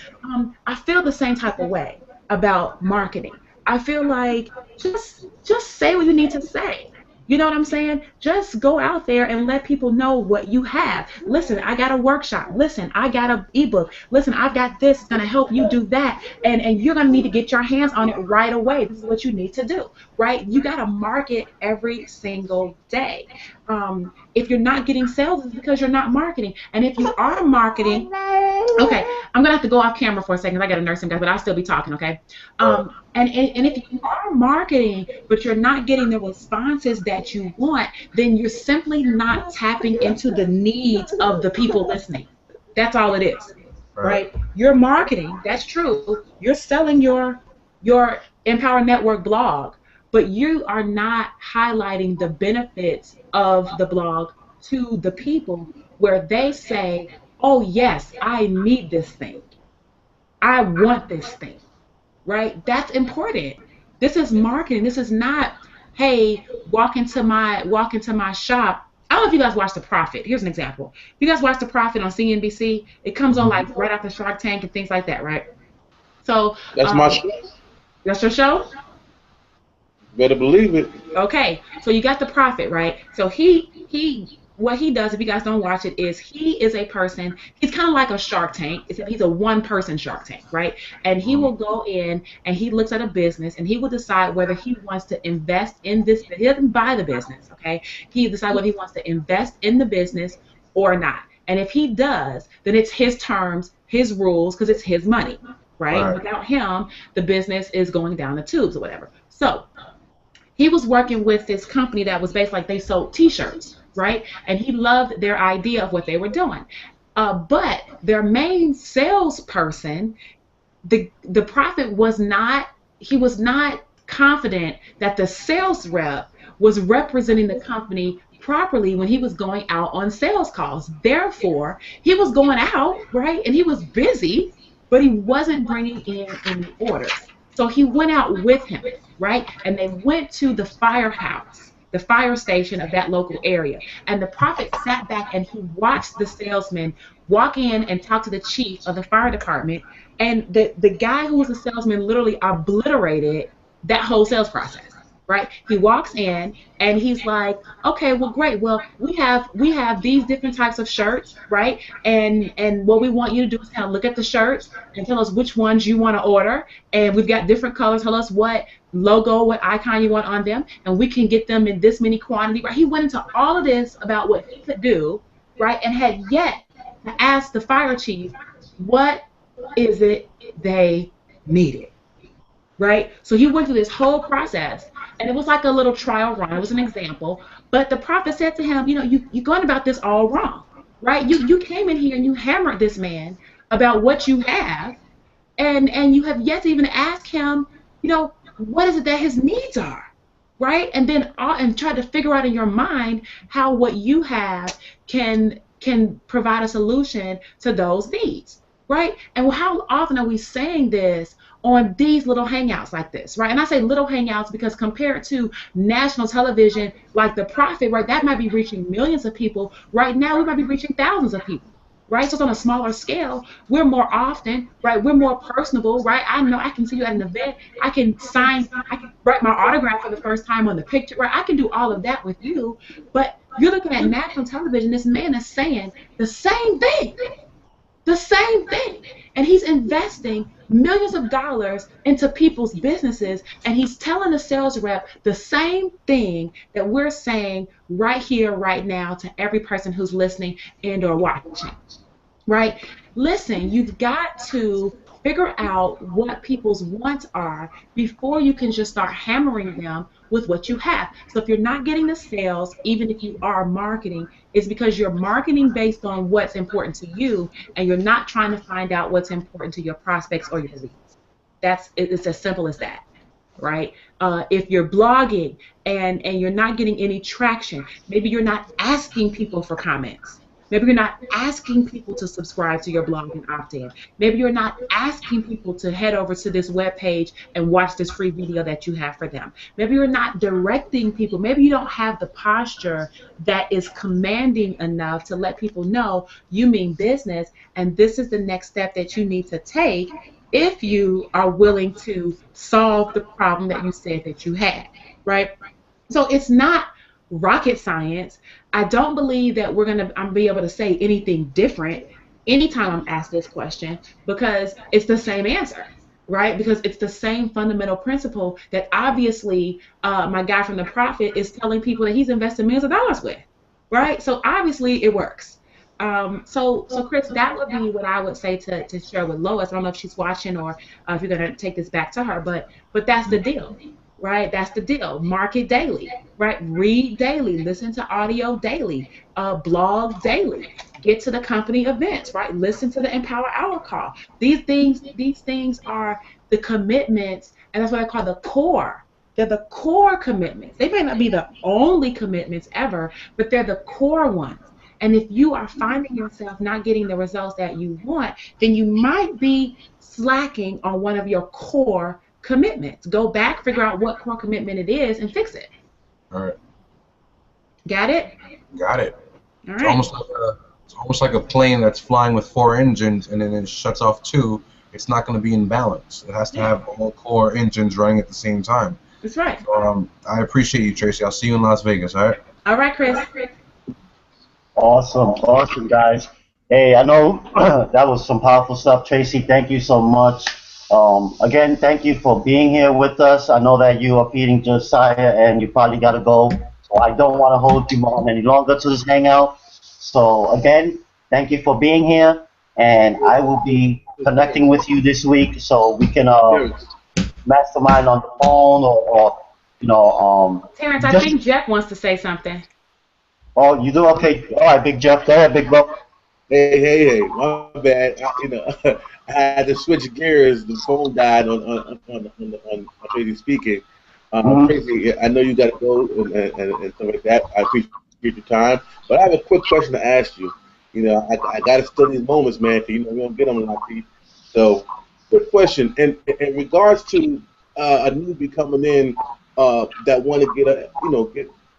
[SPEAKER 2] I feel the same type of way about marketing. I feel like just say what you need to say. You know what I'm saying? Just go out there and let people know what you have. Listen, I got a workshop. Listen, I got an ebook. Listen, I've got this. It's going to help you do that. And you're going to need to get your hands on it right away. This is what you need to do, right? You got to market every single day. If you're not getting sales, it's because you're not marketing. And if you are marketing, okay, I'm going to have to go off camera for a second. I got to nurse him, guys, but I'll still be talking, okay? And if you are marketing, but you're not getting the responses that you want, then you're simply not tapping into the needs of the people listening. That's all it is, right? You're marketing, that's true. You're selling your Empower Network blog, but you are not highlighting the benefits of the blog to the people where they say, oh, yes, I need this thing. I want this thing. Right? That's important. This is marketing. This is not, hey, walk into my shop. I don't know if you guys watch The Profit. Here's an example. If you guys watch The Profit on CNBC, it comes on like right after Shark Tank and things like that, right? So
[SPEAKER 6] That's my show.
[SPEAKER 2] That's your show?
[SPEAKER 6] Better believe it.
[SPEAKER 2] Okay. So you got The Profit, right? So what he does, if you guys don't watch it, is he is a person, he's kind of like a Shark Tank, except he's a one-person Shark Tank, right? And he will go in and he looks at a business and he will decide whether he wants to invest in this. He doesn't buy the business, okay? He decides whether he wants to invest in the business or not. And if he does, then it's his terms, his rules, because it's his money, right? Without him, the business is going down the tubes or whatever. So he was working with this company that was based like they sold T-shirts, right? And he loved their idea of what they were doing. But their main salesperson, the Prophet was not confident that the sales rep was representing the company properly when he was going out on sales calls. Therefore, he was going out, right? And he was busy, but he wasn't bringing in any orders. So he went out with him, right? And they went to the firehouse, the fire station of that local area. And the Prophet sat back and he watched the salesman walk in and talk to the chief of the fire department. And the guy who was the salesman literally obliterated that whole sales process, right? He walks in and he's like, okay, well, great. Well, we have these different types of shirts, right? And what we want you to do is kind of look at the shirts and tell us which ones you want to order. And we've got different colors. Tell us what logo, what icon you want on them, and we can get them in this many quantity, right? He went into all of this about what he could do, right? And had yet to ask the fire chief, what is it they needed? Right? So he went through this whole process, and it was like a little trial run. It was an example. But the Prophet said to him, you know, you're going about this all wrong, right? You came in here and you hammered this man about what you have, and you have yet to even ask him, you know, what is it that his needs are, right? And then and try to figure out in your mind how what you have can provide a solution to those needs, right? And how often are we saying this on these little hangouts like this, right? And I say little hangouts because compared to national television like The Prophet, right, that might be reaching millions of people. Right now, we might be reaching thousands of people, right? So it's on a smaller scale. We're more often, right? We're more personable, right? I know I can see you at an event. I can write my autograph for the first time on the picture, right? I can do all of that with you. But you're looking at national television. This man is saying the same thing. The same thing. And he's investing millions of dollars into people's businesses, and he's telling the sales rep the same thing that we're saying right here, right now, to every person who's listening and or watching, right? Listen, you've got to figure out what people's wants are before you can just start hammering them with what you have. So if you're not getting the sales, even if you are marketing, it's because you're marketing based on what's important to you, and you're not trying to find out what's important to your prospects or your leads. It's as simple as that, right? If you're blogging and you're not getting any traction, maybe you're not asking people for comments. Maybe you're not asking people to subscribe to your blog and opt in. Maybe you're not asking people to head over to this web page and watch this free video that you have for them. Maybe you're not directing people. Maybe you don't have the posture that is commanding enough to let people know you mean business, and this is the next step that you need to take if you are willing to solve the problem that you said that you had, right? So it's not rocket science. I don't believe that I'm be able to say anything different anytime I'm asked this question, because it's the same answer, right? Because it's the same fundamental principle that obviously my guy from the Profit is telling people that he's invested millions of dollars with, right? So obviously it works. So Chris, that would be what I would say to share with Lois. I don't know if she's watching or if you're gonna take this back to her, but that's the deal, right? That's the deal. Market daily, right? Read daily, listen to audio daily, blog daily, get to the company events, right? Listen to the Empower Hour call. These things are the commitments, and that's what I call the core. They're the core commitments. They may not be the only commitments ever, but they're the core ones. And if you are finding yourself not getting the results that you want, then you might be slacking on one of your core commitments. Go back, figure out what core commitment it is, and fix it.
[SPEAKER 4] All right.
[SPEAKER 2] Got it?
[SPEAKER 4] Got it.
[SPEAKER 2] All
[SPEAKER 4] It's
[SPEAKER 2] right.
[SPEAKER 4] almost like a plane that's 4 engines and then it shuts off 2. It's not going to be in balance. It has to have all core engines running at the same time.
[SPEAKER 2] That's right.
[SPEAKER 4] So, I appreciate you, Tracey. I'll see you in Las Vegas. All right.
[SPEAKER 2] All right, Chris.
[SPEAKER 1] Awesome, guys. Hey, I know that was some powerful stuff, Tracey. Thank you so much. Again, thank you for being here with us. I know that you are feeding Josiah and you probably got to go, so I don't want to hold you on any longer to this hangout. So again, thank you for being here, and I will be connecting with you this week so we can mastermind on the phone or
[SPEAKER 2] Terrence, I think Jeff wants to say something.
[SPEAKER 1] Oh, you do? Okay. All right, Big Jeff. Go ahead, Big Bro.
[SPEAKER 6] Hey, my bad. I had to switch gears. The phone died on Tracy speaking. Tracy, I know you got to go and stuff like that. I appreciate your time, but I have a quick question to ask you. I got to study these moments, man. Cause, we don't get them a lot. So, quick question. In regards to a newbie coming in that want to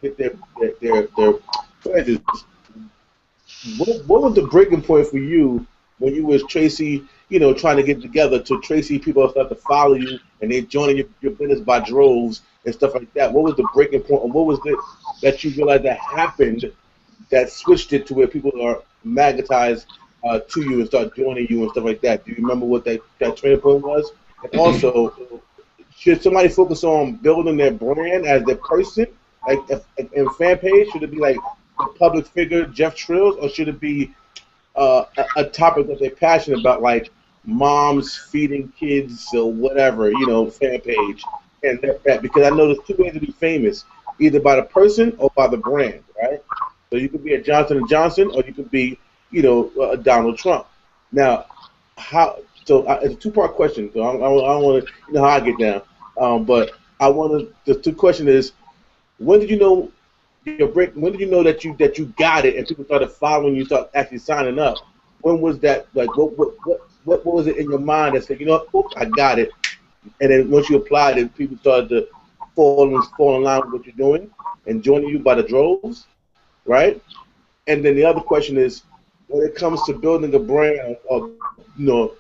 [SPEAKER 6] get their pleasures. What was the breaking point for you when you was Tracey, trying to get together to Tracey people start to follow you and they joining your business by droves and stuff like that? What was the breaking point, and what was it that you realized that happened that switched it to where people are magnetized to you and start joining you and stuff like that? Do you remember what that turning point was? And also, should somebody focus on building their brand as their person? Like in fan page, should it be like a public figure, Jeff Trills, or should it be a topic that they're passionate about, like moms feeding kids or whatever, fan page? And that because I know there's 2 ways to be famous, either by the person or by the brand, right? So you could be a Johnson & Johnson, or you could be, a Donald Trump. Now, it's a 2-part question. So I don't want to, how I get down, but the 2 question is, when did you know your break? When did you know that you got it and people started following you, start actually signing up? When was that? Like, what was it in your mind that said, I got it? And then once you applied it, people started to fall in line with what you're doing and joining you by the droves, right? And then the other question is, when it comes to building a brand, or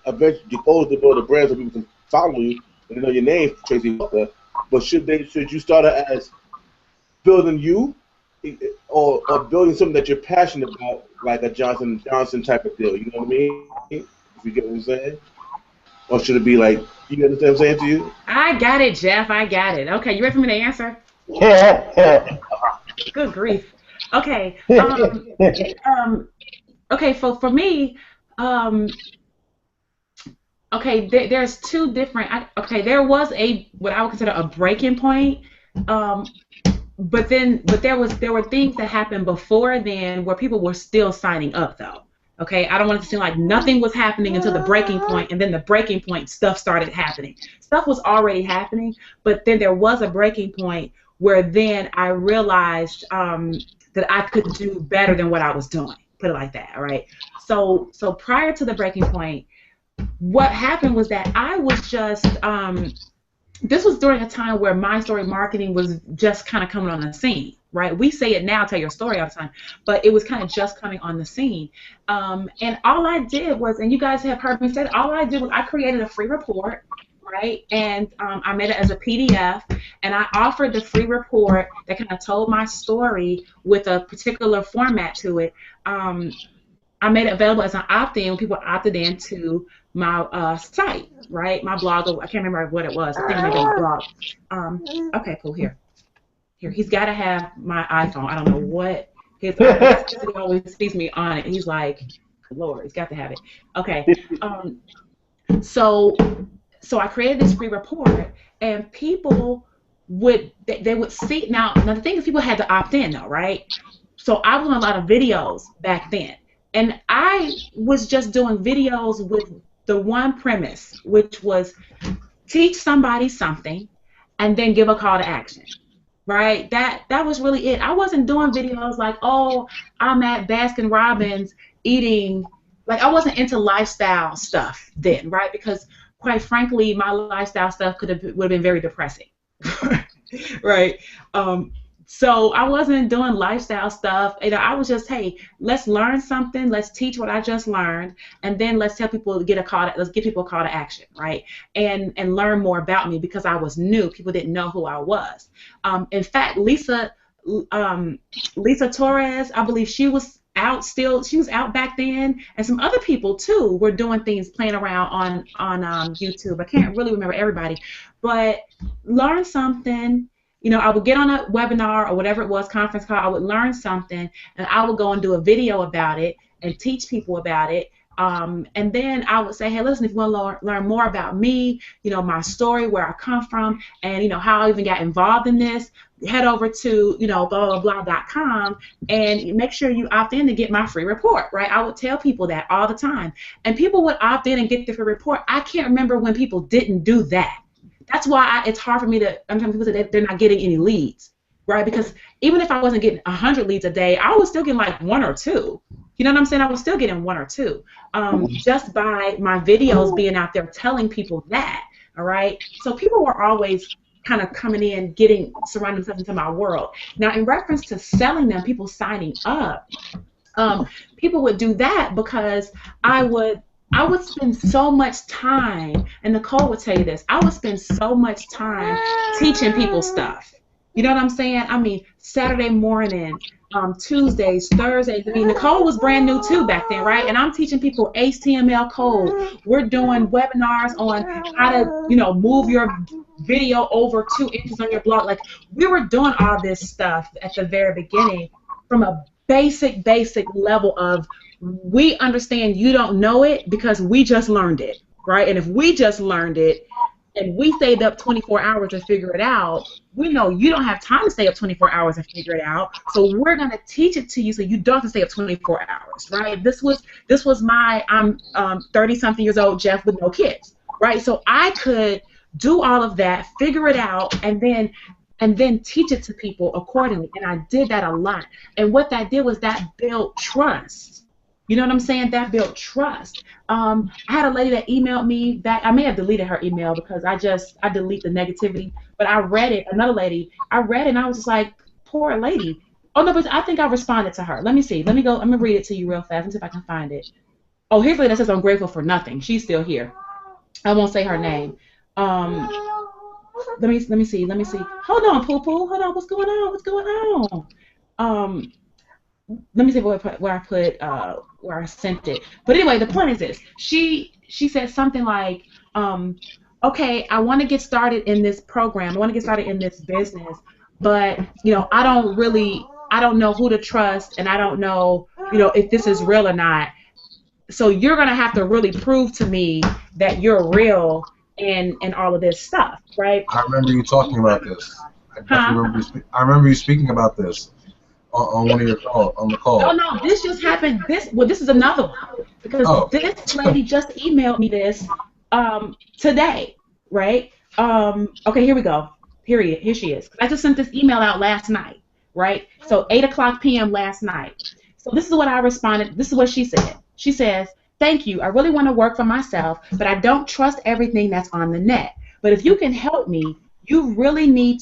[SPEAKER 6] eventually your goal is to build a brand so people can follow you and they know your name, Tracey Walker. But should you start as building you, or building something that you're passionate about, like a Johnson & Johnson type of deal? You know what I mean? If you get what I'm saying? Or should it be like, you understand what I'm saying to you?
[SPEAKER 2] I got it, Jeff. I got it. Okay, you ready for me to answer?
[SPEAKER 1] Yeah.
[SPEAKER 2] Good grief. Okay. Um, okay, for me, um, okay, there's two different. Okay, there was a what I would consider a breaking point. Um, but there were things that happened before then where people were still signing up though. Okay, I don't want it to seem like nothing was happening until the breaking point, and then the breaking point stuff started happening. Stuff was already happening, but then there was a breaking point where then I realized that I could do better than what I was doing. Put it like that, all right? So prior to the breaking point, what happened was that I was just this was during a time where my story marketing was just kind of coming on the scene, right? We say it now, tell your story all the time, but it was kind of just coming on the scene. And all I did was, and you guys have heard me say it, all I did was I created a free report, right? And I made it as a PDF, and I offered the free report that kind of told my story with a particular format to it. I made it available as an opt-in when people opted into my site, right? My blog, I can't remember what it was. I think maybe my blog. Okay, cool. Here. He's got to have my iPhone. I don't know what his iPhone. He always sees me on it. He's like, Lord, he's got to have it. Okay. So I created this free report, and people would they would see. Now the thing is, people had to opt in though, right? So I was on a lot of videos back then. And I was just doing videos with the one premise, which was teach somebody something and then give a call to action, right? That was really it. I wasn't doing videos like, oh, I'm at Baskin Robbins eating, like I wasn't into lifestyle stuff then, right? Because quite frankly, my lifestyle stuff would have been very depressing, right? So I wasn't doing lifestyle stuff. You know, I was just, hey, let's learn something. Let's teach what I just learned, and then let's tell people to let's give people a call to action, right? And learn more about me because I was new. People didn't know who I was. In fact, Lisa Torres, I believe she was out still. She was out back then, and some other people too were doing things, playing around on YouTube. I can't really remember everybody, but learn something. You know, I would get on a webinar or whatever it was, conference call, I would learn something, and I would go and do a video about it and teach people about it. And then I would say, hey, listen, if you want to learn more about me, you know, my story, where I come from, and, you know, how I even got involved in this, head over to, you know, blah.com and make sure you opt in to get my free report, right? I would tell people that all the time. And people would opt in and get the free report. I can't remember when people didn't do that. That's why it's hard for me to, sometimes people say they're not getting any leads, right? Because even if I wasn't getting 100 leads a day, I was still getting like one or two. You know what I'm saying? I was still getting one or two just by my videos being out there telling people that, all right? So people were always kind of coming in, surrounding themselves into my world. Now, in reference to selling them, people signing up, people would do that because I would spend so much time, and Nicole would tell you this, I would spend so much time teaching people stuff. You know what I'm saying? I mean, Saturday morning, Tuesdays, Thursdays. I mean, Nicole was brand new too back then, right? And I'm teaching people HTML code. We're doing webinars on how to, you know, move your video over 2 inches on your blog. Like, we were doing all this stuff at the very beginning from a basic level of, we understand you don't know it because we just learned it, right? And if we just learned it and we stayed up 24 hours to figure it out, we know you don't have time to stay up 24 hours and figure it out. So we're going to teach it to you so you don't have to stay up 24 hours, right? This was my, I'm 30-something years old, Jeff, with no kids, right? So I could do all of that, figure it out, and then teach it to people accordingly. And I did that a lot. And what that did was that built trust. You know what I'm saying? That built trust. I had a lady that emailed me back. I may have deleted her email because I delete the negativity. But I read it. Another lady, I read it, and I was just like, poor lady. Oh, no, but I think I responded to her. Let me see. Let me go. I'm going to read it to you real fast. Let me see if I can find it. Oh, here's a lady that says, I'm grateful for nothing. She's still here. I won't say her name. Let me see. Hold on, Poo Poo. Hold on. What's going on? let me see where I sent it. But anyway, the point is this. She said something like, okay, I want to get started in this program. I want to get started in this business, but I don't know who to trust, and I don't know, if this is real or not. So you're gonna have to really prove to me that you're real and all of this stuff, right?
[SPEAKER 4] I remember you talking about this. I definitely
[SPEAKER 2] Huh?
[SPEAKER 4] remember I remember you speaking about this on one of your on the
[SPEAKER 2] Oh
[SPEAKER 4] call.
[SPEAKER 2] no, this just happened. This is another one because
[SPEAKER 4] Oh,
[SPEAKER 2] this lady just emailed me this today, right? Okay, here we go. Period. Here she is. I just sent this email out last night, right? So 8 o'clock p.m. last night. So this is what I responded. This is what she said. She says, "Thank you. I really want to work for myself, but I don't trust everything that's on the net. But if you can help me, you really need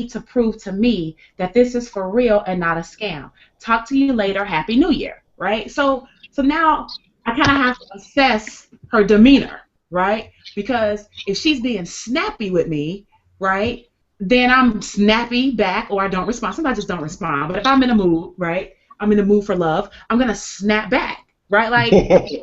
[SPEAKER 2] to prove to me that this is for real and not a scam. Talk to you later. Happy New Year." Right? So now I kind of have to assess her demeanor, right? Because if she's being snappy with me, right, then I'm snappy back or I don't respond. Sometimes I just don't respond. But if I'm in a mood, right, I'm in the mood for love, I'm going to snap back, right? Like,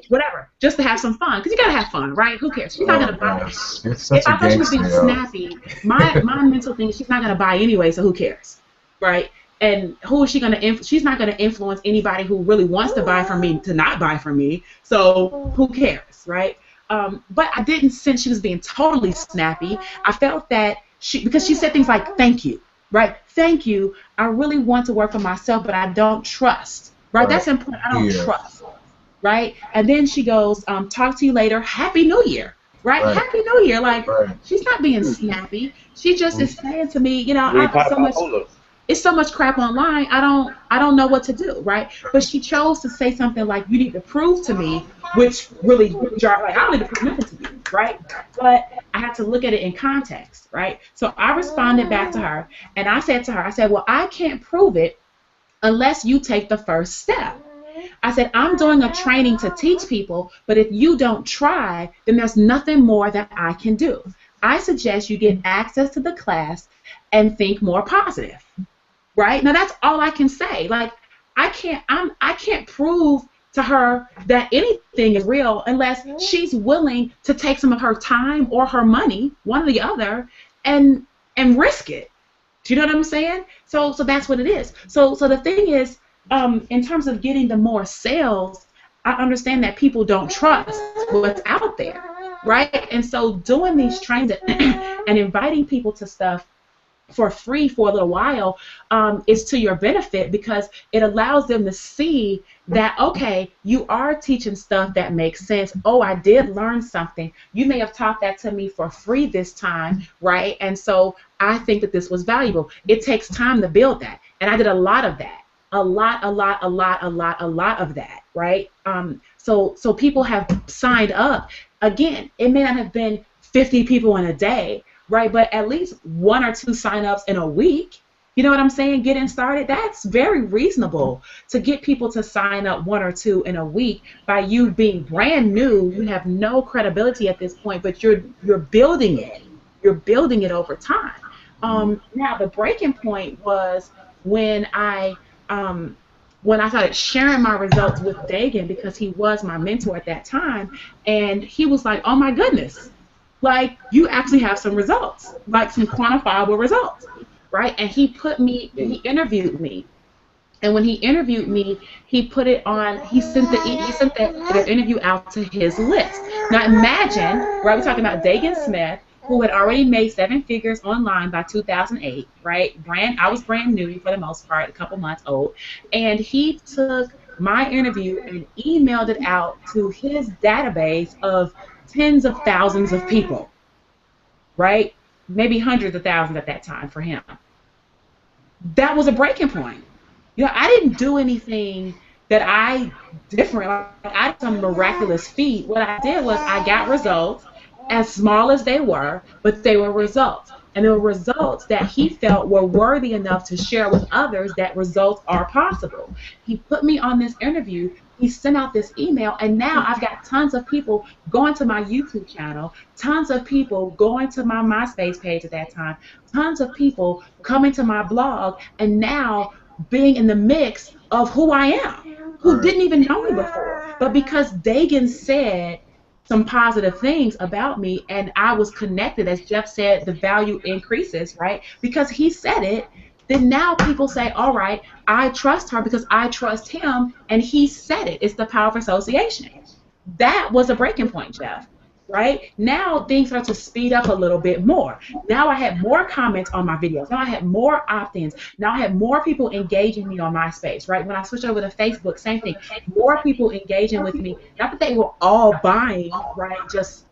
[SPEAKER 2] whatever, just to have some fun. Because you got to have fun, right? Who cares? She's not
[SPEAKER 4] oh
[SPEAKER 2] going to buy.
[SPEAKER 4] gosh, you're
[SPEAKER 2] If
[SPEAKER 4] such a
[SPEAKER 2] I thought she was
[SPEAKER 4] gangster,
[SPEAKER 2] being
[SPEAKER 4] yo.
[SPEAKER 2] snappy, my mental thing is she's not going to buy anyway, so who cares, right? And who is she going to she's not going to influence anybody who really wants to buy from me to not buy from me, so who cares, right? But I didn't sense she was being totally snappy. I felt that because she said things like, "Thank you," right? "Thank you. I really want to work for myself, but I don't trust," right?
[SPEAKER 4] Right.
[SPEAKER 2] That's important. I don't
[SPEAKER 4] Yeah.
[SPEAKER 2] trust, right? And then she goes, "Talk to you later. Happy New Year," right?
[SPEAKER 4] Right.
[SPEAKER 2] Happy New Year. Like,
[SPEAKER 4] Right.
[SPEAKER 2] she's not being snappy. She just is saying to me,
[SPEAKER 6] Repapa.
[SPEAKER 2] it's so much crap online. I don't know what to do, right? But she chose to say something like, "You need to prove to me," which really jarred. Like, I don't need to prove nothing to you, right? But I had to look at it in context, right? So I responded back to her, and I said to her, I said, "Well, I can't prove it unless you take the first step." I said, "I'm doing a training to teach people, but if you don't try, then there's nothing more that I can do. I suggest you get access to the class and think more positive." Right? Now that's all I can say. Like, I can't prove to her that anything is real unless she's willing to take some of her time or her money, one or the other, and risk it. Do you know what I'm saying? So that's what it is. So the thing is, in terms of getting the more sales, I understand that people don't trust what's out there, right? And so doing these trainings and inviting people to stuff for free for a little while is to your benefit because it allows them to see that, okay, you are teaching stuff that makes sense. Oh, I did learn something. You may have taught that to me for free this time, right? And so I think that this was valuable. It takes time to build that. And I did a lot of that. A lot of that, right? So people have signed up. Again, it may not have been 50 people in a day, right? But at least 1 or 2 signups in a week. You know what I'm saying? Getting started, that's very reasonable to get people to sign up 1 or 2 in a week by you being brand new. You have no credibility at this point, but you're building it. You're building it over time. Now the breaking point was when I started sharing my results with Dagan because he was my mentor at that time, and he was like, "Oh my goodness, like, you actually have some results, like some quantifiable results," right? And he interviewed me. And when he interviewed me, he put it on, he sent the interview out to his list. Now imagine, right, we're talking about Dagan Smith, who had already made 7 figures online by 2008, right? I was brand new for the most part, a couple months old. And he took my interview and emailed it out to his database of tens of thousands of people, right? Maybe hundreds of thousands at that time for him. That was a breaking point. I didn't do anything that I different. Like, I did some miraculous feat. What I did was I got results, as small as they were, but they were results. And they were results that he felt were worthy enough to share with others that results are possible. He put me on this interview. He sent out this email, and now I've got tons of people going to my YouTube channel, tons of people going to my MySpace page at that time, tons of people coming to my blog, and now being in the mix of who I am, who didn't even know me before. But because Dagan said some positive things about me and I was connected, as Jeff said, the value increases, right? Because he said it, then now people say, all right, I trust her because I trust him and he said it. It's the power of association. That was a breaking point, Jeff. Right now, things start to speed up a little bit more. Now I had more comments on my videos. Now I had more opt-ins. Now I had more people engaging me on MySpace. Right when I switched over to Facebook, same thing. More people engaging with me. Not that they were all buying, right? Just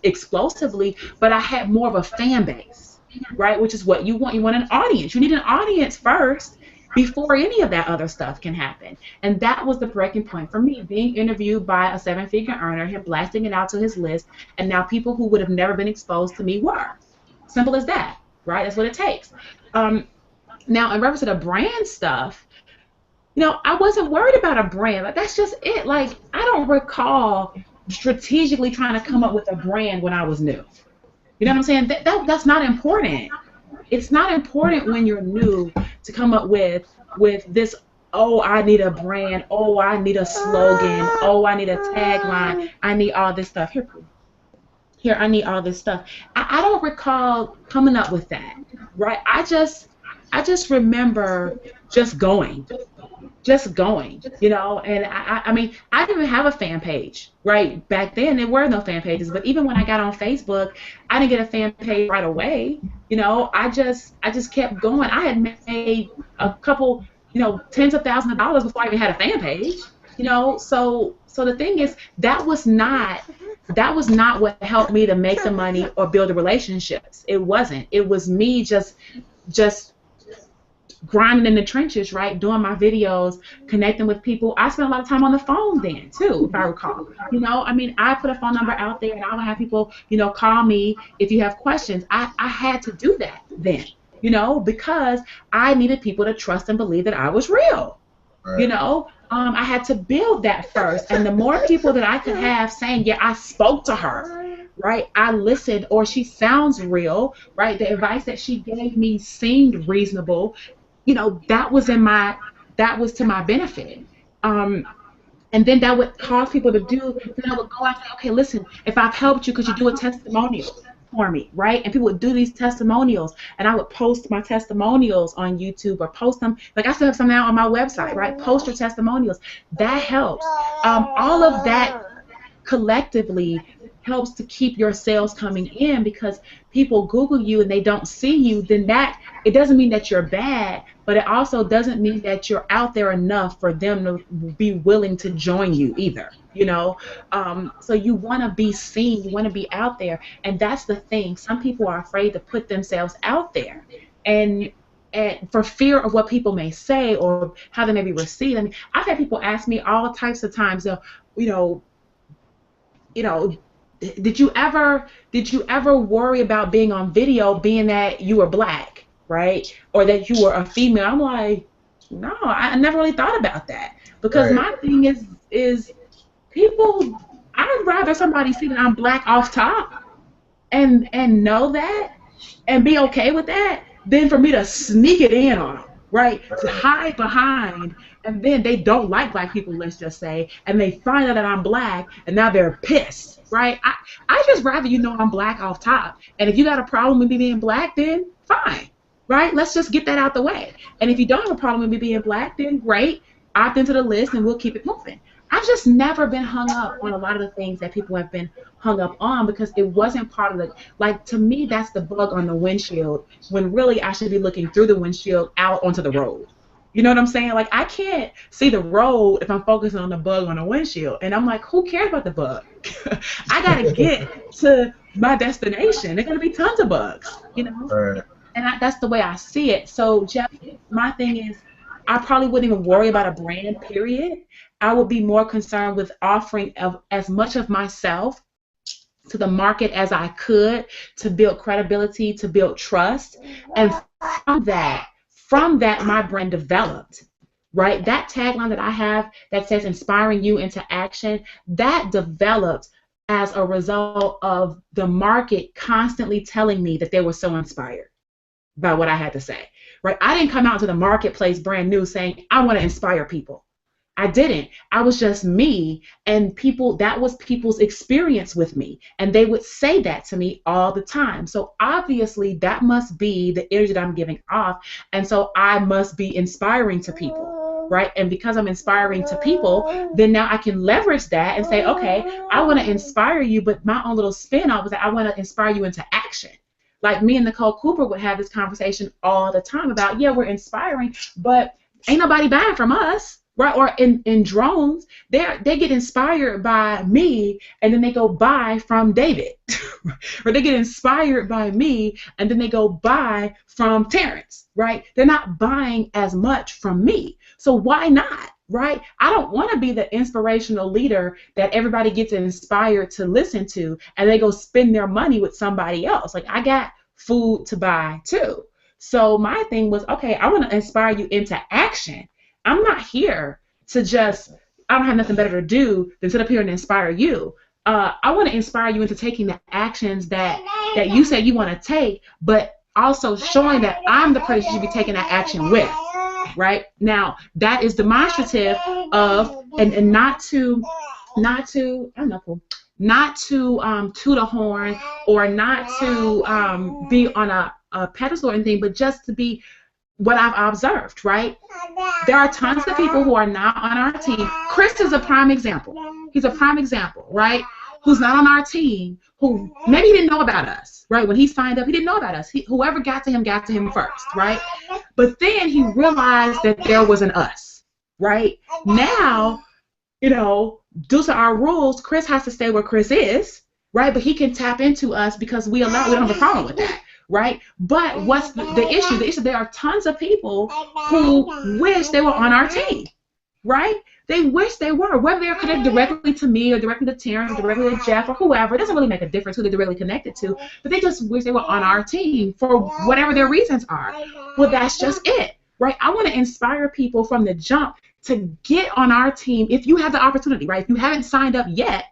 [SPEAKER 2] explosively, but I had more of a fan base, right? Which is what you want. You want an audience. You need an audience first before any of that other stuff can happen. And that was the breaking point for me, being interviewed by a seven-figure earner, him blasting it out to his list, and now people who would have never been exposed to me were. Simple as that, right? That's what it takes. Now, in reference to the brand stuff, I wasn't worried about a brand. Like, that's just it. Like, I don't recall strategically trying to come up with a brand when I was new. You know what I'm saying? That's not important. It's not important when you're new to come up with this, oh, I need a brand, oh, I need a slogan, oh, I need a tagline, I need all this stuff. Here, I need all this stuff. I don't recall coming up with that, right? I just remember just going, and I mean, I didn't even have a fan page, right? Back then, there were no fan pages, but even when I got on Facebook, I didn't get a fan page right away. I just kept going. I had made a couple, tens of thousands of dollars before I even had a fan page, so the thing is, that was not what helped me to make the money or build the relationships. It wasn't. It was me just grinding in the trenches, right? Doing my videos, connecting with people. I spent a lot of time on the phone then, too, if I recall. I mean, I put a phone number out there, and I would have people, call me if you have questions. I had to do that then, because I needed people to trust and believe that I was real. Right. I had to build that first. And the more people that I could have saying, yeah, I spoke to her, right? I listened, or she sounds real, right? The advice that she gave me seemed reasonable. That was to my benefit. And then that would cause people to do, then I would go out and say, okay, listen, if I've helped you, could you do a testimonial for me, right? And people would do these testimonials, and I would post my testimonials on YouTube or post them. Like, I still have some now on my website, right? Post your testimonials. That helps. All of that collectively helps to keep your sales coming in, because people Google you and they don't see you, then it doesn't mean that you're bad, but it also doesn't mean that you're out there enough for them to be willing to join you either, so you want to be seen, you want to be out there, and that's the thing. Some people are afraid to put themselves out there, and for fear of what people may say or how they may be received. I mean, I've had people ask me all types of times, did you ever worry about being on video, being that you were black, right, or that you were a female? I'm like, no, I never really thought about that, because right. My thing is people. I'd rather somebody see that I'm black off top and know that and be okay with that than for me to sneak it in on them, right? To hide behind, and then they don't like black people, let's just say, and they find out that I'm black, and now they're pissed, right? I just rather I'm black off top, and if you got a problem with me being black, then fine, right? Let's just get that out the way. And if you don't have a problem with me being black, then great, opt into the list, and we'll keep it moving. I've just never been hung up on a lot of the things that people have been hung up on, because it wasn't part of the, like, to me, that's the bug on the windshield, when really I should be looking through the windshield out onto the road. You know what I'm saying? Like, I can't see the road if I'm focusing on the bug on the windshield. And I'm like, who cares about the bug? I got to get to my destination. There are going to be tons of bugs, Right. And that's the way I see it. So, Jeff, my thing is, I probably wouldn't even worry about a brand, period. I would be more concerned with offering as much of myself to the market as I could, to build credibility, to build trust. And from that, my brand developed, right? That tagline that I have that says inspiring you into action, that developed as a result of the market constantly telling me that they were so inspired by what I had to say, right? I didn't come out to the marketplace brand new saying, I want to inspire people. I didn't. I was just me, and people, that was people's experience with me, and they would say that to me all the time. So obviously that must be the energy that I'm giving off, and so I must be inspiring to people, right? And because I'm inspiring to people, then now I can leverage that and say, okay, I want to inspire you, but my own little spin off was that I want to inspire you into action. Like me and Nicole Cooper would have this conversation all the time about, yeah, we're inspiring, but ain't nobody buying from us. Right, or in drones, they get inspired by me, and then they go buy from David, or they get inspired by me, and then they go buy from Terrence. Right, they're not buying as much from me, so why not? Right, I don't want to be the inspirational leader that everybody gets inspired to listen to, and they go spend their money with somebody else. Like, I got food to buy too. So my thing was, okay, I want to inspire you into action. I'm not here to just, I don't have nothing better to do than sit up here and inspire you. I want to inspire you into taking the actions that you say you want to take, but also showing that I'm the person you should be taking that action with. Right? Now, that is demonstrative of, and not to, I don't know, not to toot a horn, or not to be on a pedestal or anything, but just to be what I've observed, right? There are tons of people who are not on our team. Chris is a prime example. He's a prime example, right? Who's not on our team, who maybe he didn't know about us, right? When he signed up, he didn't know about us. Whoever got to him first, right? But then he realized that there was an us, right? Now, you know, due to our rules, Chris has to stay where Chris is, right? But he can tap into us because we don't have a problem with that. Right? But what's the issue? The issue, there are tons of people who wish they were on our team, right? They wish they were, whether they're connected directly to me or directly to Terrence or directly to Jeff or whoever. It doesn't really make a difference who they're directly connected to, but they just wish they were on our team for whatever their reasons are. Well, that's just it, right? I want to inspire people from the jump to get on our team if you have the opportunity, right? If you haven't signed up yet,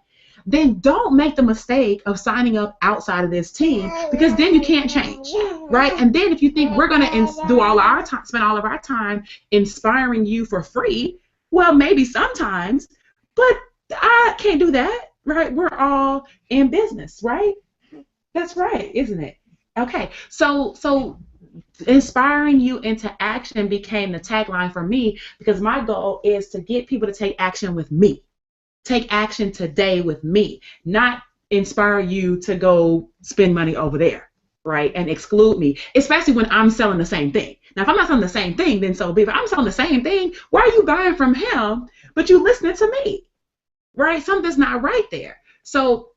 [SPEAKER 2] then don't make the mistake of signing up outside of this team, because then you can't change, right? And then if you think we're going to do all our time, spend all of our time inspiring you for free, well, maybe sometimes, but I can't do that, right? We're all in business, right? That's right, isn't it? Okay, so inspiring you into action became the tagline for me, because my goal is to get people to take action with me. Take action today with me, not inspire you to go spend money over there, right, and exclude me, especially when I'm selling the same thing. Now, if I'm not selling the same thing, then so be it. If I'm selling the same thing, why are you buying from him, but you listening to me, right? Something's not right there. So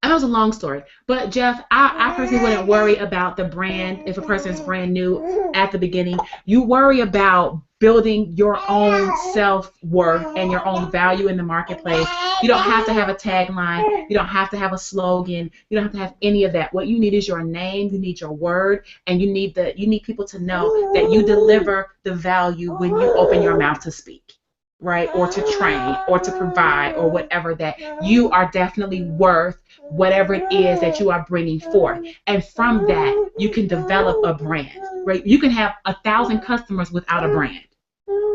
[SPEAKER 2] that was a long story, but Jeff, I personally wouldn't worry about the brand if a person's brand new at the beginning. You worry about building your own self-worth and your own value in the marketplace. You don't have to have a tagline. You don't have to have a slogan. You don't have to have any of that. What you need is your name. You need your word, and you need people to know that you deliver the value when you open your mouth to speak, right, or to train, or to provide, or whatever, that you are definitely worth whatever it is that you are bringing forth. And from that, you can develop a brand, right? You can have 1,000 customers without a brand.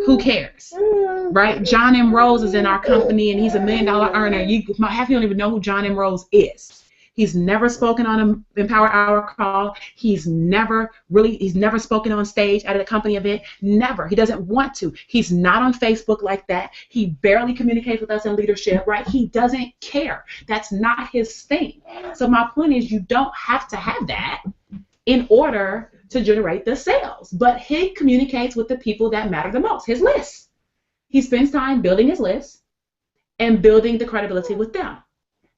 [SPEAKER 2] Who cares, right? John M. Rose is in our company, and he's $1 million earner. Half you don't even know who John M. Rose is. He's never spoken on an Empower Hour call. He's never spoken on stage at a company event. Never. He doesn't want to. He's not on Facebook like that. He barely communicates with us in leadership, right? He doesn't care. That's not his thing. So my point is, you don't have to have that in order to generate the sales. But he communicates with the people that matter the most, his list. He spends time building his list and building the credibility with them.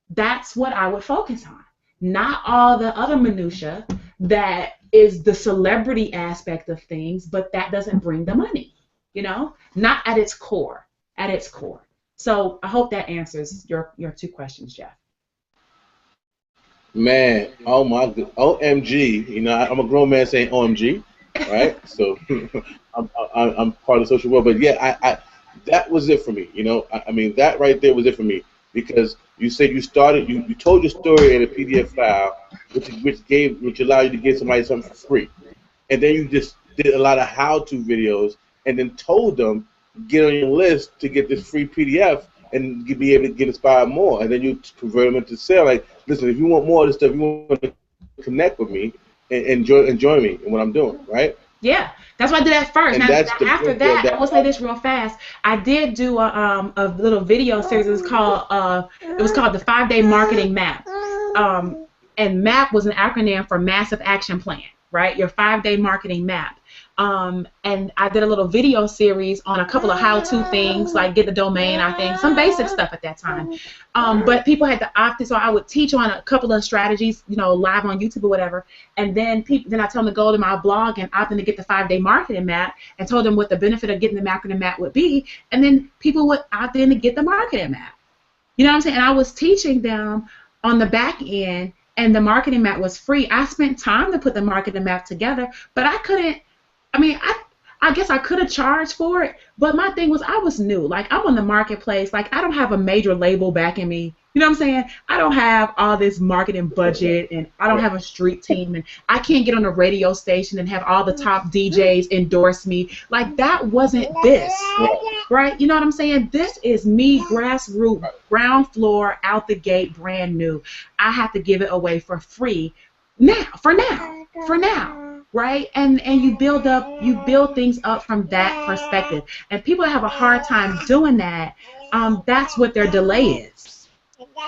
[SPEAKER 2] That's what I would focus on, not all the other minutia that is the celebrity aspect of things, but that doesn't bring the money, not at its core, So I hope that answers your two questions, Jeff.
[SPEAKER 6] Man, oh my God, OMG! I'm a grown man saying OMG, right? So I'm part of the social world, but yeah, I that was it for me. I mean, that right there was it for me, because you said you told your story in a PDF file, which allowed you to give somebody something for free, and then you just did a lot of how-to videos, and then told them, get on your list to get this free PDF and you be able to get inspired more. And then you convert them into sale. Like, listen, if you want more of this stuff, you want to connect with me and enjoy me and what I'm doing, right?
[SPEAKER 2] Yeah, that's what I did at first.
[SPEAKER 6] And
[SPEAKER 2] Now,
[SPEAKER 6] that's the
[SPEAKER 2] after that, I will say this real fast. I did do a little video series. It was called the 5-Day Marketing Map. And MAP was an acronym for Massive Action Plan, right? Your 5-day marketing map. And I did a little video series on a couple of how-to things, like get the domain, I think, some basic stuff at that time. But people had to opt in, so I would teach on a couple of strategies, you know, live on YouTube or whatever. And then I told them to go to my blog and opt in to get the 5-day marketing map, and told them what the benefit of getting the marketing map would be. And then people would opt in to get the marketing map. You know what I'm saying? And I was teaching them on the back end, and the marketing map was free. I spent time to put the marketing map together, but I couldn't. I mean, I guess I could have charged for it, but my thing was I was new. Like, I'm on the marketplace. Like, I don't have a major label backing me. You know what I'm saying? I don't have all this marketing budget, and I don't have a street team, and I can't get on a radio station and have all the top DJs endorse me. Like, that wasn't this, right? You know what I'm saying? This is me, grassroots, ground floor, out the gate, brand new. I have to give it away for free for now. Right? And you build things up from that perspective. And people have a hard time doing that. That's what their delay is.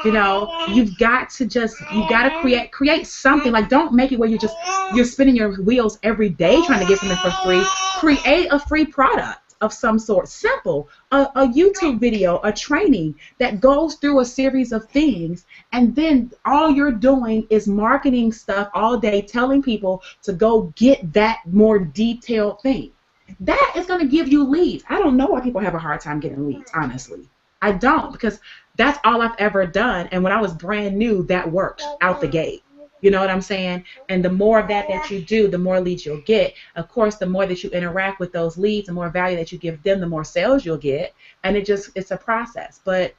[SPEAKER 2] You know, you've got to create something. Like, don't make it where you're spinning your wheels every day trying to get something for free. Create a free product of some sort, simple, a YouTube video, a training that goes through a series of things, and then all you're doing is marketing stuff all day, telling people to go get that more detailed thing. That is going to give you leads. I don't know why people have a hard time getting leads, honestly. I don't, because that's all I've ever done, and when I was brand new, that worked out the gate. You know what I'm saying? And the more of that you do, the more leads you'll get. Of course, the more that you interact with those leads, the more value that you give them, the more sales you'll get. And it's a process. But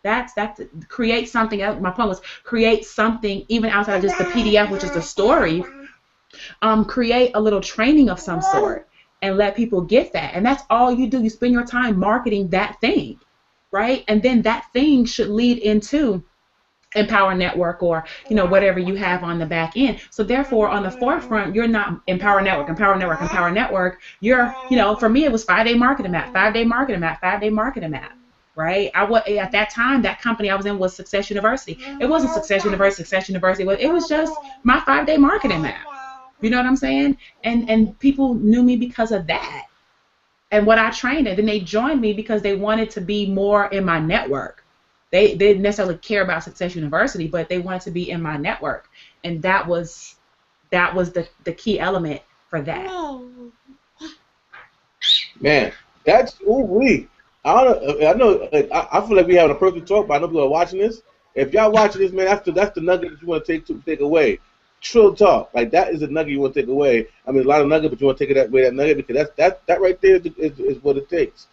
[SPEAKER 2] that's create something. My point was create something even outside of just the PDF, which is the story. Create a little training of some sort and let people get that. And that's all you do. You spend your time marketing that thing, right? And then that thing should lead into Empower Network, or whatever you have on the back end. So therefore, on the forefront, you're not Empower Network. You're, for me, it was 5-day marketing map, 5-day marketing map, 5-day marketing map, right? At that time, that company I was in was Success University. It wasn't Success University. It was just my 5-day marketing map. You know what I'm saying? And people knew me because of that, and what I trained in. Then they joined me because they wanted to be more in my network. They didn't necessarily care about Success University, but they wanted to be in my network, and that was the key element for that.
[SPEAKER 6] Man, that's ooh-wee. I know. I feel like we having a perfect talk, but I know people are watching this. If y'all watching this, man, that's the nugget that you want to take away. Trill talk, like that is a nugget you want to take away. I mean, a lot of nuggets, but you want to take it that nugget, because that right there is what it takes.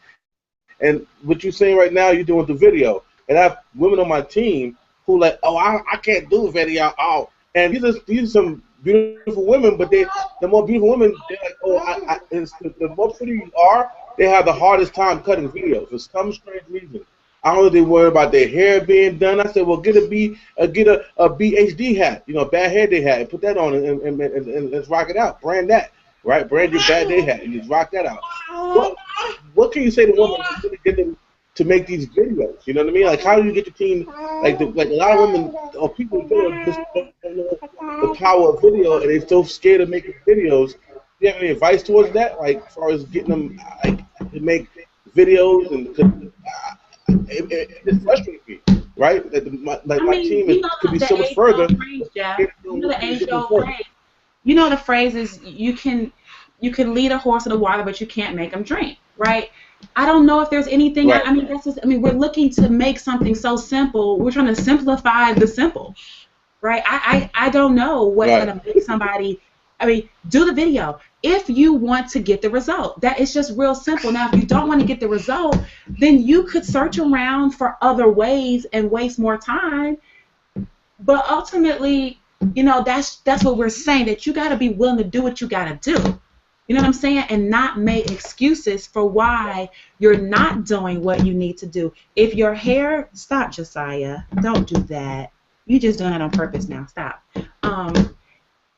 [SPEAKER 6] And what you're saying right now, you're doing the video. And I have women on my team who like, oh, I can't do video. Oh, and these are some beautiful women, but the more beautiful women, they're like, oh, the more pretty you are, they have the hardest time cutting videos for some strange reason. I don't know if they worry about their hair being done. I said, well, get a BHD hat, a bad hair day hat, and put that on and let's rock it out. Brand that, right? Brand your bad day hat and just rock that out. What can you say to women to get them to make these videos? You know what I mean? Like, how do you get the team? Like a lot of women or people just don't know the power of video, and they're so scared of making videos. Do you have any advice towards that? Like, as far as getting them to make videos, and it frustrates me, right? My team could be so much further.
[SPEAKER 2] The age-old phrase. The phrase is you can lead a horse to the water, but you can't make them drink, right? I don't know if there's anything. Right. We're looking to make something so simple. We're trying to simplify the simple, right? I don't know what's going to make somebody. Do the video if you want to get the result. That is just real simple. Now, if you don't want to get the result, then you could search around for other ways and waste more time. But ultimately, that's what we're saying, that you got to be willing to do what you got to do. You know what I'm saying? And not make excuses for why you're not doing what you need to do. If your hair, stop, Josiah. Don't do that. You're just doing it on purpose now. Stop.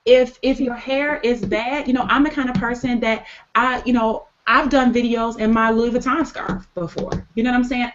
[SPEAKER 2] If your hair is bad, you know, I'm the kind of person that I've done videos in my Louis Vuitton scarf before. You know what I'm saying?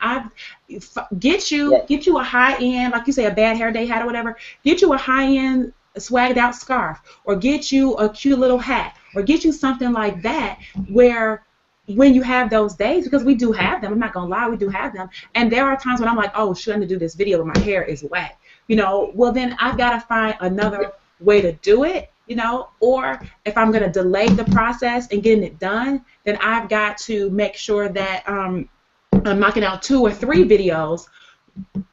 [SPEAKER 2] Get you a high end, like you say, a bad hair day hat or whatever. Get you a high end swagged out scarf, or get you a cute little hat, or get you something like that where when you have those days, because we do have them, I'm not gonna lie, we do have them, and there are times when I'm like, oh, should I do this video but my hair is wet, you know, well then I've got to find another way to do it, you know, or if I'm gonna delay the process and getting it done, then I've got to make sure that I'm knocking out 2 or 3 videos,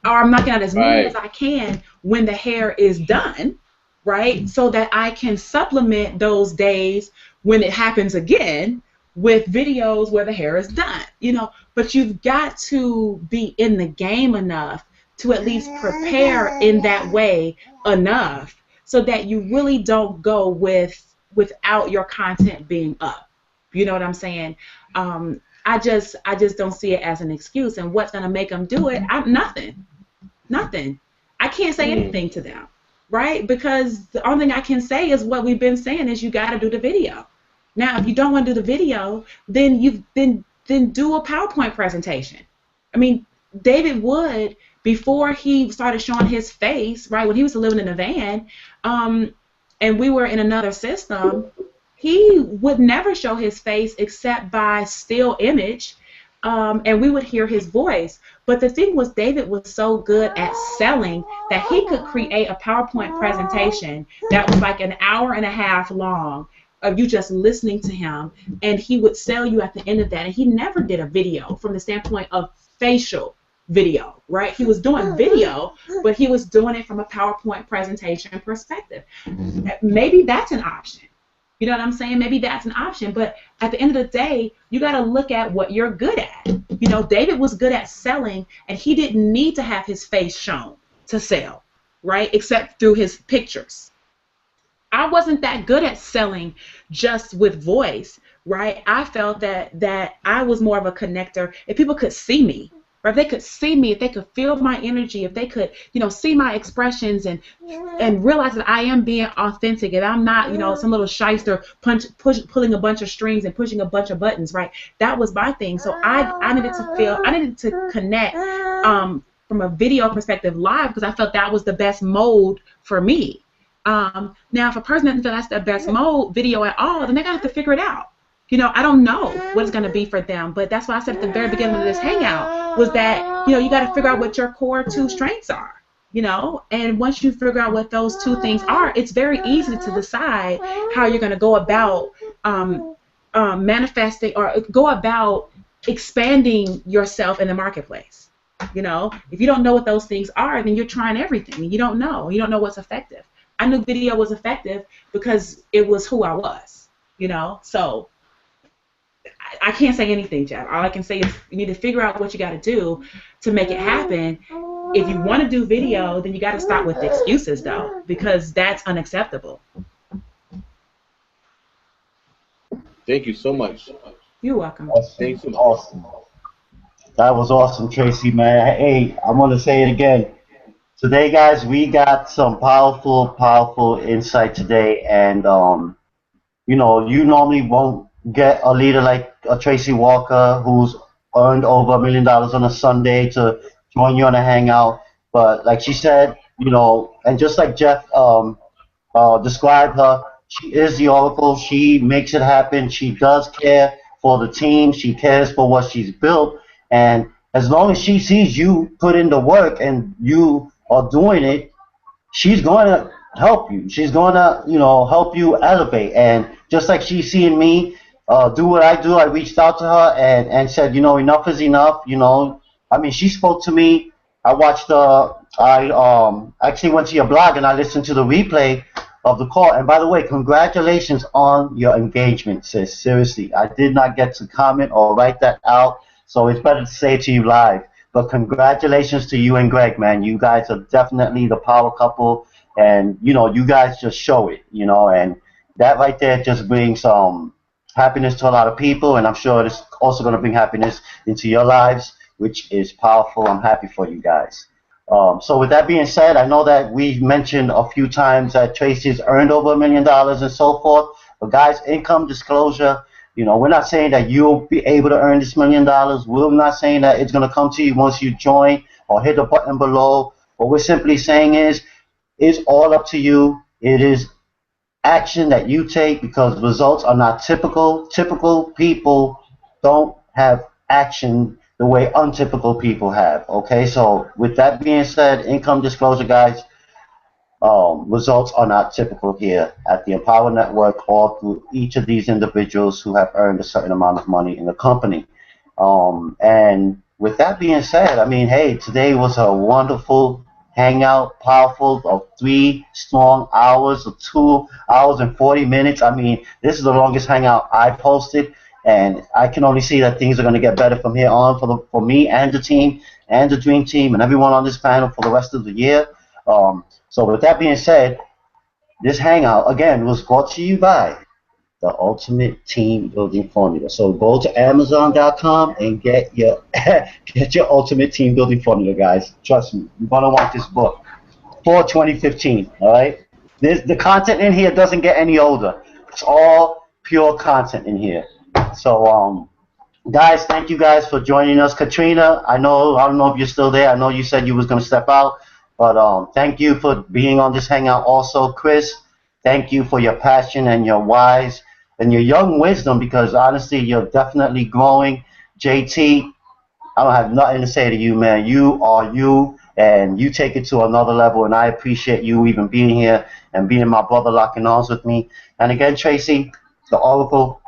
[SPEAKER 2] or I'm knocking out as many as I can when the hair is done, right? So that I can supplement those days when it happens again with videos where the hair is done, you know. But you've got to be in the game enough to at least prepare in that way enough so that you really don't go without your content being up. You know what I'm saying? I just don't see it as an excuse. And what's gonna make them do it? Nothing. I can't say anything to them. Right? Because the only thing I can say is what we've been saying is you got to do the video. Now, if you don't want to do the video, then then do a PowerPoint presentation. I mean, David Wood, before he started showing his face, right, when he was living in a van, and we were in another system, he would never show his face except by still image, and we would hear his voice. But the thing was, David was so good at selling that he could create a PowerPoint presentation that was like an hour and a half long of you just listening to him, and he would sell you at the end of that. And he never did a video from the standpoint of facial video, right? He was doing video, but he was doing it from a PowerPoint presentation perspective. Maybe that's an option. You know what I'm saying? Maybe that's an option. But at the end of the day, you got to look at what you're good at. You know, David was good at selling, and he didn't need to have his face shown to sell, right? Except through his pictures. I wasn't that good at selling just with voice, right? I felt that I was more of a connector. If people could see me, or if they could see me, if they could feel my energy, if they could, you know, see my expressions and realize that I am being authentic and I'm not, you know, some little shyster pulling a bunch of strings and pushing a bunch of buttons, right? That was my thing. So I needed to connect from a video perspective live, because I felt that was the best mode for me. Now, if a person doesn't feel that's the best mode video at all, then they're going to have to figure it out. You know, I don't know what it's going to be for them, but that's why I said at the very beginning of this hangout was that, you know, you got to figure out what your core 2 strengths are, you know, and once you figure out what those 2 things are, it's very easy to decide how you're going to go about manifesting or go about expanding yourself in the marketplace. You know, if you don't know what those things are, then you're trying everything and you don't know what's effective. I knew video was effective because it was who I was, you know, so I can't say anything, Jeff. All I can say is you need to figure out what you got to do to make it happen. If you want to do video, then you got to stop with the excuses, though, because that's unacceptable.
[SPEAKER 6] Thank you so much.
[SPEAKER 2] You're welcome.
[SPEAKER 6] Thanks so much.
[SPEAKER 1] Awesome. That was awesome, Tracey, man. Hey, I'm going to say it again. Today, guys, we got some powerful insight today, and you know, you normally won't get a leader like Tracey Walker, who's earned over $1 million on a Sunday, to join you on a hangout. But like she said, you know, and just like Jeff described her, she is the oracle. She makes it happen. She does care for the team. She cares for what she's built. And as long as she sees you put in the work and you are doing it, she's going to help you. She's going to, you know, help you elevate. And just like she's seeing me do what I do, I reached out to her and said, you know, enough is enough. You know, I mean, she spoke to me. I watched I actually went to your blog and I listened to the replay of the call. And by the way, congratulations on your engagement, sis. Seriously, I did not get to comment or write that out, so it's better to say it to you live. But congratulations to you and Greg, man. You guys are definitely the power couple, and you know, you guys just show it, you know, and that right there just brings happiness to a lot of people, and I'm sure it's also going to bring happiness into your lives, which is powerful. I'm happy for you guys. So with that being said, I know that we've mentioned a few times that Tracy's earned over $1 million and so forth. But guys, income disclosure, we're not saying that you'll be able to earn this $1 million. We're not saying that it's going to come to you once you join or hit the button below. What we're simply saying is it's all up to you. It is action that you take because results are not typical. Typical people don't have action the way untypical people have. Okay, so with that being said, income disclosure, guys, results are not typical here at the Empower Network or through each of these individuals who have earned a certain amount of money in the company. And with that being said, I mean, hey, today was a wonderful hangout, powerful, of 3 strong hours, of 2 hours and 40 minutes. I mean, this is the longest hangout I've hosted, and I can only see that things are going to get better from here on for me and the team and the Dream Team and everyone on this panel for the rest of the year. So with that being said, this hangout again was brought to you by the Ultimate Team Building Formula. So go to Amazon.com and get your get your Ultimate Team Building Formula, guys. Trust me, you're gonna want this book for 2015. All right, the content in here doesn't get any older. It's all pure content in here. So guys, thank you guys for joining us. Katrina, I don't know if you're still there. I know you said you was gonna step out, but thank you for being on this hangout. Also, Chris, thank you for your passion and your wise and your young wisdom because honestly, you're definitely growing. JT, I don't have nothing to say to you, man. You are you, and you take it to another level. And I appreciate you even being here and being my brother, locking arms with me. And again, Tracy, the Oracle.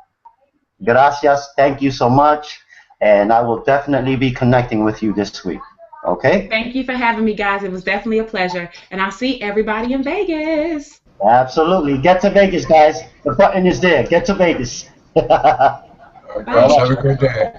[SPEAKER 1] Gracias. Thank you so much. And I will definitely be connecting with you this week. Okay?
[SPEAKER 2] Thank you for having me, guys. It was definitely a pleasure. And I'll see everybody in Vegas.
[SPEAKER 1] Absolutely. Get to Vegas, guys. The button is there. Get to Vegas.
[SPEAKER 4] All right,
[SPEAKER 2] Bye.
[SPEAKER 4] girls, have a great day.